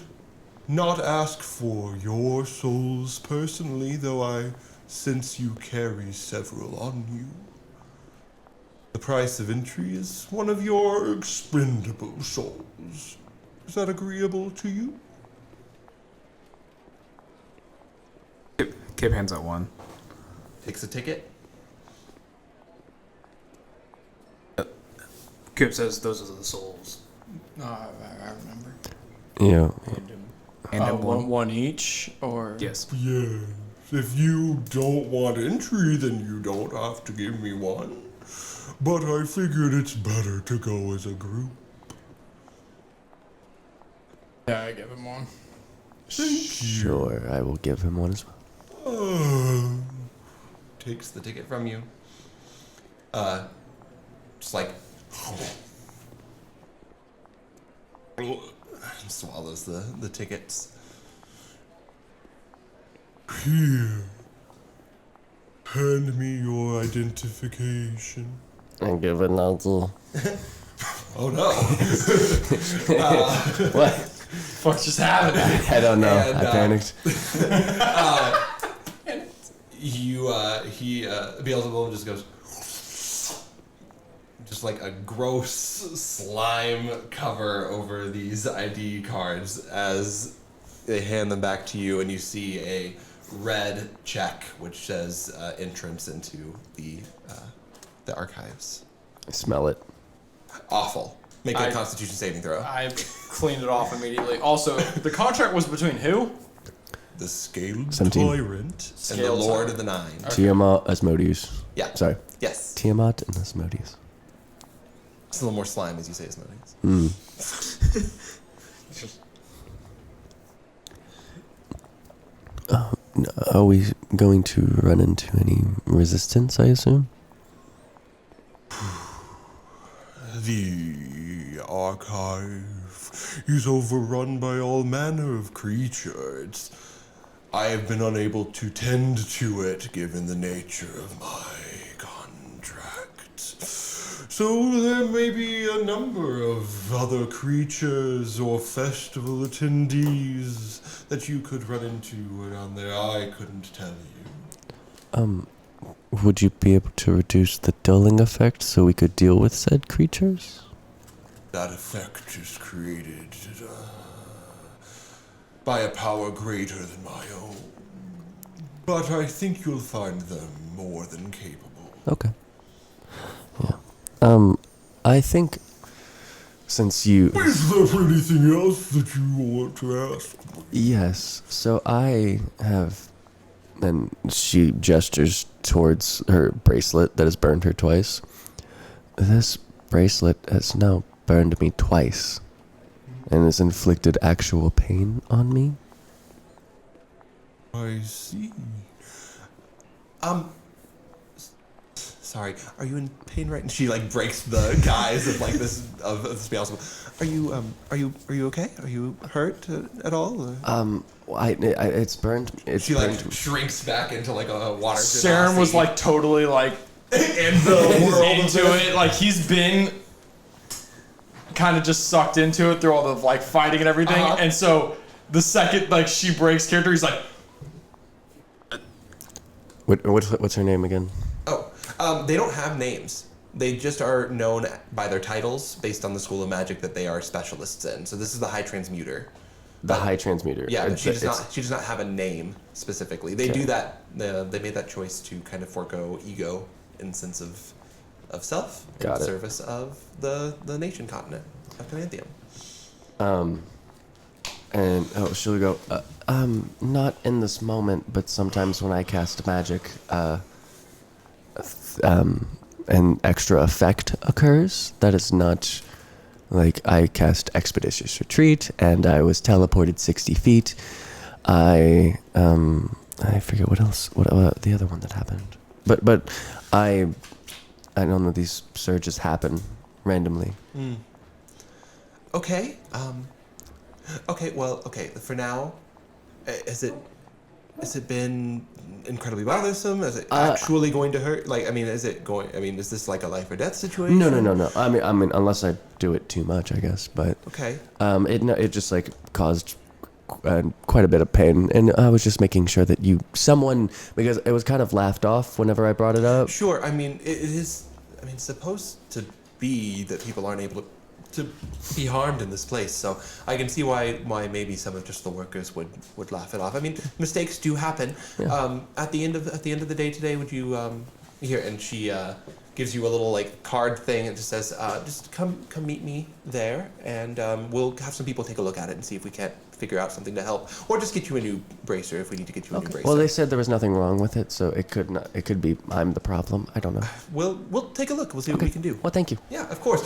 not ask for your souls personally, though I sense you carry several on you. The price of entry is one of your expendable souls. Is that agreeable to you? Kip hands out one. Takes a ticket. Kip says those are the souls. I remember. Yeah. And then One each, or Yes. Yes. If you don't want entry, then you don't have to give me one. But I figured it's better to go as a group. yeah, I give him one. Sure, I will give him one as well. Takes the ticket from you. Just like swallows the tickets. Here. Hand me your identification. I give another. Oh no. What? Fuck just happened. I don't know. And, I panicked. Beelzebul just like a gross slime cover over these ID cards as they hand them back to you, and you see a red check which says entrance into the archives. I smell it. Awful. Make a Constitution saving throw. I cleaned it off immediately. Also, the contract was between who? The Scaled 17. Tyrant and the Scaled Lord Tyrant. of the Nine. Okay. Tiamat, Asmodeus. Yeah. Sorry. Yes. Tiamat and Asmodeus. It's a little more slime as you say his names. Are we going to run into any resistance, I assume? The archive is overrun by all manner of creatures. I have been unable to tend to it given the nature of my contract. So there may be a number of other creatures or festival attendees that you could run into around there. I couldn't tell you. Would you be able to reduce the dulling effect so we could deal with said creatures? That effect is created by a power greater than my own. But I think you'll find them more than capable. Okay. Yeah. I think since you... Is there anything else that you want to ask? Yes. So I have... And she gestures towards her bracelet that has burned her twice. This bracelet has now burned me twice and has inflicted actual pain on me. I see. Sorry, are you in pain right now? She like breaks the guise of like this of this possible. Are you okay? Are you hurt at all? Or? It's burned. She like shrinks back into like a water. Seren was like totally like in the world into it. Like he's been kind of just sucked into it through all the like fighting and everything. And so the second like she breaks character, he's like, What's her name again? They don't have names. They just are known by their titles based on the school of magic that they are specialists in. So this is the High Transmuter. The High Transmuter. Yeah, but she does not have a name specifically. They do that. They made that choice to kind of forego ego in sense of self in service of the nation continent of Cananthium. And she'll go. Not in this moment, but sometimes when I cast magic, an extra effect occurs that is not. Like, I cast Expeditious Retreat, and I was teleported 60 feet. I forget what else, what the other one that happened. But I don't know, these surges happen randomly. Okay. Okay, for now, has it been incredibly bothersome? Is it actually going to hurt? Like, is this like a life or death situation? No. I mean, unless I do it too much, I guess. But okay. It just like caused quite a bit of pain, and I was just making sure that someone, because it was kind of laughed off whenever I brought it up. Sure. It is. Supposed to be that people aren't able to be harmed in this place, so I can see why maybe some of just the workers would laugh it off. Mistakes do happen. Yeah. At the end of the day today, would you here? And she gives you a little like card thing. It just says, just come meet me there, and we'll have some people take a look at it and see if we can't figure out something to help, or just get you a new bracer if we need to get you a new bracer. Well, they said there was nothing wrong with it, so it could be I'm the problem. I don't know. We'll take a look. We'll see what we can do. Well, thank you. Yeah, of course.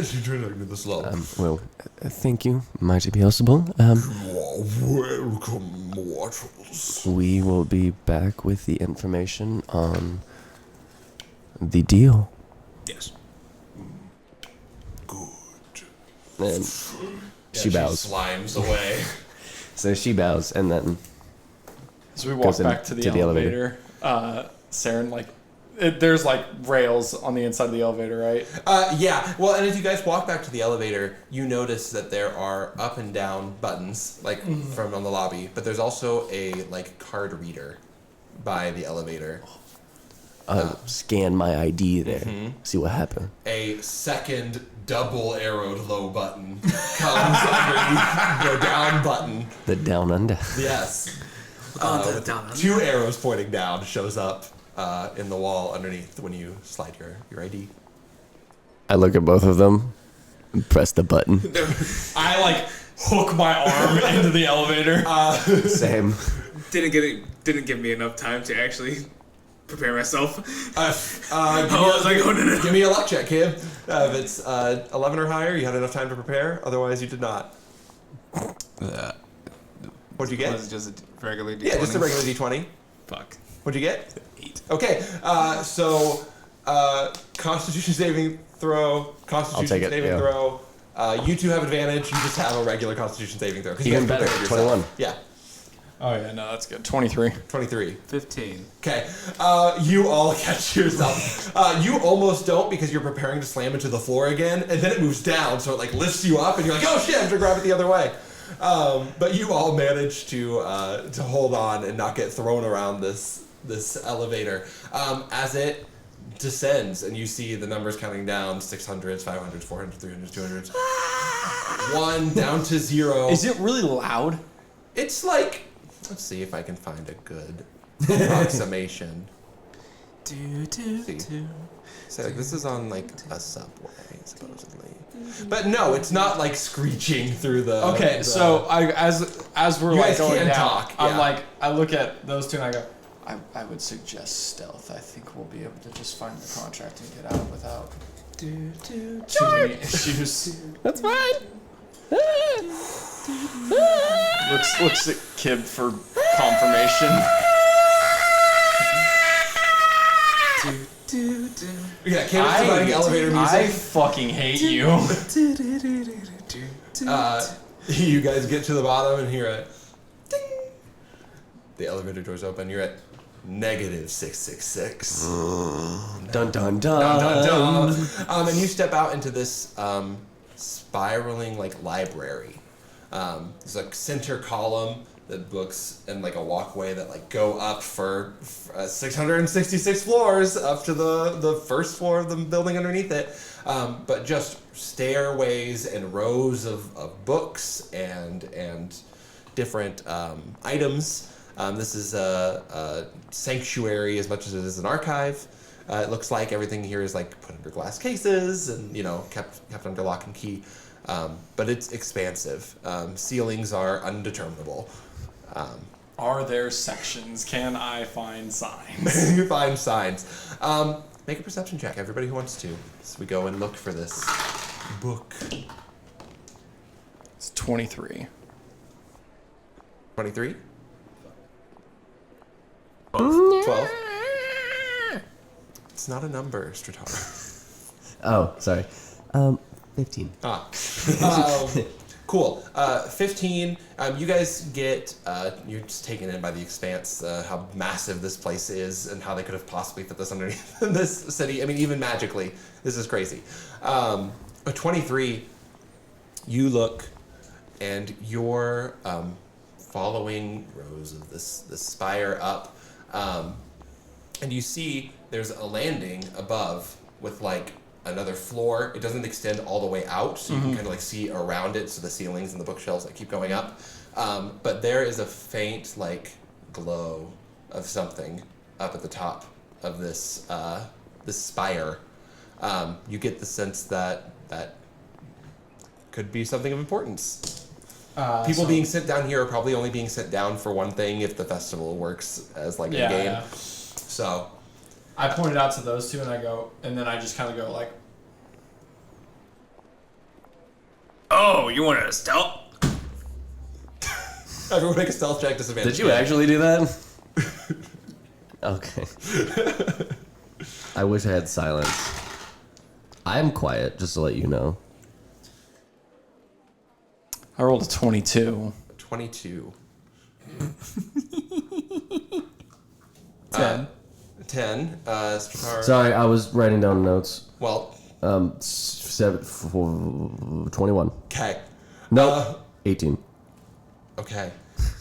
She turned into the slow. Thank you, Mighty Beelzebul. Welcome, mortals. We will be back with the information on the deal. Yes. Good. And she bows. She slimes away. So she bows, and then as we walk back to the elevator, Seren there's like rails on the inside of the elevator, right? Yeah. Well, and as you guys walk back to the elevator, you notice that there are up and down buttons, from on the lobby, but there's also a card reader by the elevator. scan my ID there. See what happened. A second double arrowed low button comes underneath the down button. The down under. Yes. With down. 2 arrows pointing down shows up in the wall underneath when you slide your ID. I look at both of them and press the button. I like hook my arm into the elevator. Same. Didn't give me enough time to actually prepare myself. I was like, oh, no. Give me a luck check, kid. If it's 11 or higher, you had enough time to prepare. Otherwise, you did not. What'd you get? Was it just a regular D20? Yeah, just a regular D20. Fuck. What'd you get? 8. Okay, so Constitution saving throw, Constitution take it, saving yeah. throw. You two have advantage. You just have a regular Constitution saving throw. 'Cause you Even guys better. prepared yourself. 21. Yeah, Oh yeah, no, that's good. 23. 23. 15. Okay, you all catch yourself. You almost don't because you're preparing to slam into the floor again, and then it moves down, so it like lifts you up, and you're like, oh shit, I have to grab it the other way. But you all manage to hold on and not get thrown around this elevator as it descends, and you see the numbers counting down: 600s, 500s, 400s, 300s, 200s. 1 down to 0. Is it really loud? It's like, let's see if I can find a good approximation. So like, this is on like a subway, supposedly. But no, it's not like screeching through the. Okay, so as we're You like guys going can down, talk, I'm yeah. like, I look at those two and I go, I would suggest stealth. I think we'll be able to just find the contract and get out without too many issues. That's fine. Looks at Kib for confirmation. Yeah, Cameron's providing elevator I music. fucking hate you. You guys get to the bottom and hear a ding. The elevator doors open. You're at -666. Dun dun dun. Dun, dun, dun. And you step out into this spiraling like library. There's a center column, the books, and like a walkway that like go up for 666 floors up to the first floor of the building underneath it. But just stairways and rows of books and different items. This is a sanctuary as much as it is an archive. It looks like everything here is like put under glass cases and kept under lock and key. But it's expansive. Ceilings are undeterminable. Are there sections? Can I find signs? You find signs. Make a perception check, everybody who wants to. So we go and look for this book. It's 23. 23? 12? It's not a number, Strataru. Oh, sorry. 15. Cool. 15. You guys get, you're just taken in by the expanse, how massive this place is and how they could have possibly fit this underneath this city. I mean, even magically, this is crazy. A 23, you look and you're following rows of this spire up, and you see there's a landing above with like another floor. It doesn't extend all the way out, so you can kind of like see around it, so the ceilings and the bookshelves like keep going up. But there is a faint like glow of something up at the top of this this spire. You get the sense that could be something of importance. People being sent down here are probably only being sent down for one thing if the festival works as like a game. Yeah. So I pointed out to those two and then I just kind of go like, Oh, you want to stealth? everyone make a stealth check, disadvantage. Did you actually do that? Okay. I wish I had silence. I'm quiet, just to let you know. I rolled a 22. 22. 10. 10. Strataru. Sorry, I was writing down notes. Well, 21. okay. No, 18. Okay.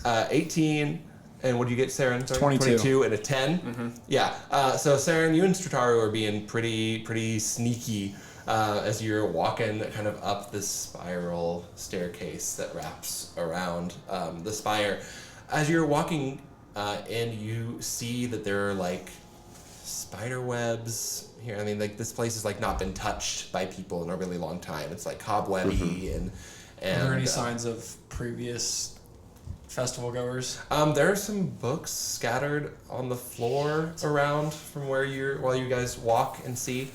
18. And what do you get, Seren? Sorry? 22. And a 10? Yeah. So, Seren, you and Strataru are being pretty sneaky as you're walking kind of up this spiral staircase that wraps around the spire. As you're walking in, you see that there are, like, spider webs here. I mean, like, this place has, like, not been touched by people in a really long time. It's, like, cobwebby and Are there any signs of previous festival goers? There are some books scattered on the floor around from while you guys walk and see.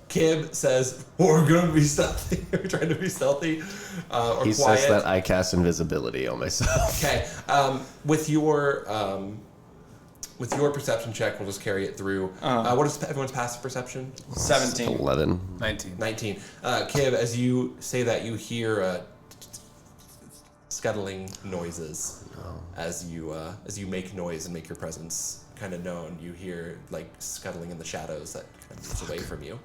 Kib says, we're gonna be stealthy. We're trying to be stealthy or He quiet. says that I cast invisibility on myself. Okay. With your perception check, we'll just carry it through. What is everyone's passive perception? 17. 11. 19. 19. Kib, as you say that, you hear scuttling noises as you make noise and make your presence kind of known. You hear like scuttling in the shadows that kind of moves away from you.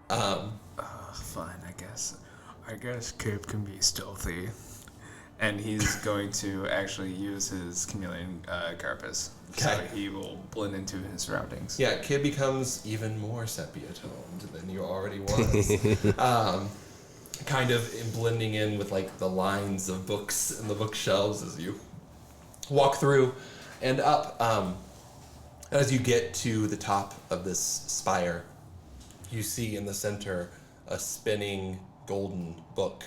Fine, I guess. I guess Cape can be stealthy. And he's going to actually use his chameleon carapace. So Okay. he will blend into his surroundings. Yeah, Kib becomes even more sepia-toned than you already was. Kind of blending in with like the lines of books and the bookshelves as you walk through and up. As you get to the top of this spire, you see in the center a spinning golden book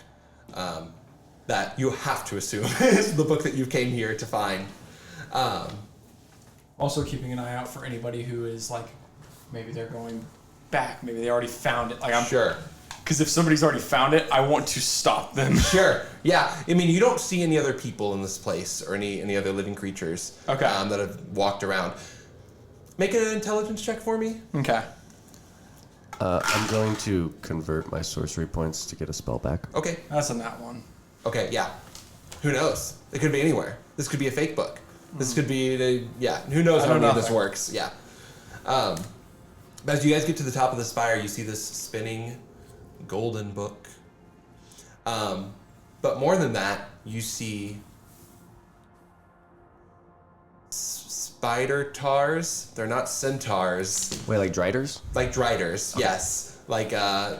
that you have to assume is the book that you came here to find. Also keeping an eye out for anybody who is like, maybe they're going back. Maybe they already found it. Like I'm Sure. Because if somebody's already found it, I want to stop them. Sure. Yeah. I mean, you don't see any other people in this place or any other living creatures Okay. that have walked around. Make an intelligence check for me. Okay. I'm going to convert my sorcery points to get a spell back. Okay. That's in that one. Okay. Yeah. Who knows? It could be anywhere. This could be a fake book. This could be Who knows I how know any of this nothing. works? Yeah. As you guys get to the top of the spire, you see this spinning golden book. But more than that, you see spider tars. They're not centaurs. Wait, like driders? Like driders, yes. Like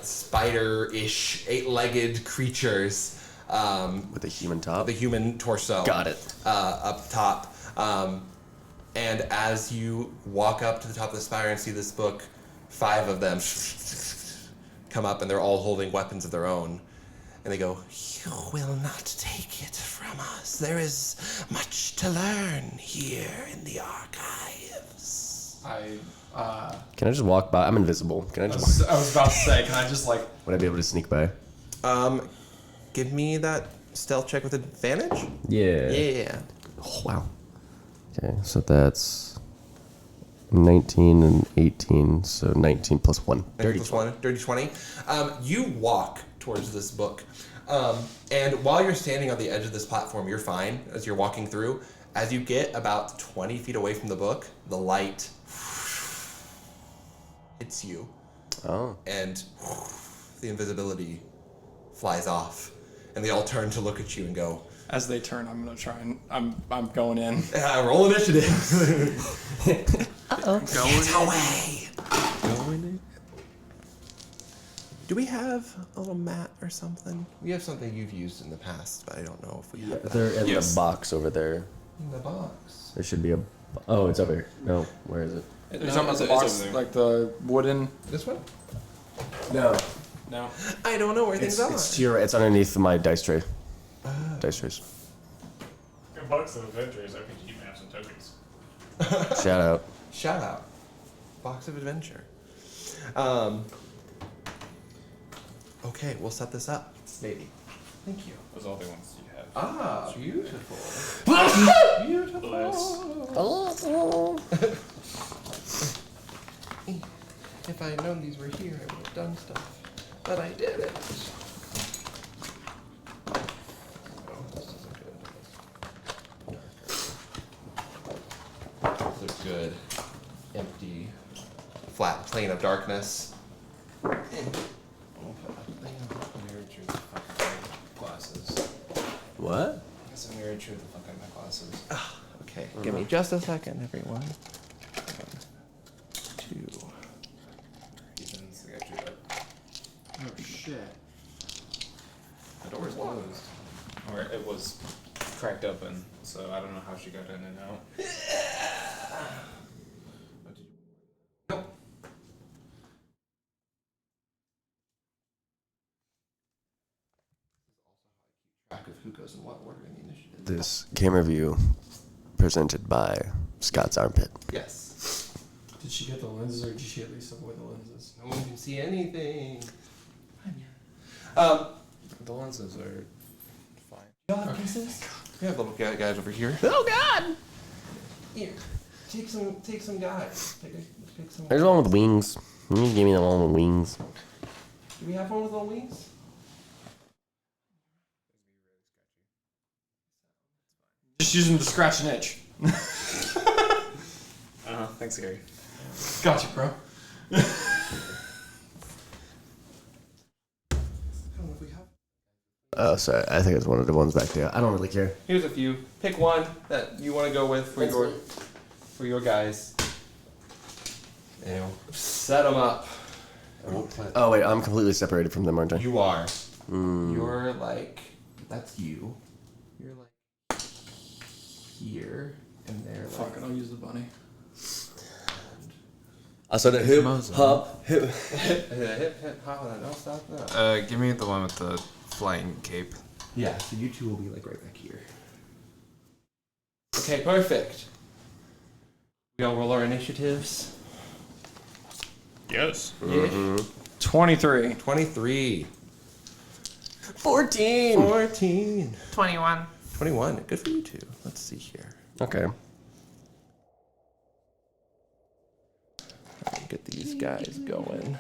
spider-ish, eight-legged creatures. With a human top? The human torso. Got it. Up top. And as you walk up to the top of the spire and see this book, 5 of them come up and they're all holding weapons of their own. And they go, "You will not take it from us. There is much to learn here in the archives." Can I just walk by? I'm invisible. Can I just walk? I was about to say, can I just like... Would I be able to sneak by? Give me that stealth check with advantage. Yeah. Yeah. Oh, wow. Okay, so that's 19 and 18, so 19 plus 1. Dirty 20. Dirty 20. You walk towards this book. And while you're standing on the edge of this platform, you're fine as you're walking through. As you get about 20 feet away from the book, the light hits you. Oh. And the invisibility flies off. And they all turn to look at you and go, As they turn, I'm gonna try and... I'm going in. roll initiative. Going away. Do we have a little mat or something? We have something you've used in the past, but I don't know if we have that They're in Yes. the box over there. in the box. There should be a... Oh, it's over here. No, where is it? You're talking about the it's box, over there. like the wooden... This one? No. No. I don't know where things are. It's to your, it's underneath my dice tray. Dice trays. Box of Adventures, RPG maps and tokens. Shout out. Shout out. Box of Adventure. Okay, we'll set this up. Maybe. Thank you. Those are all the ones you have. Ah, beautiful. Beautiful. If I had known these were here, I would have done stuff. But I didn't. Oh, this isn't good. This is good. Empty, flat plane of darkness. Glasses. What? guess I'm gonna chew the fuck out of my glasses. Okay, give me just a second, everyone. 1, 2. Ethan's the guy chewed up. Oh shit. The door's closed. Or it was cracked open, so I don't know how she got in and out. Track of who goes in what order in the initiative. This camera view presented by Scott's Armpit. Yes. Did she get the lenses or did she at least avoid the lenses? No one can see anything. The lenses are fine. Y'all have pieces? We have little guys over here. Oh God! Here, take some guys. Take some. There's one with wings. Can you give me the one with wings? Do we have one with little wings? Just use them to scratch an itch. Thanks, Gary. Gotcha, bro. I don't know if we have. Oh, sorry. I think it's one of the ones back there. I don't really care. Here's a few. Pick one that you want to go with for your guys. And set them up. Oh, wait. I'm completely separated from them, aren't I? You are. You're like, that's you. You're like here, and they're like. Fuck it, I'll use the bunny. I said hip, hop, hip. hip, hop, no, stop that. Give me the one with the flying cape. Yeah, so you two will be like right back here. Okay, perfect. We all roll our initiatives. Yes. Yeah. 23. 23. 14. 14. 21. 21. Good for you two. Let's see here. Okay. Get these guys going.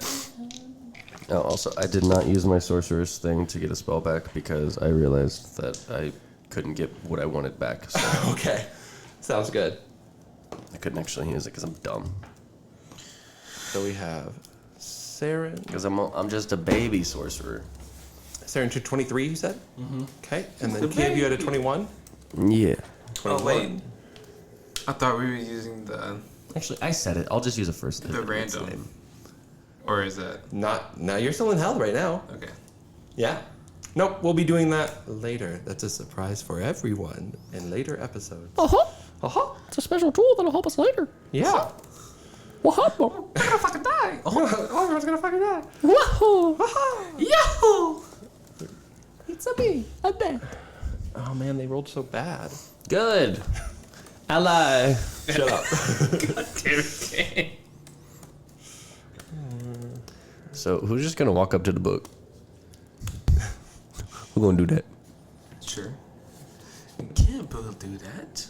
Oh, also, I did not use my sorcerer's thing to get a spell back because I realized that I couldn't get what I wanted back. So Okay. Sounds good. I couldn't actually use it because I'm dumb. So we have Seren. Because I'm just a baby sorcerer. Seren to 23, you said? Mm-hmm. Okay. And then Kib, you had a 21? Yeah. 21. Oh, wait. I thought we were using the Actually, I said it. I'll just use a first name. random. Or is it? Not. Now you're still in hell right now. Okay. Yeah. Nope, we'll be doing that later. That's a surprise for everyone in later episodes. It's a special tool that'll help us later. Yeah. What happened? I'm gonna fucking die. Oh, everyone's gonna fucking die. Wahoo! Yahoo! It's a me. I'm dead. Oh man, they rolled so bad. Good. Ally. Shut up. God damn it. So, who's just gonna walk up to the book? We're gonna do that. Sure. Kib will do that.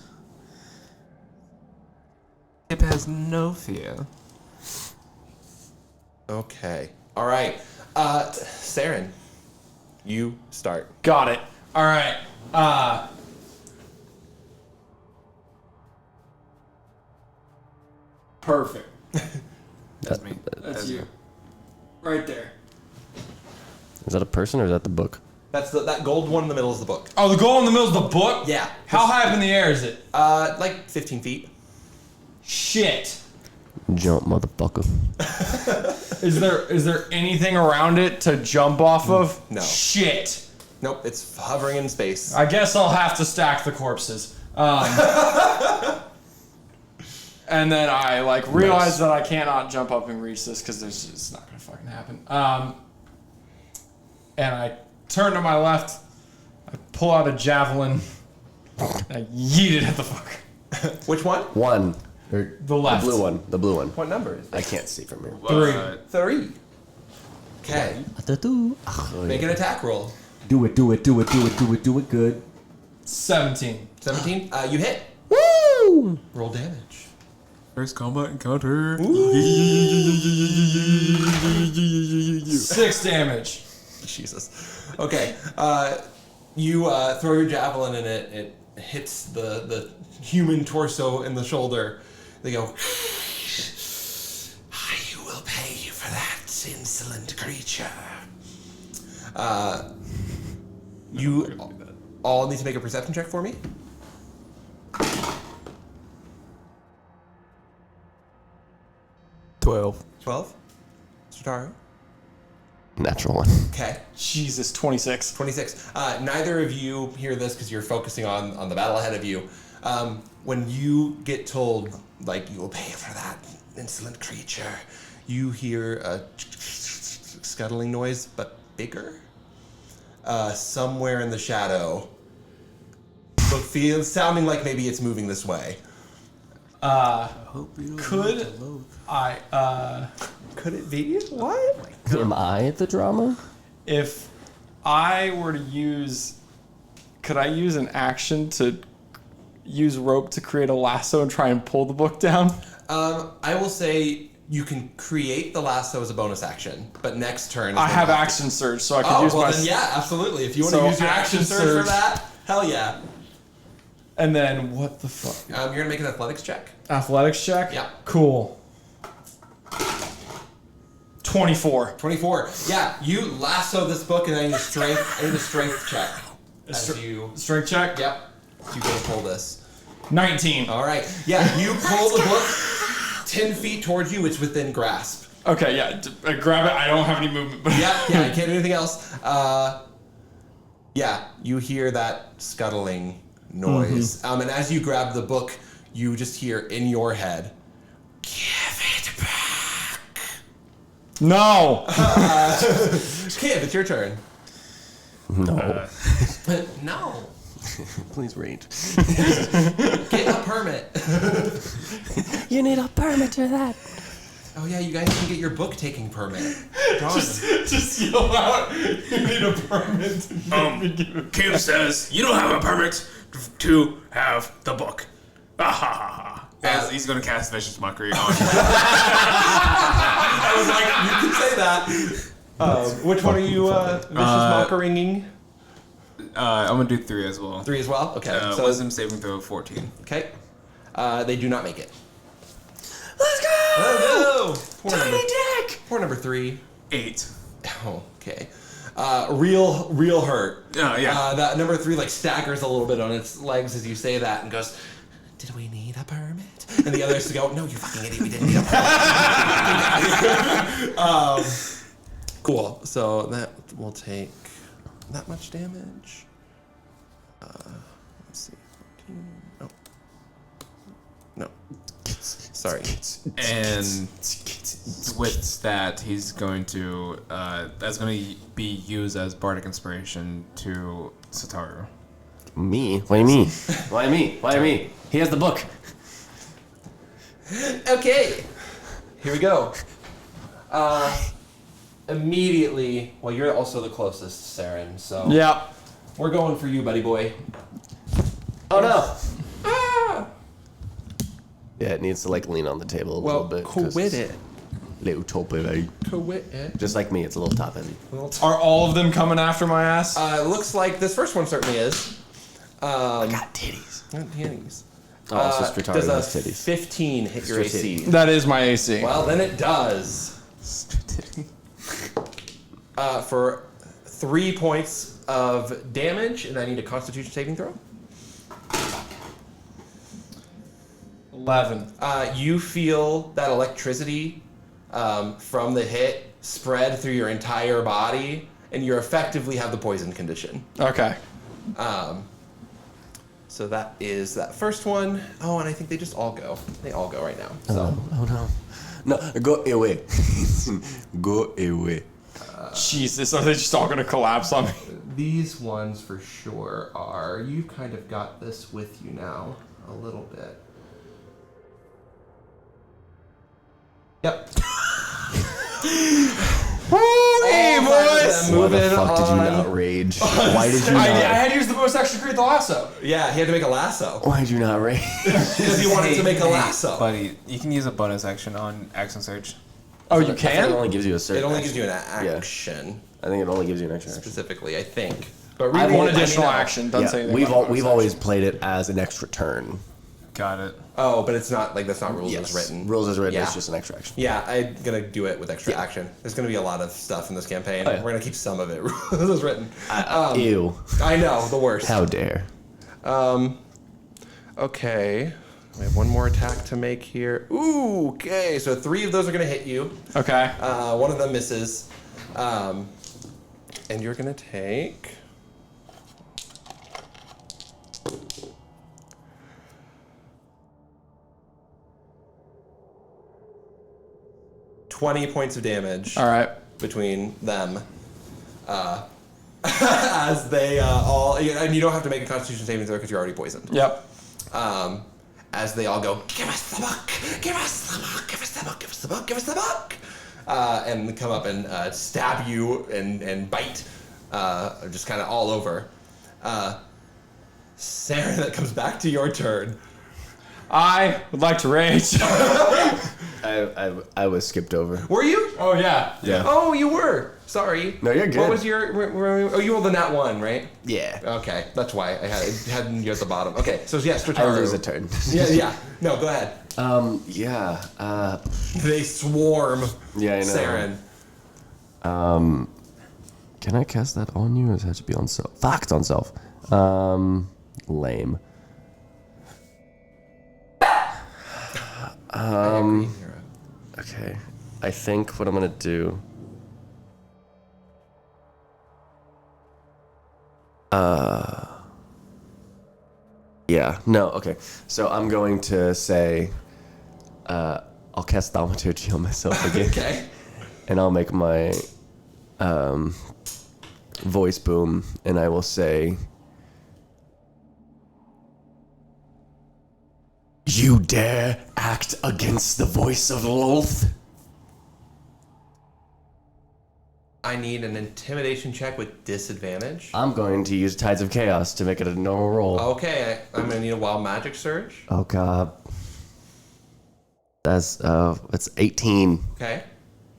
Kib has no fear. Okay. All right. Seren, you start. Got it. All right. Perfect. That's me. That's you. Right there. Is that a person or is that the book? That's that gold one in the middle is the book. Oh, the goal in the middle is the book? Yeah. How high up in the air is it? Like 15 feet. Shit. Jump, motherfucker. Is there anything around it to jump off of? No. Shit. Nope, it's hovering in space. I guess I'll have to stack the corpses. And then I realize that I cannot jump up and reach this because it's not gonna fucking happen. And I turn to my left. I pull out a javelin. I yeet it at the fucker. Which one? One. Or The left. The blue one. The blue one. What number is it? I can't see from here. 3. Okay. Make an attack roll. Do it good. 17. 17. You hit. Woo! Roll damage. First combat encounter. 6 damage. Jesus. Okay. You throw your javelin and it hits the human torso in the shoulder. They go, I will pay you for that, insolent creature. You all need to make a perception check for me. 12. 12. Strataru. Natural one. Okay. Jesus, 26. 26. Neither of you hear this because you're focusing on the battle ahead of you. When you get told, like, you will pay for that insolent creature, you hear a scuttling noise, but bigger. Somewhere in the shadow. But feels sounding like maybe it's moving this way. Could I, Could it be? What? Am I the drama? if I were to use, could I use an action to use rope to create a lasso and try and pull the book down? I will say you can create the lasso as a bonus action, but next turn... is I when have you to- action surge, so I could use my... then yeah, absolutely. If you want to So use your action action surge for surge. that, hell yeah. And then, what the fuck? You're going to make an athletics check. Athletics check? Yeah. Cool. 24. 24. Yeah, you lasso this book and I need a strength check. As you... Strength check? Yep. You go pull this. 19. All right. Yeah, you pull the book 10 feet towards you. It's within grasp. Okay, yeah. I grab it. I don't have any movement. But Yeah, you can't do anything else. Yeah, you hear that scuttling noise. And as you grab the book, you just hear in your head, "Give it back." No! Kib, it's your turn. No. No. Please read. Get a permit. You need a permit for that. Oh yeah, you guys can get your book taking permit. Darn. Just yell out, you need a permit. Kib says, you don't have a permit to have the book. Ah, ha, ha, ha. He's going to cast Vicious Mockery on you. I was like, you can say that. Which one are you vicious mockering? I'm going to do 3 as well. 3 as well? Okay. So Wisdom saving throw of 14. Okay. They do not make it. Let's go! Tiny dick! Poor number 3. 8. Oh, okay. Real hurt. Oh, yeah. That number 3 like staggers a little bit on its legs as you say that and goes, "Did we need a permit?" And the others go, "No, you fucking idiot, we didn't need a permit." Cool. So that will take that much damage. Let's see. 14. Oh. No. Sorry. And with that, he's going to... that's going to be used as Bardic Inspiration to Strataru. Me? Why me? Why me? Why me? He has the book. Okay. Here we go. Immediately, well, you're also the closest, Seren, so... Yeah. We're going for you, buddy boy. Oh no! Yeah, it needs to like lean on the table a little bit. 'cause quit it's it. Little top heavy. Quit it. Just like me, it's a little top heavy. Are all of them coming after my ass? It looks like this first one certainly is. Got titties. Titties. Oh, so Strataru Does has a titties. 15 hit your AC? That is my AC. Well, then it does. For 3 points of damage, and I need a Constitution saving throw. 11. You feel that electricity from the hit spread through your entire body, and you effectively have the poison condition. Okay. So that is that first one. Oh, and I think they just all go. They all go right now. So Oh no. No, go away. Go away. Jesus, are they just all gonna collapse on me? these ones for sure are. You've kind of got this with you now a little bit. Yep. Hey, boys! Why the fuck did you not rage? Why did you I not? had to use the bonus action to create the lasso. Yeah, he had to make a lasso. Why did you not rage? Because he wanted to make a lasso. Buddy, you can use a bonus action on action search. Oh, you I think it can? only gives you a certain. It only action. gives you an action, I think it only gives you an extra action. specifically, I think. But I have really, one additional no. action. Doesn't say anything we've about bonus we've action. always played it as an extra turn. Got it. Oh, but it's not like that's not rules Yes. as written. Rules as written. Yeah. It's just an extra action. Yeah, I'm gonna do it with extra action. There's gonna be a lot of stuff in this campaign. Oh, yeah. We're gonna keep some of it rules as written. Ew. I know, the worst. How dare. Okay. We have one more attack to make here. Ooh, okay. So 3 of those are gonna hit you. Okay. One of them misses. And you're gonna take 20 points of damage. All right. Between them. As they all, and you don't have to make a Constitution saving throw because you're already poisoned. Yep. As they all go, give us the book, give us the book, give us the book, give us the book, give us the book, and come up and stab you and bite, just kind of all over. Seren, that comes back to your turn. I would like to rage. I was skipped over. Were you? Oh yeah. Yeah. Oh, you were. Sorry. No, you're good. What was your? Oh, you rolled the nat 1, right? Yeah. Okay, that's why I had you at the bottom. Okay, so yeah, I Strataru. lose a turn. Yeah. No, go ahead. Yeah. They swarm. Yeah, I know. Seren. Can I cast that on you, or does it have to be on self? Fuck, it's on self. Lame. Okay. I think what I'm gonna do. Yeah. No. Okay. So I'm going to say, I'll cast Thaumaturgy on myself again. Okay. And I'll make my voice boom, and I will say, "You dare act against the voice of Lolth?" I need an intimidation check with disadvantage. I'm going to use Tides of Chaos to make it a normal roll. Okay, I'm gonna need a wild magic surge. Oh god. That's 18. Okay.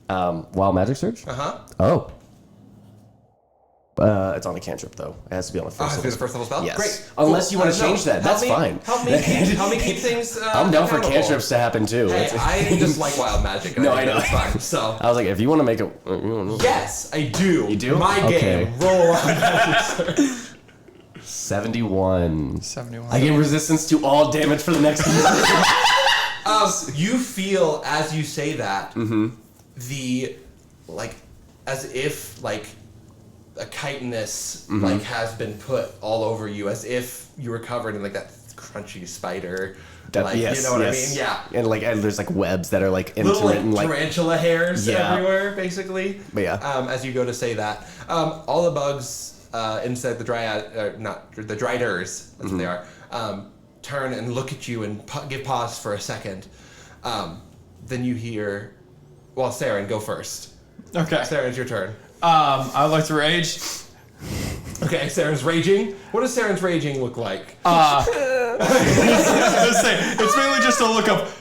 Wild Magic Surge? Uh-huh. Oh. It's on a cantrip though. It has to be on a Oh, first it's a first level spell? Yes. Great. Unless you want to No, change that. That's fine. Help me keep things I'm down for accountable. cantrips to happen too. Hey, It's- I just like wild magic. And No, I think I know. that's fine. So I was like, if you want to make it... yes, I do. You do? My Okay. game. Roll a wild magic surge. 71. 71. I gain resistance to all damage for the next You feel as you say that Mm-hmm. the like as if like a chitinous Mm-hmm. like has been put all over you, as if you were covered in like that crunchy spider. Like, you know what I mean? Yeah. And there's like webs that are like Little like intermittent, like tarantula hairs Yeah. everywhere, basically. But yeah. As you go to say that, all the bugs inside the dryad, not the driders, that's what they are, turn and look at you and give pause for a second. Then you hear, well, Seren, go first. Okay. Seren, it's your turn. I would like to rage. Okay, Seren's raging. What does Seren's raging look like? I was gonna say, it's mainly just a look of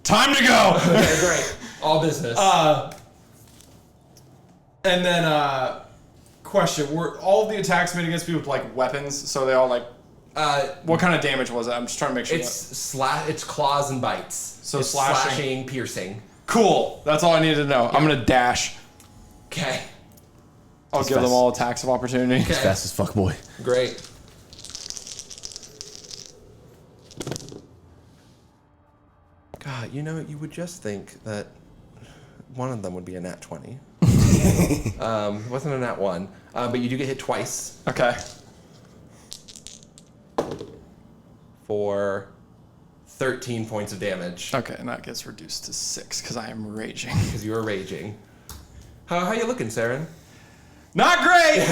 time to go. Okay, great. All business. And then question: were all of the attacks made against people with like weapons? So they all like, what kind of damage was it? I'm just trying to make sure. It's claws and bites. So it's slashing. piercing. Cool. That's all I needed to know. I'm gonna dash. Okay. I'll give them all attacks of opportunity. Okay. fast as fuck, boy. Great. God, you know, you would just think that one of them would be a nat 20. It wasn't a nat 1, but you do get hit twice Okay. for 13 points of damage Okay, and that gets reduced to 6 because I am raging. because you were raging. How you looking, Seren? Not great.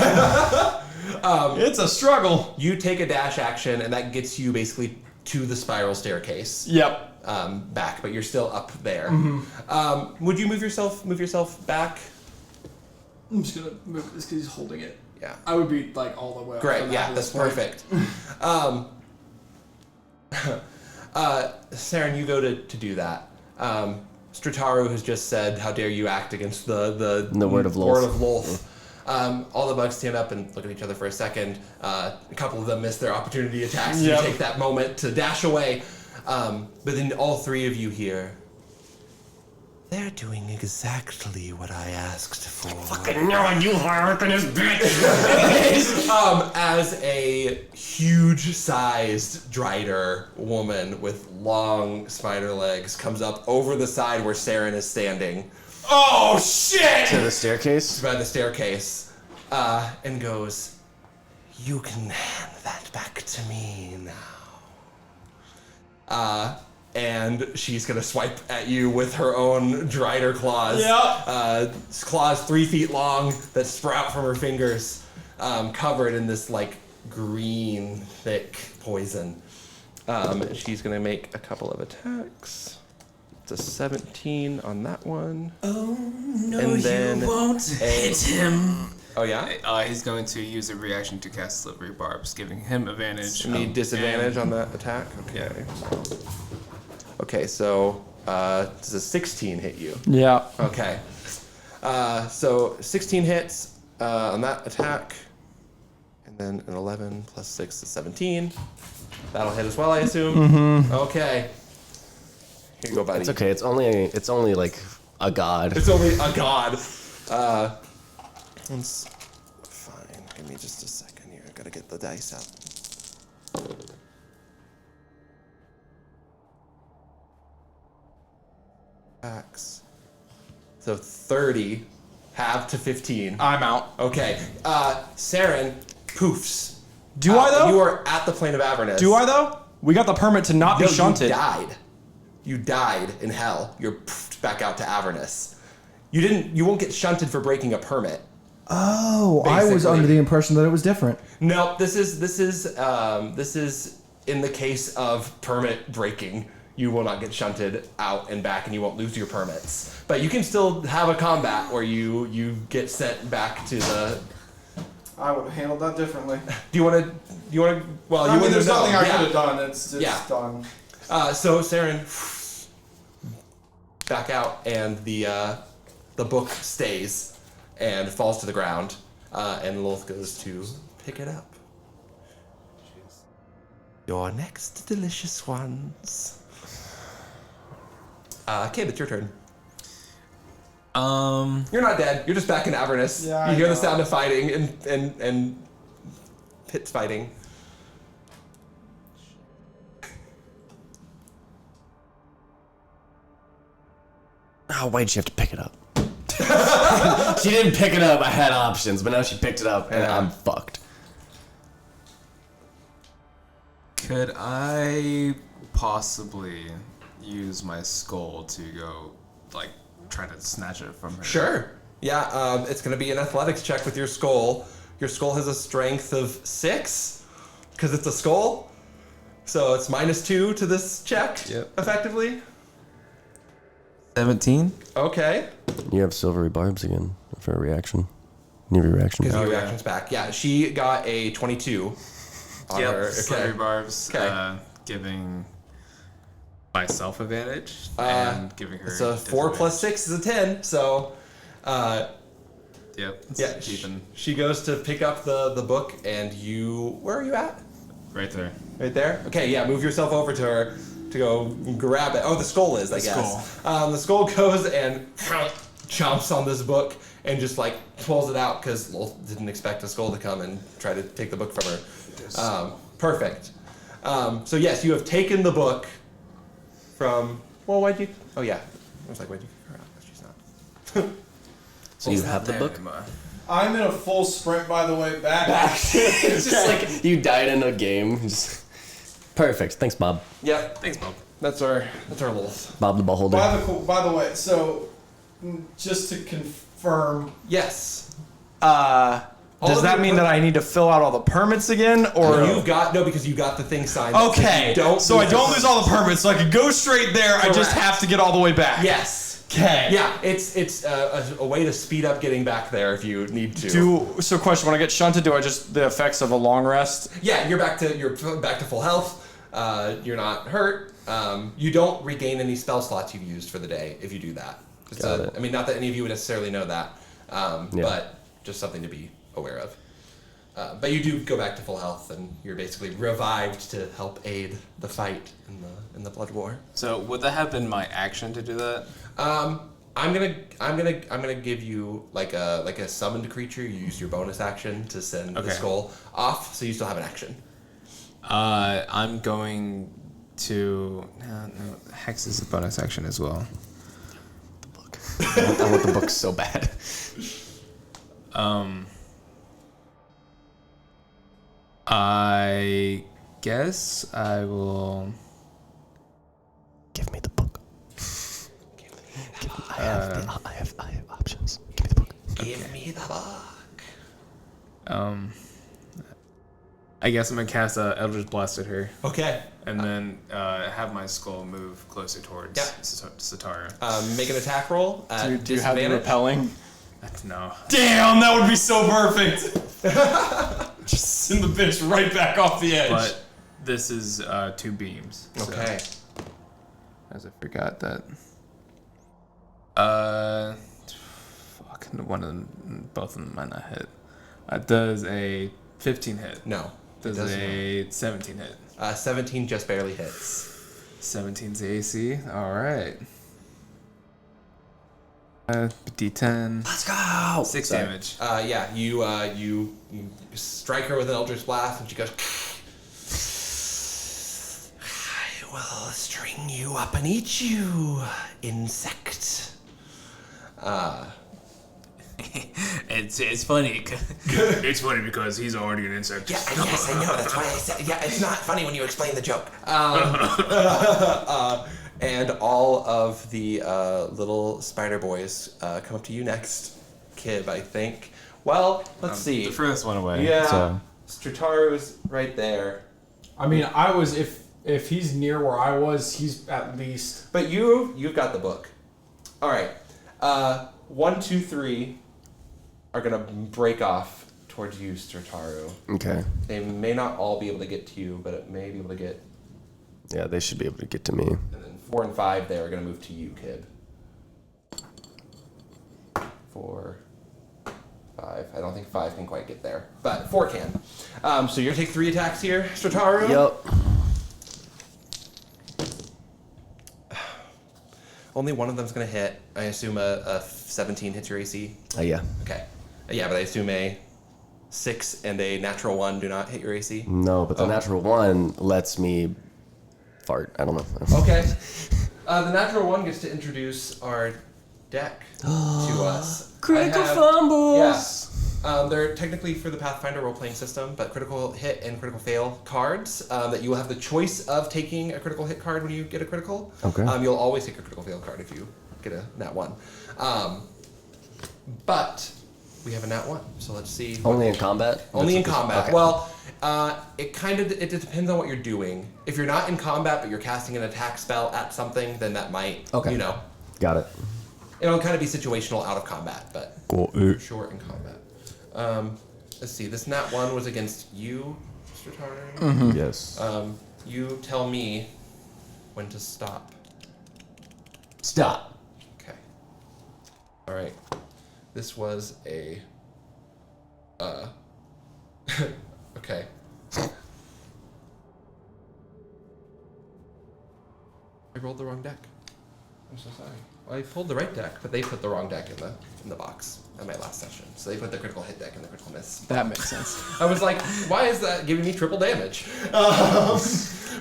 It's a struggle. You take a dash action, and that gets you basically to the spiral staircase. Yep. Back, but you're still up there. Would you move yourself back? I'm just gonna move this because he's holding it. Yeah. I would be like all the way up. Great. from Yeah, that that's point. perfect. Seren, you go to do that. Strataru has just said, "How dare you act against the word of Lolth." Word of Lolth." All the bugs stand up and look at each other for a second. A couple of them miss their opportunity attacks. Yep. You take that moment to dash away. But then all three of you here, they're doing exactly what I asked for. Fucking no, you harpiness bitch! As a huge-sized Drider woman with long spider legs comes up over the side where Seren is standing. Oh shit! To the staircase? By the staircase, and goes, "You can hand that back to me now." And she's gonna swipe at you with her own Drider claws. Yep. Claws 3 feet long that sprout from her fingers, covered in this like green, thick poison. She's gonna make a couple of attacks. It's a 17 on that one. Oh no, And then you won't hit him. Oh yeah? He's going to use a reaction to cast Slippery Barbs, giving him advantage. You need disadvantage on that attack? Okay. Okay, so does a 16 hit you? Yeah. Okay. So 16 hits on that attack. And then an 11 plus 6 is 17. That'll hit as well, I assume? Mm-hmm. Okay. Here you go, buddy. It's okay. It's only like a god. It's only a god. It's fine. Give me just a second here. I gotta get the dice out. X. So 30, half to 15. I'm out. Okay. Seren poofs. Do I though? You are at the plane of Avernus. Do I though? We got the permit to not be shunted. You died. You died in hell. You're poofed back out to Avernus. You won't get shunted for breaking a permit. Oh, I was Basically. under the impression that it was different. No, this is in the case of permit breaking. You will not get shunted out and back, and you won't lose your permits. But you can still have a combat where you get sent back to the. I would have handled that differently. Do you want to? Well, you I mean, wouldn't there's know. nothing I Yeah. could have done. It's Yeah. done. So Seren back out, and the book stays and falls to the ground, and Lilith goes to pick it up. Your next delicious ones. Kib, it's your turn. You're not dead. You're just back in Avernus. Yeah, you I hear the know. sound of fighting and pits fighting. Oh, why'd she have to pick it up? She didn't pick it up. I had options, but now she picked it up, and Yeah. I'm fucked. Could I possibly use my skull to go, like, try to snatch it from her? Sure. Yeah, it's going to be an athletics check with your skull. Your skull has a strength of 6 because it's a skull. So it's -2 to this check, effectively. 17? Okay. You have silvery barbs again for a reaction. New reaction. Because Oh, your yeah. reaction's back. Yeah, she got a 22 on her. Slippery Barbs, Okay. giving myself advantage and giving her. So 4 plus 6 is a 10. So, Yep. yeah, she goes to pick up the book, and you. Where are you at? Right there. Right there? Okay, yeah, move yourself over to her to go grab it. Oh, the skull is, I guess. The skull goes and chomps on this book and just like pulls it out because Lil didn't expect a skull to come and try to take the book from her. Perfect. So yes, you have taken the book from. Well, why'd you? Oh yeah, I was like, why'd you kick her out? But she's not. So you have the book? I'm in a full sprint, by the way, back. It's just like you died in a game. Just perfect. Thanks, Bob. Yep, Thanks, Bob. that's our little. Bob the beholder. By the way, so just to confirm, Yes. Does of that your mean that I need to fill out all the permits again, or You've got because you got the thing signed. that says okay? you don't So I don't lose all the permits, so I can go straight there. I just Correct. have to get all the way back. Yes. Okay. Yeah, it's a way to speed up getting back there if you need to. So question: when I get shunted, do I just the effects of a long rest? Yeah, you're back to full health. You're not hurt. You don't regain any spell slots you've used for the day if you do that. Got it. I mean, not that any of you would necessarily know that, but just something to be aware of. But you do go back to full health, and you're basically revived to help aid the fight in the blood war. So would that have been my action to do that? I'm gonna give you like a summoned creature. You use your bonus action to send the skull off, so you still have an action. I'm going to. No, Hex is a bonus action as well. The book. I want the book so bad. I guess I will. Give me the book. I have options. Give me the book. Give me the book. I guess I'm gonna cast Eldritch Blast at her, Okay. and then have my skull move closer towards Yeah. Satara. Make an attack roll. Do you have the repelling? No. Damn, that would be so perfect. Just send the bitch right back off the edge. But this is 2 beams. So, Okay. as I forgot that. Fuck. One of them, both of them might not hit. Does a 15 hit? No. Does a 17 hit? 17 just barely hits. 17's the AC. All right. D10. Let's go. 6 Sorry. damage. Yeah, you strike her with an Eldritch Blast, and she goes. I will string you up and eat you, insect. It's funny. It's funny because he's already an insect. Yeah, yes, I know. That's why I said. Yeah, it's not funny when you explain the joke. And all of the little spider boys come up to you next. Kib, I think. Well, let's see. The furthest one away. Yeah, So. Strataru's right there. I mean, I was if he's near where I was, he's at least. But you've got the book. All right. 1, 2, 3 are gonna break off towards you, Strataru. Okay. They may not all be able to get to you, but it may be able to get. Yeah, they should be able to get to me. And then 4 and 5 there are gonna move to you, Kib. 4, 5. I don't think 5 can quite get there, but 4 can. So you're gonna take 3 attacks here, Strataru. Yep. Only one of them's gonna hit. I assume a 17 hits your AC. Yeah. Okay. Yeah, but I assume a 6 and a natural 1 do not hit your AC. No, but the natural 1 lets me fart. I don't know. Okay. The natural 1 gets to introduce our deck to us. Critical I have- fumbles. Yeah. They're technically for the Pathfinder role-playing system, but critical hit and critical fail cards that you will have the choice of taking a critical hit card when you get a critical. Okay. You'll always take a critical fail card if you get a nat 1. But we have a nat 1, so let's see. Only in combat? Only in combat. Okay. Well, it depends on what you're doing. If you're not in combat but you're casting an attack spell at something, then that might, Okay. Got it. it'll kind of be situational out of combat, but for sure in combat. Let's see. This nat 1 was against you, Strataru. Yes. You tell me when to stop. Stop. Okay. All right. This was a. Okay. I rolled the wrong deck. I'm so sorry. Well, I pulled the right deck, but they put the wrong deck in the box at my last session. So they put the critical hit deck in the critical miss. That makes sense. I was like, why is that giving me triple damage?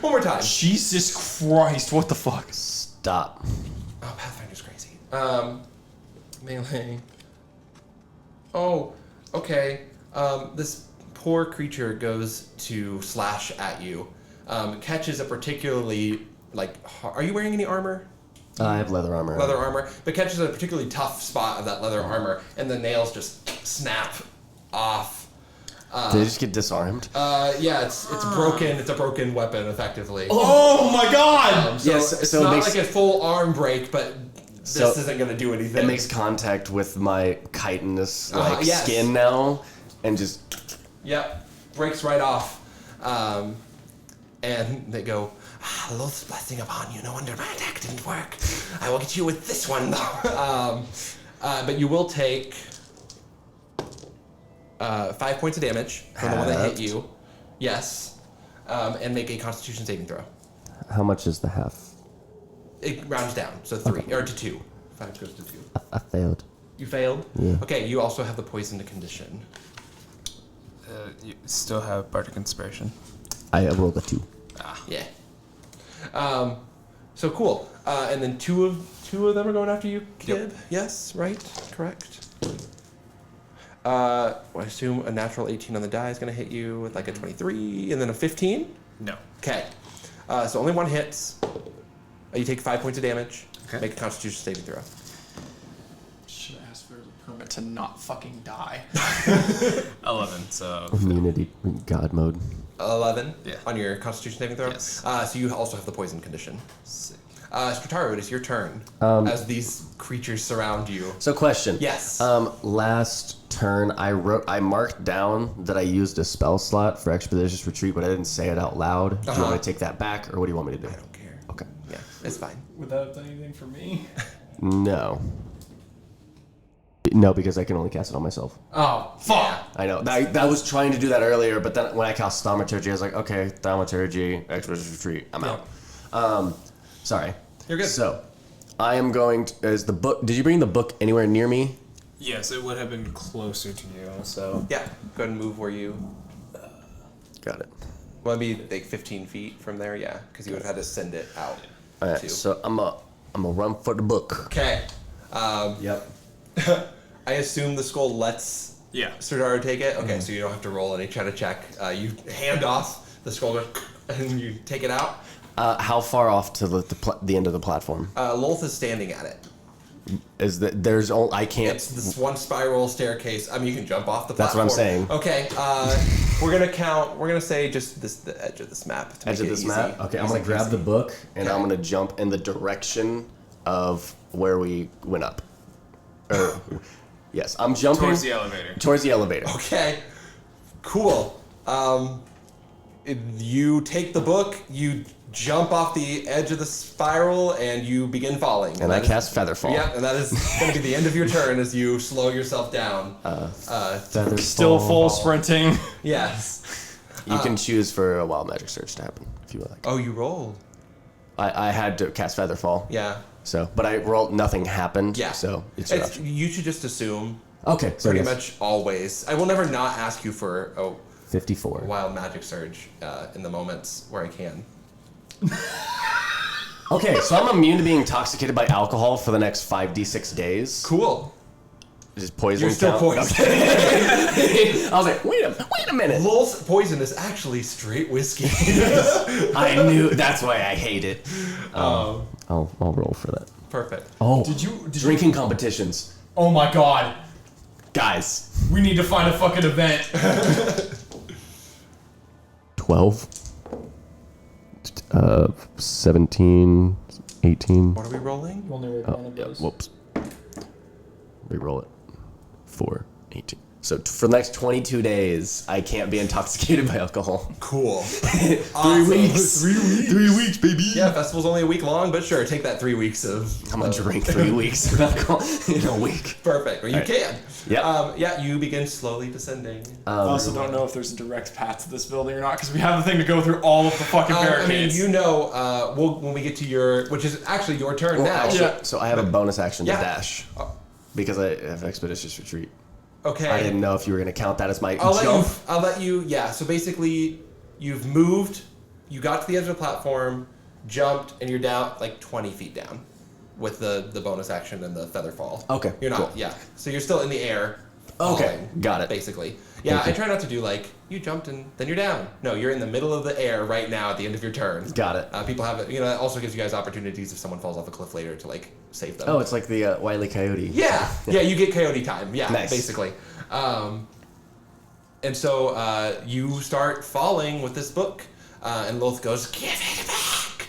One more time. Jesus Christ, what the fuck? Stop. Oh, Pathfinder's crazy. Melee. Oh, okay. This poor creature goes to slash at you. Catches a particularly, are you wearing any armor? I have leather armor. Leather armor, but catches a particularly tough spot of that leather armor, and the nails just snap off. Did they just get disarmed? Yeah, it's broken. It's a broken weapon, effectively. Oh my god! So Yes, it's so it not makes- like a full arm break, but this So isn't going to do anything. It makes contact with my chitinous yes. skin now, and just Yep, breaks right off. And they go, Lord's blessing upon you. No wonder my attack didn't work. I will get you with this one, though. But you will take 5 points of damage from the one that hit you. Yes. And make a Constitution saving throw. How much is the half? It rounds down, so 3 or to 2. 5 goes to 2. I failed. You failed. Yeah. Okay, you also have the poisoned condition. You still have Bardic Inspiration. I rolled a 2. Yeah. So cool. And then two of them are going after you, Kib. Yep. Yes, right, correct. I assume a natural 18 on the die is going to hit you with like a 23, and then a 15. No. Okay. So only one hits. You take 5 points of damage. Okay. Make a Constitution saving throw. Should have asked for a permit to not fucking die. 11. So. Immunity, God mode. 11 Yeah. on your Constitution saving throw. Yes. So you also have the poison condition. Sick. Strataru, it is your turn as these creatures surround you. So question. Yes. Last turn I marked down that I used a spell slot for Expeditious Retreat, but I didn't say it out loud. Do you want me to take that back, or what do you want me to do? I don't care. Okay. Yeah, it's fine. Would that have done anything for me? No. No, because I can only cast it on myself. Oh, fuck. I know. I was trying to do that earlier, but then when I cast Thaumaturgy, I was like, okay, Thaumaturgy, Expeditious Retreat, I'm out. Sorry. You're good. So, I am going to, is the book, did you bring the book anywhere near me? Yes, it would have been closer to you. So. Yeah, go ahead and move where you Got it. want to be like 15 feet from there, yeah, because you would have had to send it out. Alright, too. so I'm a run for the book. Okay. Yep. I assume the skull lets Yeah. Strataru take it? Okay, so you don't have to roll any try to check. You hand off the skull and you take it out. How far off to the end of the platform? Lolth is standing at it. Is that there's only I can't. It's this one spiral staircase. I mean, you can jump off the That's platform. what I'm saying. Okay, we're gonna count. We're gonna say just the edge of this map. To Edge make of it this easy. map. Okay, I'm Easy gonna grab peasy. the book and Okay. I'm gonna jump in the direction of where we went up. Yes, I'm jumping Towards the elevator. Towards the elevator. Okay, cool. You take the book, you jump off the edge of the spiral, and you begin falling. And I that is- cast Featherfall. Yeah, and that is going to be the end of your turn as you slow yourself down. Featherfall. Still full sprinting. Yes. You can choose for a wild magic surge to happen if you would like. Oh, you rolled. I had to cast Featherfall. Yeah. So, but I rolled. Nothing happened. Yeah. So it's your It's, option. you should just assume. Okay. So Pretty yes. much always. I will never not ask you for a 54. wild magic surge in the moments where I can. Okay, so I'm immune to being intoxicated by alcohol for the next 5d6 days. Cool. Is poison You're still count? poisoned. I was like, wait a minute. Lol's poison is actually straight whiskey. I knew. That's why I hate it. I'll roll for that. Perfect. Oh, Did you? drinking competitions, Oh my god. guys. We need to find a fucking event. 12, 17, 18. What are we rolling? We'll never Oh, one of yeah, those. whoops. Reroll it. 4, 18. So for the next 22 days, I can't be intoxicated by alcohol. Cool. 3 Awesome. weeks. 3 weeks, baby. Yeah, festival's only a week long, but sure, take that 3 weeks of. I'm gonna drink 3 weeks of alcohol in a week. Perfect. Well, you can. Yep. Yeah, you begin slowly descending. I also don't know if there's a direct path to this building or not because we have the thing to go through all of the fucking I mean, barricades. you know, when we get to your, which is actually your turn now. So I have a bonus action to Yeah. dash because I have Expeditious Retreat. Okay. I didn't know if you were gonna count that as my I'll jump. let you. Yeah. So basically, you've moved. You got to the edge of the platform, jumped, and you're down like 20 feet down, with the bonus action and the feather fall. Okay, You're not. cool. Yeah. So you're still in the air. Okay, falling, got it. Basically. Yeah. Thank you. I try not to do like you jumped and then you're down. No, you're in the middle of the air right now at the end of your turn. Got it. People have it. You know, that also gives you guys opportunities if someone falls off a cliff later to like save them. Oh, it's like the Wile E. Coyote. Yeah, yeah, you get coyote time. Yeah, Nice. basically. And so you start falling with this book, and Loth goes, "Give it back!"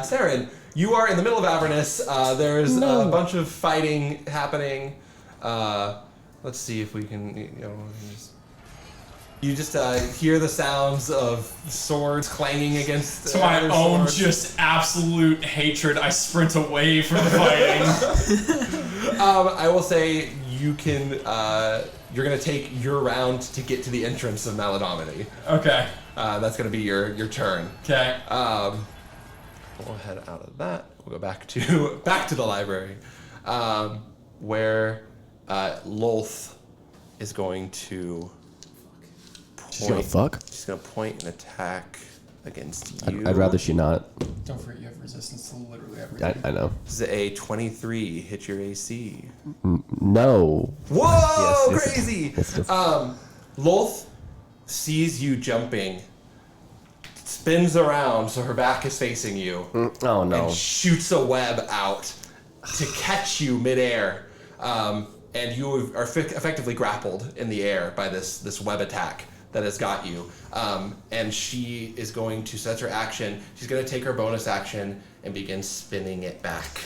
Seren, you are in the middle of Avernus. There's a bunch of fighting happening. Let's see if we can, you just hear the sounds of swords clanging against. to my other own swords. just absolute hatred, I sprint away from the fighting. I will say you can you're gonna take your round to get to the entrance of Maladomini. Okay. That's gonna be your turn. Okay. We'll head out of that. We'll go back to the library, where Lolth is going to point. She's gonna fuck? She's gonna point an attack against you. I'd rather she not. Don't forget you have resistance to literally everything. I know. This is a 23. Hit your AC. No. Whoa! Yes, Crazy. yes. Lolth sees you jumping, spins around so her back is facing you, Oh no. and shoots a web out to catch you midair. And you are effectively grappled in the air by this web attack that has got you. And she is going to, set her action, she's going to take her bonus action and begin spinning it back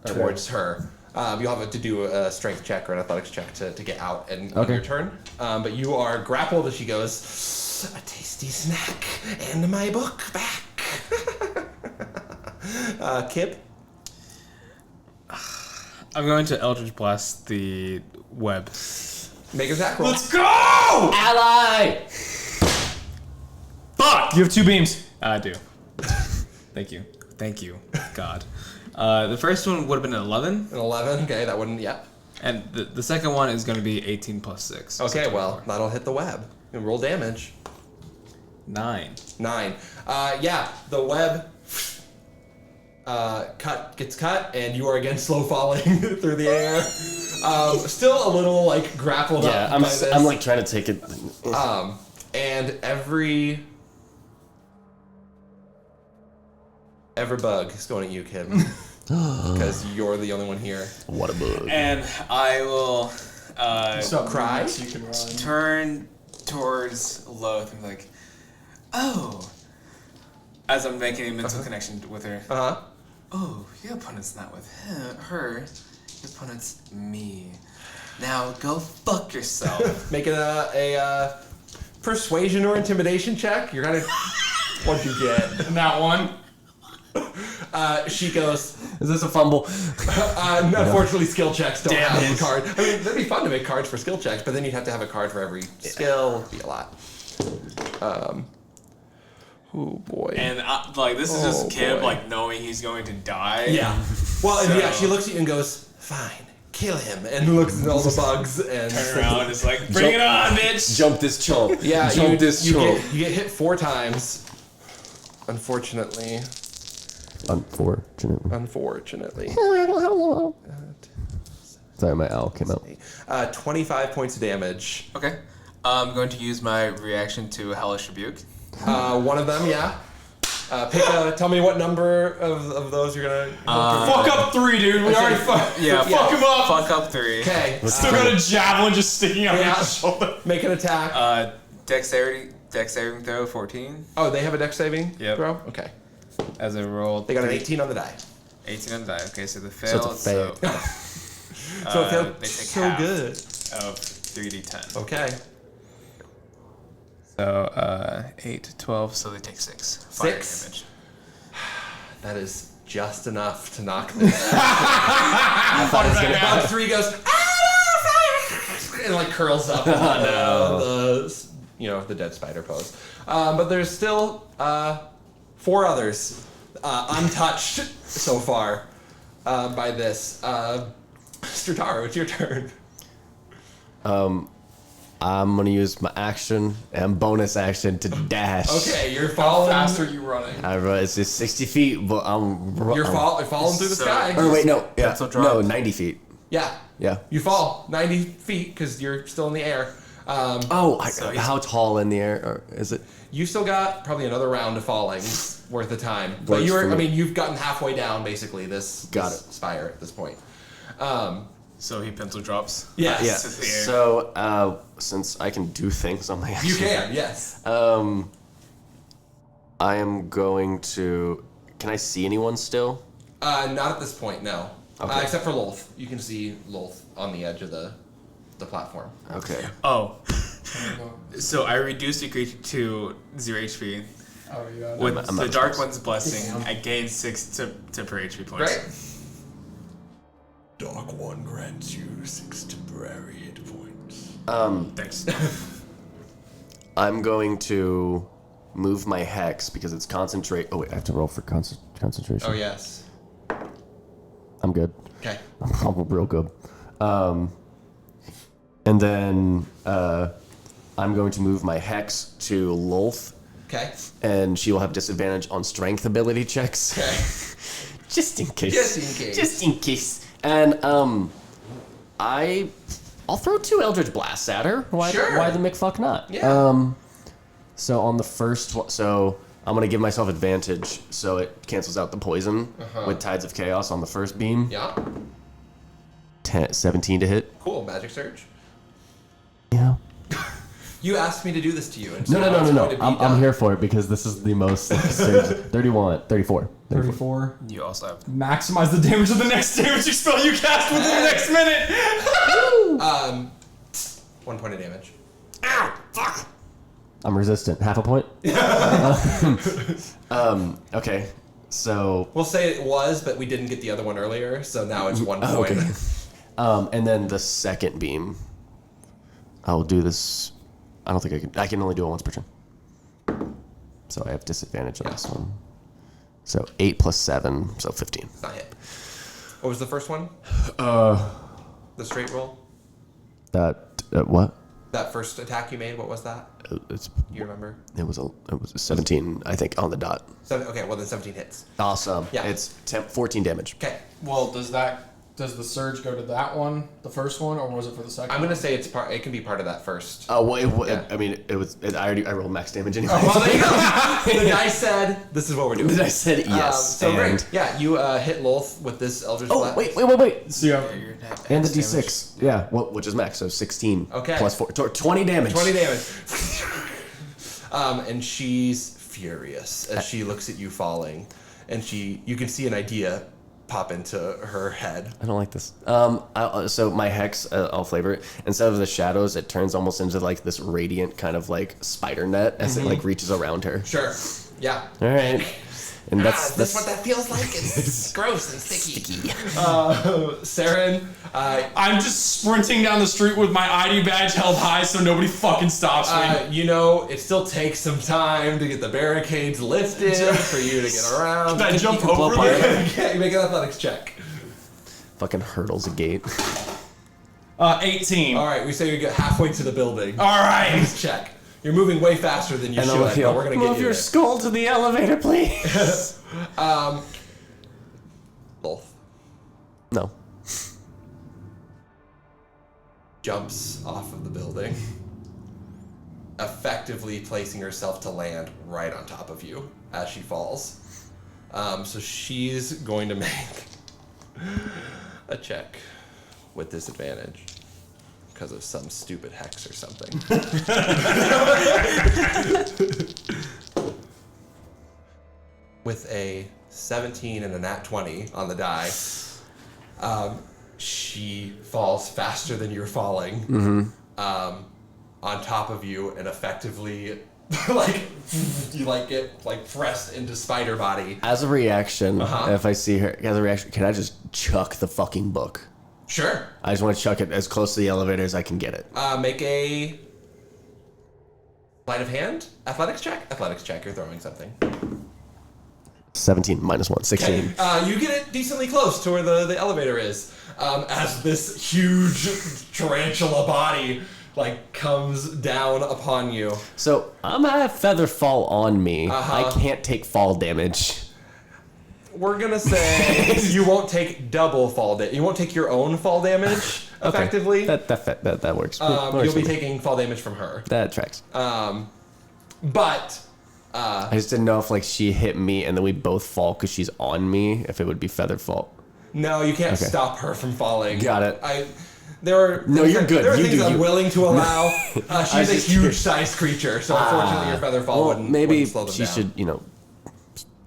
towards her. You'll have to do a strength check or an athletics check to get out and on your turn. But you are grappled as she goes, a tasty snack and my book back. Kib? I'm going to Eldritch Blast the web. Make an attack roll. Let's go! Ally! Fuck! You have 2 beams. I do. Thank you. Thank you, God. The first one would have been an 11. An 11, okay, that wouldn't, yeah. And the second one is going to be 18 plus 6. so Okay, well, 24. that'll hit the web. And roll damage. 9. 9. Yeah, the web gets cut, and you are again slow falling through the air. Still a little like grappled Yeah, up. I'm by this. I'm like trying to take it. And every bug is going at you, Kib, because you're the only one here. What a bug. And I will Stop Cry? moving so you can run. turn towards Loth and be like, oh. As I'm making a mental connection with her. Oh, your opponent's not with her. Your opponent's me. Now go fuck yourself. Make it a persuasion or intimidation check. You're gonna. What'd you get? And that one. She goes. Is this a fumble? Unfortunately, skill checks don't Damn have it. a card. I mean, that'd be fun to make cards for skill checks, but then you'd have to have a card for every skill. It'd be a lot. Oh boy. And this is just Oh, Kib boy. knowing he's going to die. Yeah. Well, and yeah, So- she looks at you and goes, "Fine, kill him," and looks at all the bugs and Turn around, it's like, bring it on, bitch. Jump this chump. Yeah, Jump this you chump. get hit 4 times. Unfortunately. Unfortunately. Sorry, my owl came out. 25 points of damage. Okay. I'm going to use my reaction to Hellish Rebuke. One of them, yeah. Tell me what number of those you're gonna. Fuck up 3, dude. We already fuck. Yeah, Fuck him up. Fuck up 3. Okay. Still got a javelin just sticking out Yeah. of his shoulder. Make an attack. Dex saving throw 14 Oh, they have a dex saving Yep. throw? Okay. as I rolled. They got an 18 on the die. 18 on the die. Okay, so the So fail. it's a fail. So it felt they take so half good. of 3d10. Okay. So 8, 12. So they take 6 fire 6? damage. That is just enough to knock this. Bug 3 goes, and like curls up on the dead spider pose. But there's still 4 others untouched so far by this. Strataru, it's your turn. I'm gonna use my action and bonus action to dash. Okay, you're How falling. fast are you running? It's just 60 feet, but You're falling through the So- sky. Or wait, no. Yeah. Pencil drop. No, 90 feet. Yeah. Yeah. You fall 90 feet because you're still in the air. Oh, So he's- how tall in the air is it? You still got probably another round of falling worth of time. But Works for me. you've gotten halfway down basically this Got this it. spire at this point. So he pencil drops. Yes. Yeah. To the air. So, since I can do things on my action, You can, yes. I am going to. Can I see anyone still? Not at this point, no. Okay. Except for Lolth. You can see Lolth on the edge of the platform. Okay. Oh. So I reduced your creature to 0 HP. Oh, you got it. With I'm the not Dark close. One's blessing, I gained 6 temporary HP points. Great. Dark One grants you 6 temporary hit points. Thanks. I'm going to move my hex because it's concentrate. Oh wait, I have to roll for concentration. Oh yes. I'm good. Okay. I'm real good. And then I'm going to move my hex to Lolth, Okay. and she will have disadvantage on strength ability checks. Okay. Just in case. Just in case. Just in case. And I'll throw 2 Eldritch Blasts at her. Why the McFuck not? Yeah. So on the first one, so I'm gonna give myself advantage, so it cancels out the poison with Tides of Chaos on the first beam. Yeah. 17 to hit. Cool. Magic Surge. Yeah. You asked me to do this to you. And so No. now it's going to be I'm done. here for it because this is the most surge. 34. 34. You also have Maximize the damage of the next damaging spell you cast within the next minute. 1 point of damage. I'm resistant. Half a point. Okay. So. We'll say it was, but we didn't get the other one earlier, so now it's 1 point. Okay. And then the second beam. I'll do this. I don't think I can. I can only do it once per turn. So I have disadvantage on this one. So 8 plus 7, so 15. It's not hit. What was the first one? The straight roll? That what? That first attack you made, what was that? It's You remember? it was a 17, I think, on the dot. Okay, well then 17 hits. Awesome. Yeah. It's 14 damage. Okay. Well, does the surge go to that one, the first one, or was it for the second? I'm gonna say it's part. It can be part of that first. Oh wait, Yeah. I mean, I rolled max damage anyway. Well, there you go. The guy said, "This is what we're doing." I said yes. So and, great. Yeah, you hit Lolth with this Eldritch Oh Blast. wait. So you have your And the damage. d6. Yeah, which is max, so 16 Okay. plus 4, 20 damage. 20 damage. And she's furious as she looks at you falling, and you can see an idea pop into her head. I don't like this. So my hex, I'll flavor it. Instead of the shadows, it turns almost into like this radiant kind of like spider net as it like reaches around her. Sure. Yeah. All right. And That's what that feels like. It's gross and sticky. Seren, I'm just sprinting down the street with my ID badge held high so nobody fucking stops me. it still takes some time to get the barricades lifted for you to get around. Can I jump can blow over apart. there? Okay, make an athletics check. Fucking hurdles a gate. 18. All right, we say you get halfway to the building. All right. Please check. You're moving way faster than you And should, I'll but feel, we're gonna move get you your there. skull to the elevator, please. Both. No. Jumps off of the building, effectively placing herself to land right on top of you as she falls. So she's going to make a check with disadvantage because of some stupid hex or something. With a 17 and a nat 20 on the die, she falls faster than you're falling on top of you and effectively you get pressed into spider body. As a reaction, if I see her, can I just chuck the fucking book? Sure. I just want to chuck it as close to the elevator as I can get it. Make a sleight of hand athletics check. Athletics check. You're throwing something. 17 minus 1, 16. You get it decently close to where the elevator is, as this huge tarantula body comes down upon you. So I'm gonna have feather fall on me. I can't take fall damage. We're gonna say you won't take double fall damage. You won't take your own fall damage effectively. That works. Works You'll for be me. taking fall damage from her. That tracks. But I just didn't know if she hit me and then we both fall because she's on me. If it would be feather fall. no, you can't Okay. stop her from falling. Got it. No, you're good. There are You things do I'm you. willing to allow. She's a just- huge-sized creature, so unfortunately your feather fall Well, wouldn't maybe slow them she down. should,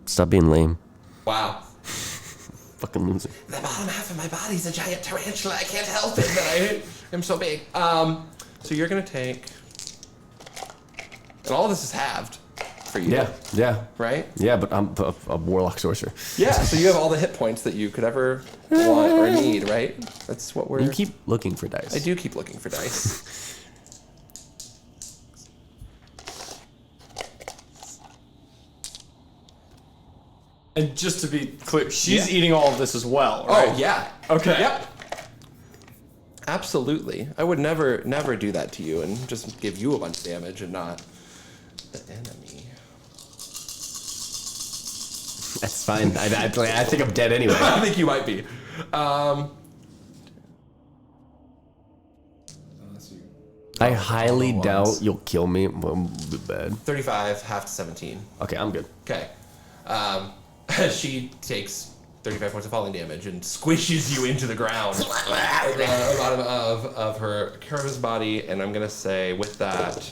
stop being lame. Wow. Fucking loser. The bottom half of my body's a giant tarantula. I can't help it, but I am so big. So you're gonna take, and all of this is halved. for you. Yeah. Right? Yeah, but I'm a warlock sorcerer. Yeah, so you have all the hit points that you could ever want or need, right? That's what we're... You keep looking for dice. I do keep looking for dice. And just to be clear, she's eating all of this as well, right? Oh, yeah. Okay. Yep. Absolutely. I would never do that to you and just give you a bunch of damage and not the enemy. That's fine. I think I'm dead anyway. I think you might be. I highly doubt you'll kill me. Well, bad. 35, half to 17. Okay, I'm good. Okay. She takes 35 points of falling damage and squishes you into the ground at the bottom of her Kara's body, and I'm gonna say with that,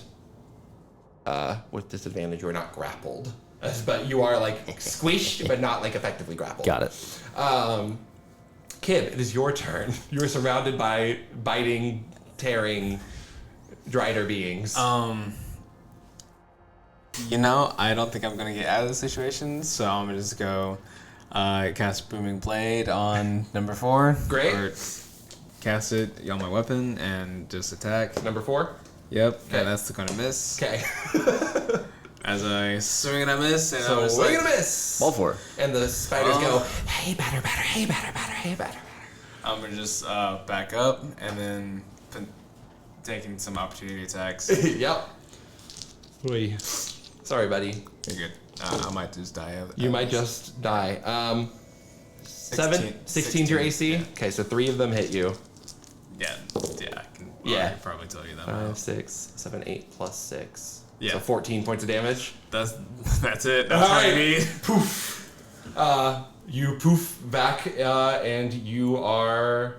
with disadvantage, you are not grappled, but you are like squished, but not like effectively grappled. Got it. Kib, it is your turn. You are surrounded by biting, tearing, Drider beings. You know, I don't think I'm gonna get out of the situation, so I'm gonna just go cast Booming Blade on number 4. Great. Or cast it on my weapon and just attack. Number 4. Yep, Okay. and that's gonna miss. Okay. As I swing and I miss, and So I'm just we're like, gonna miss. Ball for it. And the spiders go, hey, batter, hey, batter, hey, batter. I'm gonna just back up and then taking some opportunity attacks. Yep. Wait. Sorry, buddy. You're good. I might just die. You might just die. 16 to your AC? Yeah. Okay, so 3 of them hit you. Yeah, I can Yeah. probably tell you that. 5, 6, 7, 8 plus 6. Yeah. So 14 points of damage. That's it. That's what I need. Poof. You poof back, and you are...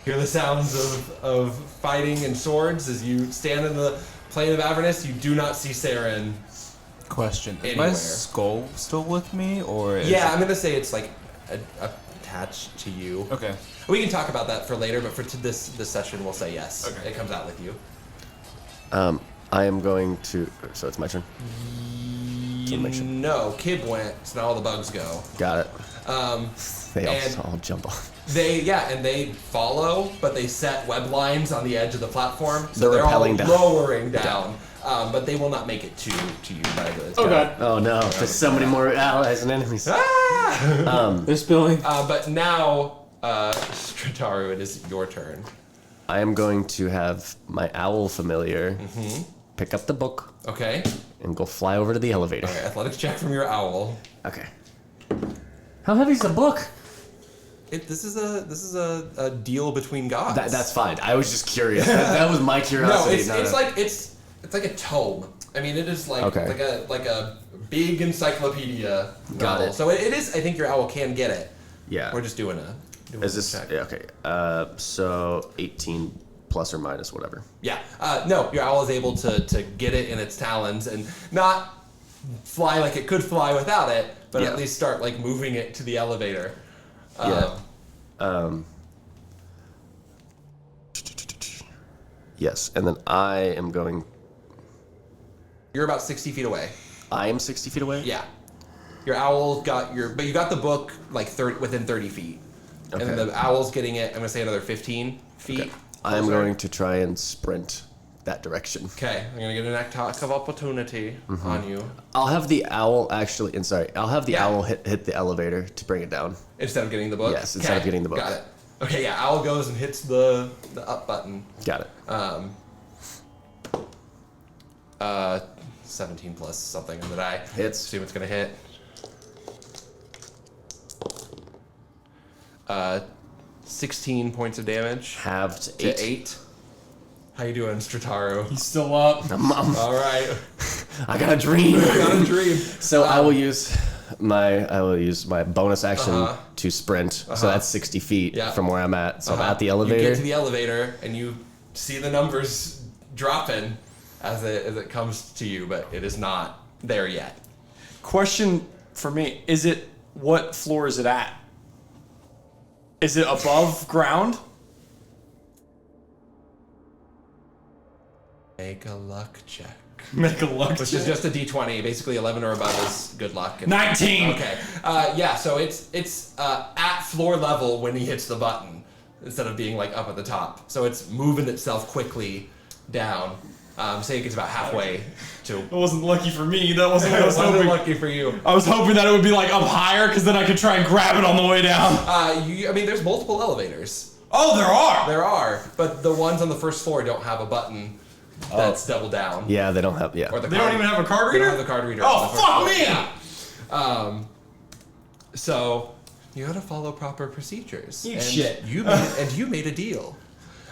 Hear the sounds of fighting and swords as you stand in the plane of Avernus. You do not see Seren. Question: Is Anywhere. my skull still with me, or is Yeah, I'm gonna say it's like attached to you. Okay. We can talk about that for later, but for this session, we'll say yes. Okay. It comes out with you. I am going to. So it's my turn. Make sure. No, Kib went, so now all the bugs go. Got it. They and- all jump off. They follow, but they set web lines on the edge of the platform, so They're they're all rappelling down. lowering down. But they will not make it to you by the Oh god. Oh no! There's so many more allies and enemies. Ah! They're spilling. But now, Strataru, it is your turn. I am going to have my owl familiar pick up the book Okay. and go fly over to the elevator. Okay, athletics check from your owl. Okay. How heavy's the book? This is a deal between gods. That's fine. I was just curious. That was my No, curiosity. it's like a tome. I mean, it is like Okay. like a big encyclopedia Got novel. it. So it is. I think your owl can get it. Yeah. We're just doing Is this check. yeah, okay? So 18 plus or minus whatever. Yeah. No, your owl is able to get it in its talons and not fly like it could fly without it, but Yeah. at least start like moving it to the elevator. Yeah. Yes, and then I am going. You're about 60 feet away. I am 60 feet away. Yeah. Your owl got but you got the book like within 30 feet. And then Okay. the owl's getting it, I'm gonna say another 15 feet. Okay. I am closer. going to try and sprint that direction. Okay, I'm gonna get an attack of opportunity on you. I'll have the owl actually. And sorry, I'll have the Yeah. owl hit the elevator to bring it down. Instead of getting the book? Yes, instead of getting the book. Got it. Okay, yeah, owl goes and hits the up button. Got it. 17 plus something on the die. Hits. See what's gonna hit. 16 points of damage Halved to 8. How you doing, Strataru? He's still up. All right. I got a dream. Got a dream. So I will use my bonus action to sprint. So that's 60 feet Yeah. from where I'm at. So I'm at the elevator. You get to the elevator and you see the numbers dropping as it comes to you, but it is not there yet. Question for me: Is it what floor is it at? Is it above ground? Make a luck check. Make a luck which is just a d20. Basically, 11 or above is good luck. 19. Okay. Yeah. So it's at floor level when he hits the button instead of being like up at the top. So it's moving itself quickly down. Say it gets about halfway to. That wasn't lucky for me. That wasn't what I was Wasn't hoping. lucky for you. I was hoping that it would be like up higher, because then I could try and grab it on the way down. I mean, there's multiple elevators. Oh, there are. There are, but the ones on the first floor don't have a button that's double down. Yeah, they don't have. Yeah. Or the They card- don't even have a card They reader. don't have the card reader. Oh, on the first fuck floor. me! Yeah. So you gotta follow proper procedures. Eat and shit. You made a deal.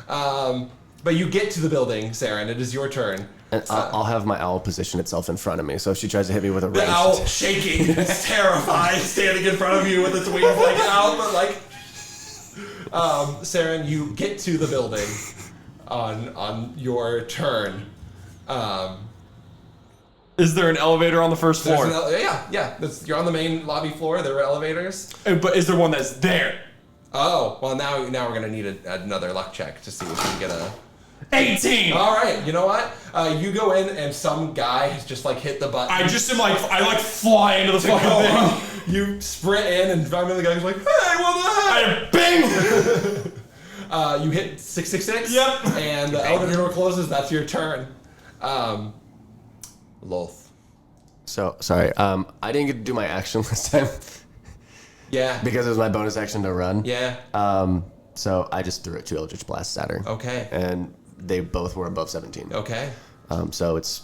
But you get to the building, Seren. It is your turn. And I'll have my owl position itself in front of me, so if she tries to hit me with a The ranged owl attack- shaking, it's terrified, standing in front of you with its wings like out, but like. Seren, you get to the building on your turn. Is there an elevator on the first There's floor? yeah. You're on the main lobby floor. There are elevators. But is there one that's there? Oh, well now we're gonna need another luck check to see if we can get a. 18. All right, you know what? You go in and some guy has just like hit the button. I just am like, I fly into the fucking thing. You sprint in and finally the guy's like, "Hey, what the heck?" Bing! You hit 666. Yep. And the elevator door closes. That's your turn. Loth. So sorry, I didn't get to do my action this time Yeah. because it was my bonus action to run. Yeah. So I just threw 2 Eldritch Blasts at her. Okay. And they both were above 17. Okay. So it's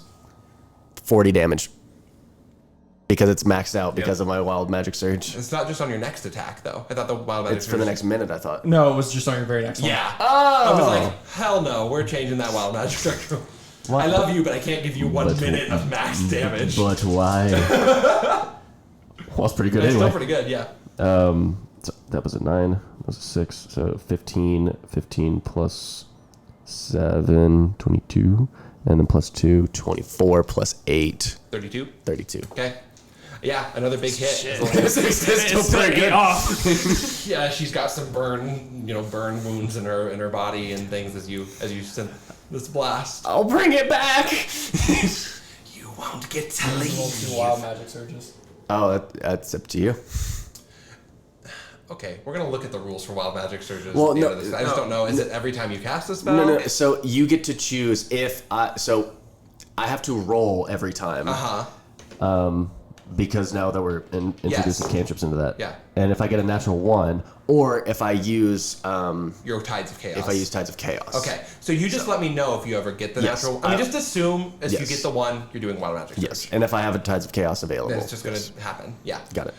40 damage because it's maxed out because of my wild magic surge. It's not just on your next attack though. I thought the wild magic. It's for the next minute, I thought. No, it was just on your very next one. Yeah. Oh! I was like, hell no, we're changing that wild magic structure. Why- I love you, but I can't give you 1 But- minute of max damage. But why? Well, it's pretty good It's anyway. still pretty good, yeah. So that was a 9. That was a 6. So 15 plus 7, 22. And then plus 2, 24 plus 8, 32. 32. Okay. Yeah, another big hit. Still pretty good. Yeah, she's got some burn wounds in her body and things as you send this blast. I'll bring it back. You won't get to Roll 2 leave. wild magic surges. Oh, that's up to you. Okay, we're gonna look at the rules for wild magic surges. Well, at the no, end of this. I just don't know. Is it every time you cast a spell? No. So you get to choose if I. So I have to roll every time. Because now that we're introducing cantrips into that. Yeah. And if I get a natural 1, or if I use Your Tides of Chaos. if I use Tides of Chaos. Okay, so you just let me know if you ever get the Yes. natural. I mean, just assume as you Yes. get the 1, you're doing wild magic. Yes. And if I have a Tides of Chaos available. Then it's just gonna happen. Yeah. Got it.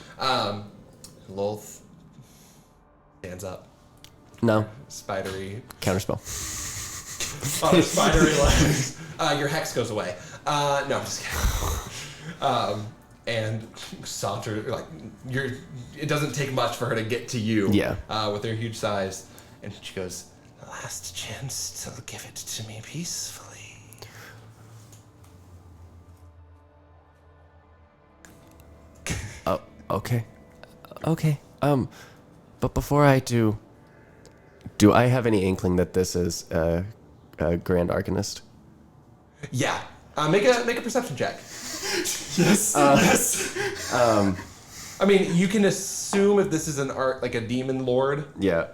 Lolth stands up. No. Spidery. Counterspell. Spidery legs. Your hex goes away. No, I'm just kidding. And saunter it doesn't take much for her to get to you. Yeah. With her huge size, and she goes, "Last chance to give it to me peacefully." Oh, okay. Okay. But before I do I have any inkling that this is a Grand Arcanist? Yeah. Make a perception check. Yes. Yes. I mean, you can assume if this is like a demon lord, Yeah.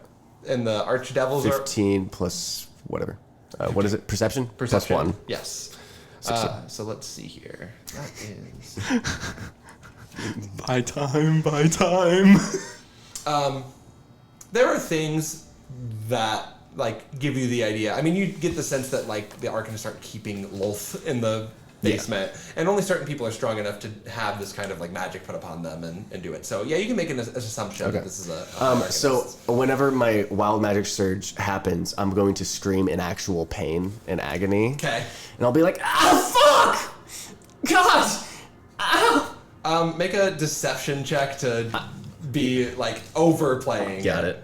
and the archdevils 15 plus whatever. What is it? Perception? perception. Plus 1. Yes. 16. So let's see here. That is. By time. There are things that like give you the idea. I mean, you get the sense that like the Arcanists aren't keeping Lolth in the basement, and only certain people are strong enough to have this kind of like magic put upon them and do it. So yeah, you can make an assumption that this is a So Arcanist. whenever my wild magic surge happens, I'm going to scream in actual pain and agony. Okay. And I'll be like, "Ah, fuck! God! Ow!" Make a deception check to be like overplaying. Got it.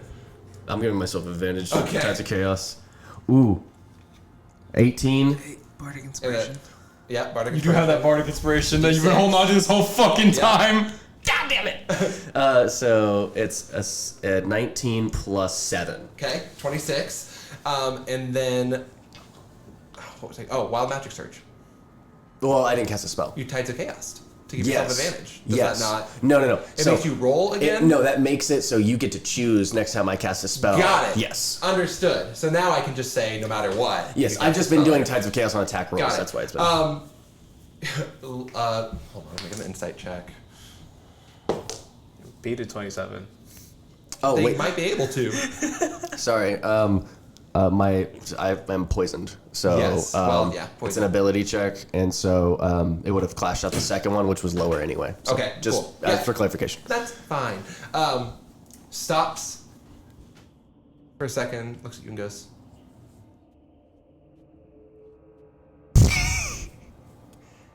I'm giving myself advantage. Okay. Tides of Chaos. Ooh. 18. Bardic Inspiration. Yeah, Bardic You do have that bardic inspiration that you've been holding on to this whole fucking time. God damn it! So it's a 19 plus 7. Okay, 26. And then what was I? Oh, wild magic surge. Well, I didn't cast a spell. You Tides of Chaos to give yourself advantage. Does yes. that not? No. It makes you roll again? No, that makes it so you get to choose next time I cast a spell. Got it. Yes. Understood. So now I can just say no matter what. Yes, you I've get just the been spell. doing Tides of Chaos on attack rolls. Got it. That's why it's been. Hold on, I'm making an insight check. Beat a 27. Oh, They wait. might be able to. Sorry. I am poisoned. So Yes, well, yeah, it's poison. an ability check, and so it would have clashed out the second one, which was lower anyway. So Okay, just cool. Yeah. for clarification. That's fine. Stops for a second, looks at you and goes,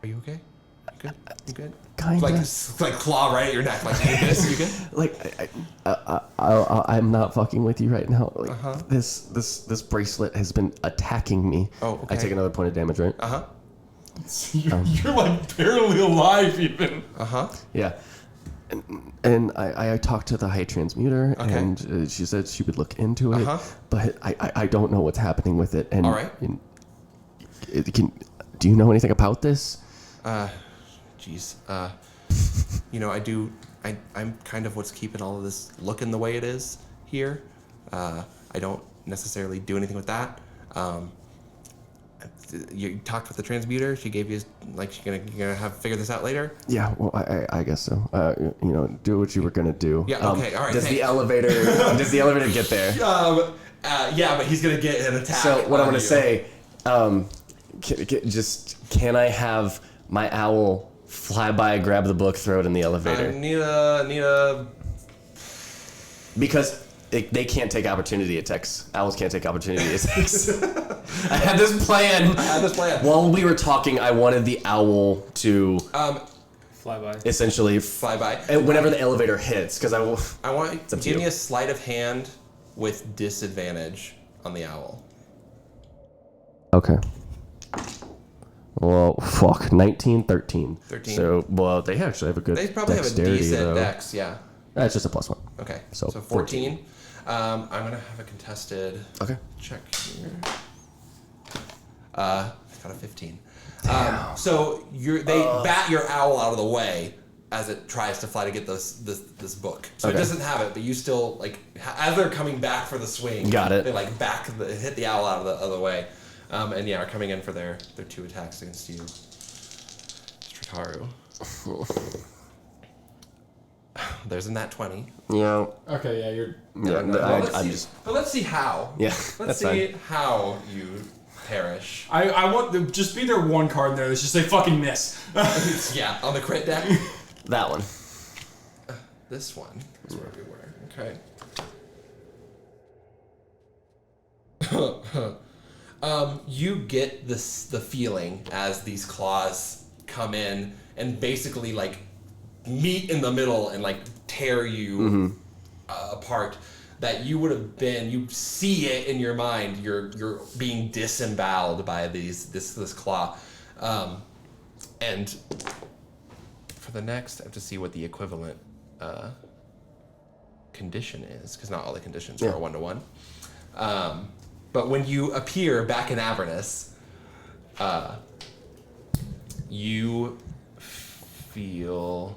"Are you okay? You good? You good?" Kind Like, of. like claw right at your neck. Like, "You good? You good?" Like I'm not fucking with you right now. Like, this bracelet has been attacking me. Oh, okay. I take another point of damage, right? You're like barely alive even. Yeah. And I talked to the High Transmuter, Okay. and she said she would look into it, but I don't know what's happening with it. And, All right. Do you know anything about this? Jeez. I'm kind of what's keeping all of this looking the way it is here. I don't necessarily do anything with that. You talked with the transmuter. She gave you, like, you're gonna have figure this out later. Yeah, well, I guess so. Do what you were gonna do. Yeah. Okay. All right. Does the thanks. elevator get there? Yeah, but he's gonna get an attack. So what I'm on gonna you. say, can I have my owl fly by, grab the book, throw it in the elevator? Need a. Because they can't take opportunity attacks. Owls can't take opportunity attacks. I had this plan. While we were talking, I wanted the owl to Fly by. essentially Fly by. and whenever the elevator hits, because I will. I want up to give you. me a sleight of hand with disadvantage on the owl. Okay. Well, fuck. 19, 13. 13. So, well, they actually have a good They probably have a dexterity, decent though. dex, yeah. That's just a +1. Okay. So, 14. I'm gonna have a contested Okay. check here. I got a 15. So they bat your owl out of the way as it tries to fly to get this book. So Okay. it doesn't have it, but you still, like, as they're coming back for the swing, Got it. they like hit the owl out of the other way, and yeah, are coming in for their 2 attacks against you, Strataru. There's a nat 20. Yeah. Okay, yeah, you're. Yeah. But let's see how. Yeah, Let's that's see how you perish. I want to just be there one card in there. Let's just say fucking miss. Yeah, on the crit deck. That one. This one is where we were. Okay. You get the feeling as these claws come in and basically like meet in the middle and like tear you apart. That you would have been. You see it in your mind. You're being disemboweled by this claw, and for the next, I have to see what the equivalent condition is, because not all the conditions are 1-to-1. But when you appear back in Avernus, you feel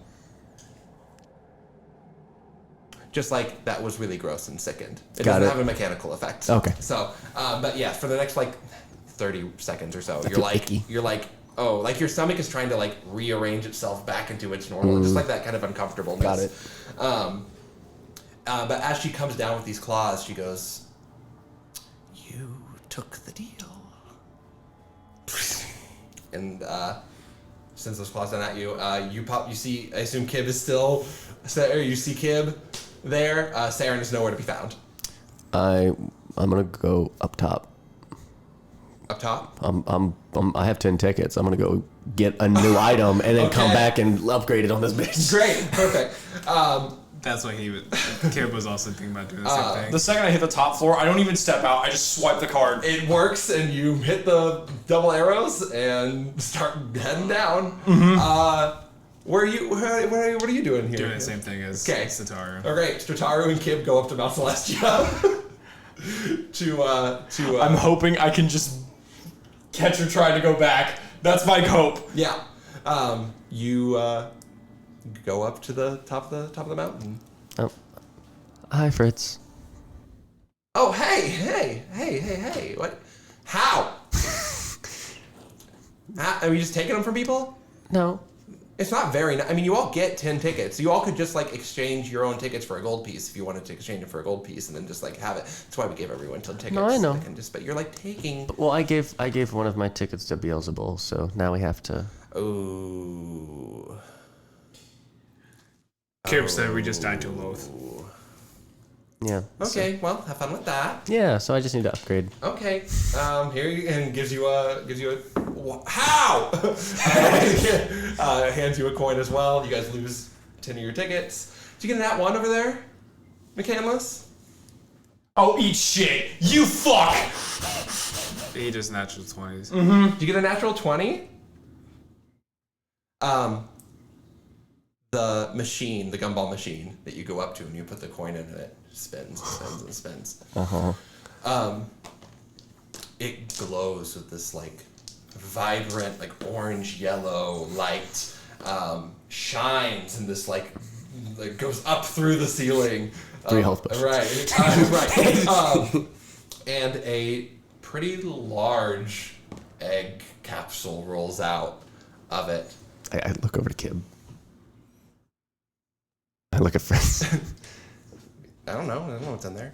just like that was really gross and sickened. It Got doesn't it. have a mechanical effect. Okay. So, but yeah, for the next like 30 seconds or so, feel icky. you're like, oh, like your stomach is trying to like rearrange itself back into its normal, just like that kind of uncomfortableness. Got it. But as she comes down with these claws, she goes, "You took the deal." And sends those claws down at you. You see, I assume Kib is still there. You see Kib there. Seren is nowhere to be found. I'm gonna go up top. Up top? I have 10 tickets. I'm gonna go get a new item and then come Okay. back and upgrade it on this bitch. Great, perfect. That's what Kib was also thinking about doing the same thing. The second I hit the top floor, I don't even step out. I just swipe the card. It works, and you hit the double arrows and start heading down. What are you doing here? Doing the same thing as Okay. Strataru. Okay, Strataru and Kib go up to Mount Celestia I'm hoping I can just catch her trying to go back That's my hope. Yeah. You go up to the top of the mountain. Oh. Hi, Fritz. Oh, hey! What? How? Are you just taking them from people? No. It's not very. I mean, you all get 10 tickets. You all could just like exchange your own tickets for a gold piece if you wanted to exchange it for a gold piece, and then just like have it. That's why we gave everyone 10 tickets. No, I know. But you're like taking. Well, I gave one of my tickets to Beelzebul, so now we have to. Oh. Kib said we just died to Loth. Yeah. Okay, well, have fun with that. Yeah. So I just need to upgrade. Okay. Here you and gives you a how? Hands you a coin as well. You guys lose 10 of your tickets. Did you get a nat 1 over there, McCandless? Oh, eat shit. You fuck. He just natural 20s. Did you get a natural 20? The machine, the gumball machine that you go up to and you put the coin in, and it spins and spins. It glows with this like vibrant, like orange yellow light. Shines and this like goes up through the ceiling. 3 health potions. Right, right. And a pretty large egg capsule rolls out of it. I look over to Kib. I look at Fritz. I don't know what's in there.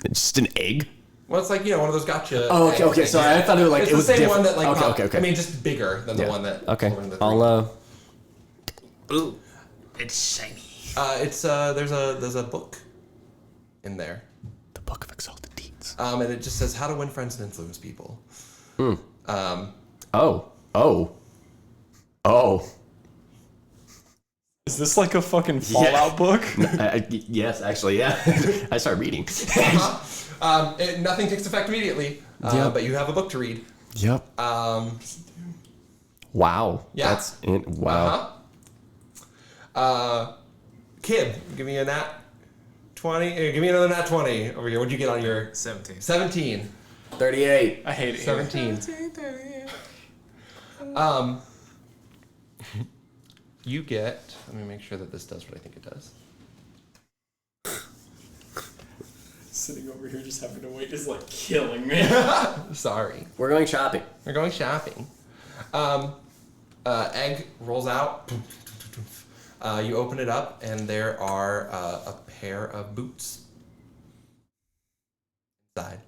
It's just an egg. Well, it's like, one of those gotcha. Oh, okay, egg okay. things. Sorry, I thought it was like It's it was the same different. one that like. Okay, popped- okay. I mean, just bigger than the one that. Okay. one of the three. I'll Ooh, it's shiny. It's there's a book in there. The Book of Exalted Deeds. And it just says how to win friends and influence people. Oh. Is this like a fucking Fallout book? Yes, actually, yeah. I start reading. Nothing takes effect immediately, Yep. but you have a book to read. Yep. Wow. Yeah. That's it. Wow. Kib, give me a nat 20. Give me another nat 20 over here. What'd you get on your 17. 17? 38. I hate it here. 17. You get. Let me make sure that this does what I think it does. Sitting over here just having to wait is like killing me. Sorry. We're going shopping. We're going shopping. Egg rolls out. You open it up, and there are a pair of boots inside.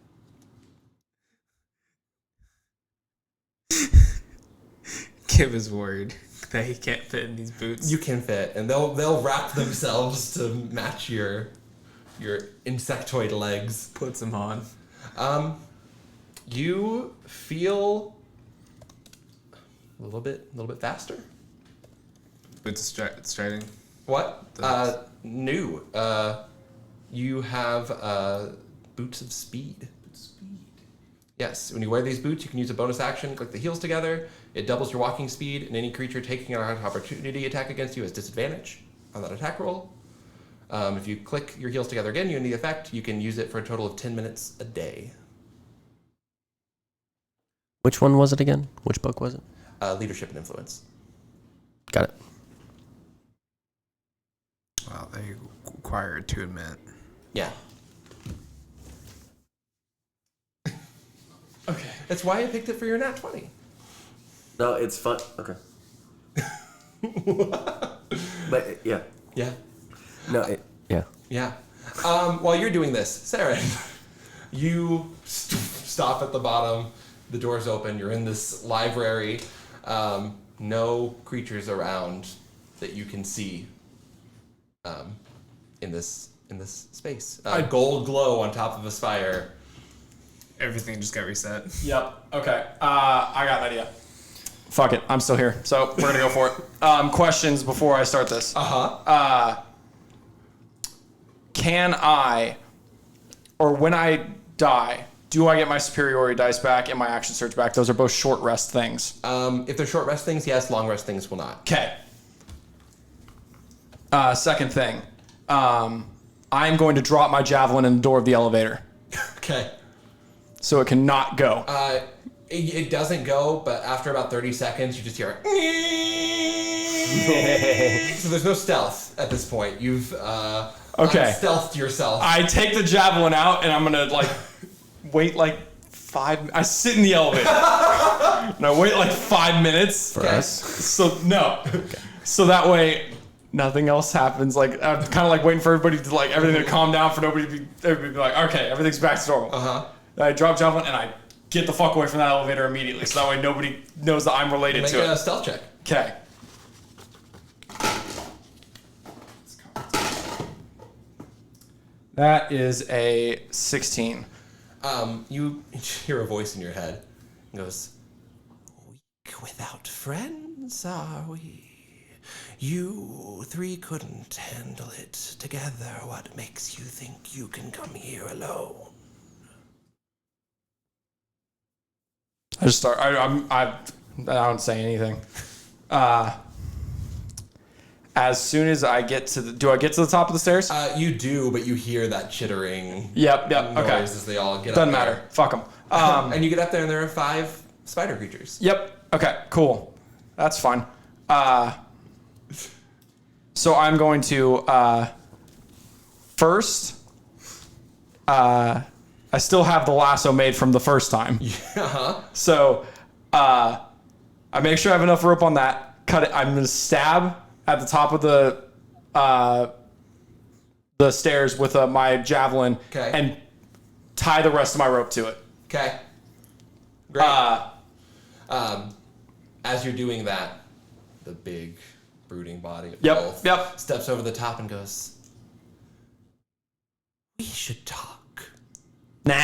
Kib is worried that he can't fit in these boots. You can fit, and they'll wrap themselves to match your insectoid legs. Puts him on. You feel a little bit faster. Boots striding. What? Thanks. New. You have boots of speed. Yes, when you wear these boots, you can use a bonus action, click the heels together. It doubles your walking speed, and any creature taking an opportunity attack against you has disadvantage on that attack roll. If you click your heels together again, you need the effect. You can use it for a total of 10 minutes a day. Which one was it again? Which book was it? Leadership and influence. Got it. Wow, they require attunement. Yeah. Okay. That's why I picked it for your nat 20. No, it's fun. Okay. But yeah. Yeah. No, yeah. Yeah. While you're doing this, Seren, you stop at the bottom. The door's open. You're in this library. No creatures around that you can see in this space. Gold glow on top of a spire. Everything just got reset. Yep. Okay. I got an idea. Fuck it. I'm still here. So we're gonna go for it. Questions before I start this. Can I, or when I die, do I get my superiority dice back and my action surge back? Those are both short rest things. If they're short rest things, yes. Long rest things will not. Okay. Second thing. I'm going to drop my javelin in the door of the elevator Okay. so it cannot go. It doesn't go, but after about 30 seconds, you just hear so there's no stealth at this point. You've stealthed yourself. I take the javelin out and I'm gonna like wait like 5. I sit in the elevator. And I wait like 5 minutes For us? So no. So that way nothing else happens. Like I'm kind of like waiting for everybody to like everything to calm down for everybody to be like, okay, everything's back to normal. I drop javelin and I get the fuck away from that elevator immediately. So that way nobody knows that I'm related Make to a it. stealth check. Okay. That is a 16. You hear a voice in your head. It goes, weak without friends, are we? You 3 couldn't handle it together. What makes you think you can come here alone? I just start. I don't say anything. As soon as I get to the, do I get to the top of the stairs? You do, but you hear that chittering Yep. noise Okay. as they all get Doesn't up there. matter. Fuck them. And you get up there and there are 5 spider creatures. Yep. Okay. Cool. That's fine. So I'm going to first. I still have the lasso made from the first time. So I make sure I have enough rope on that. Cut it. I'm gonna stab at the top of the stairs with my javelin. Okay. And tie the rest of my rope to it. Okay. Great. As you're doing that, the big brooding body of Wolf steps over the top and goes, we should talk. Nah.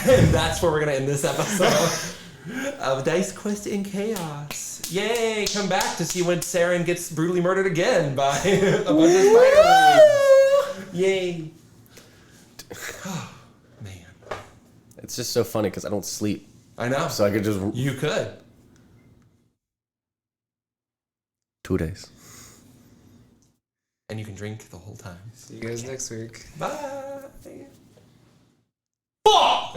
And that's where we're going to end this episode of Dice Quest in Chaos. Yay! Come back to see when Seren gets brutally murdered again by a bunch of spider. Yay! Oh, man. It's just so funny because I don't sleep. I know. So I could just... You could. 2 days. And you can drink the whole time. See you guys next week. Bye! Fuck!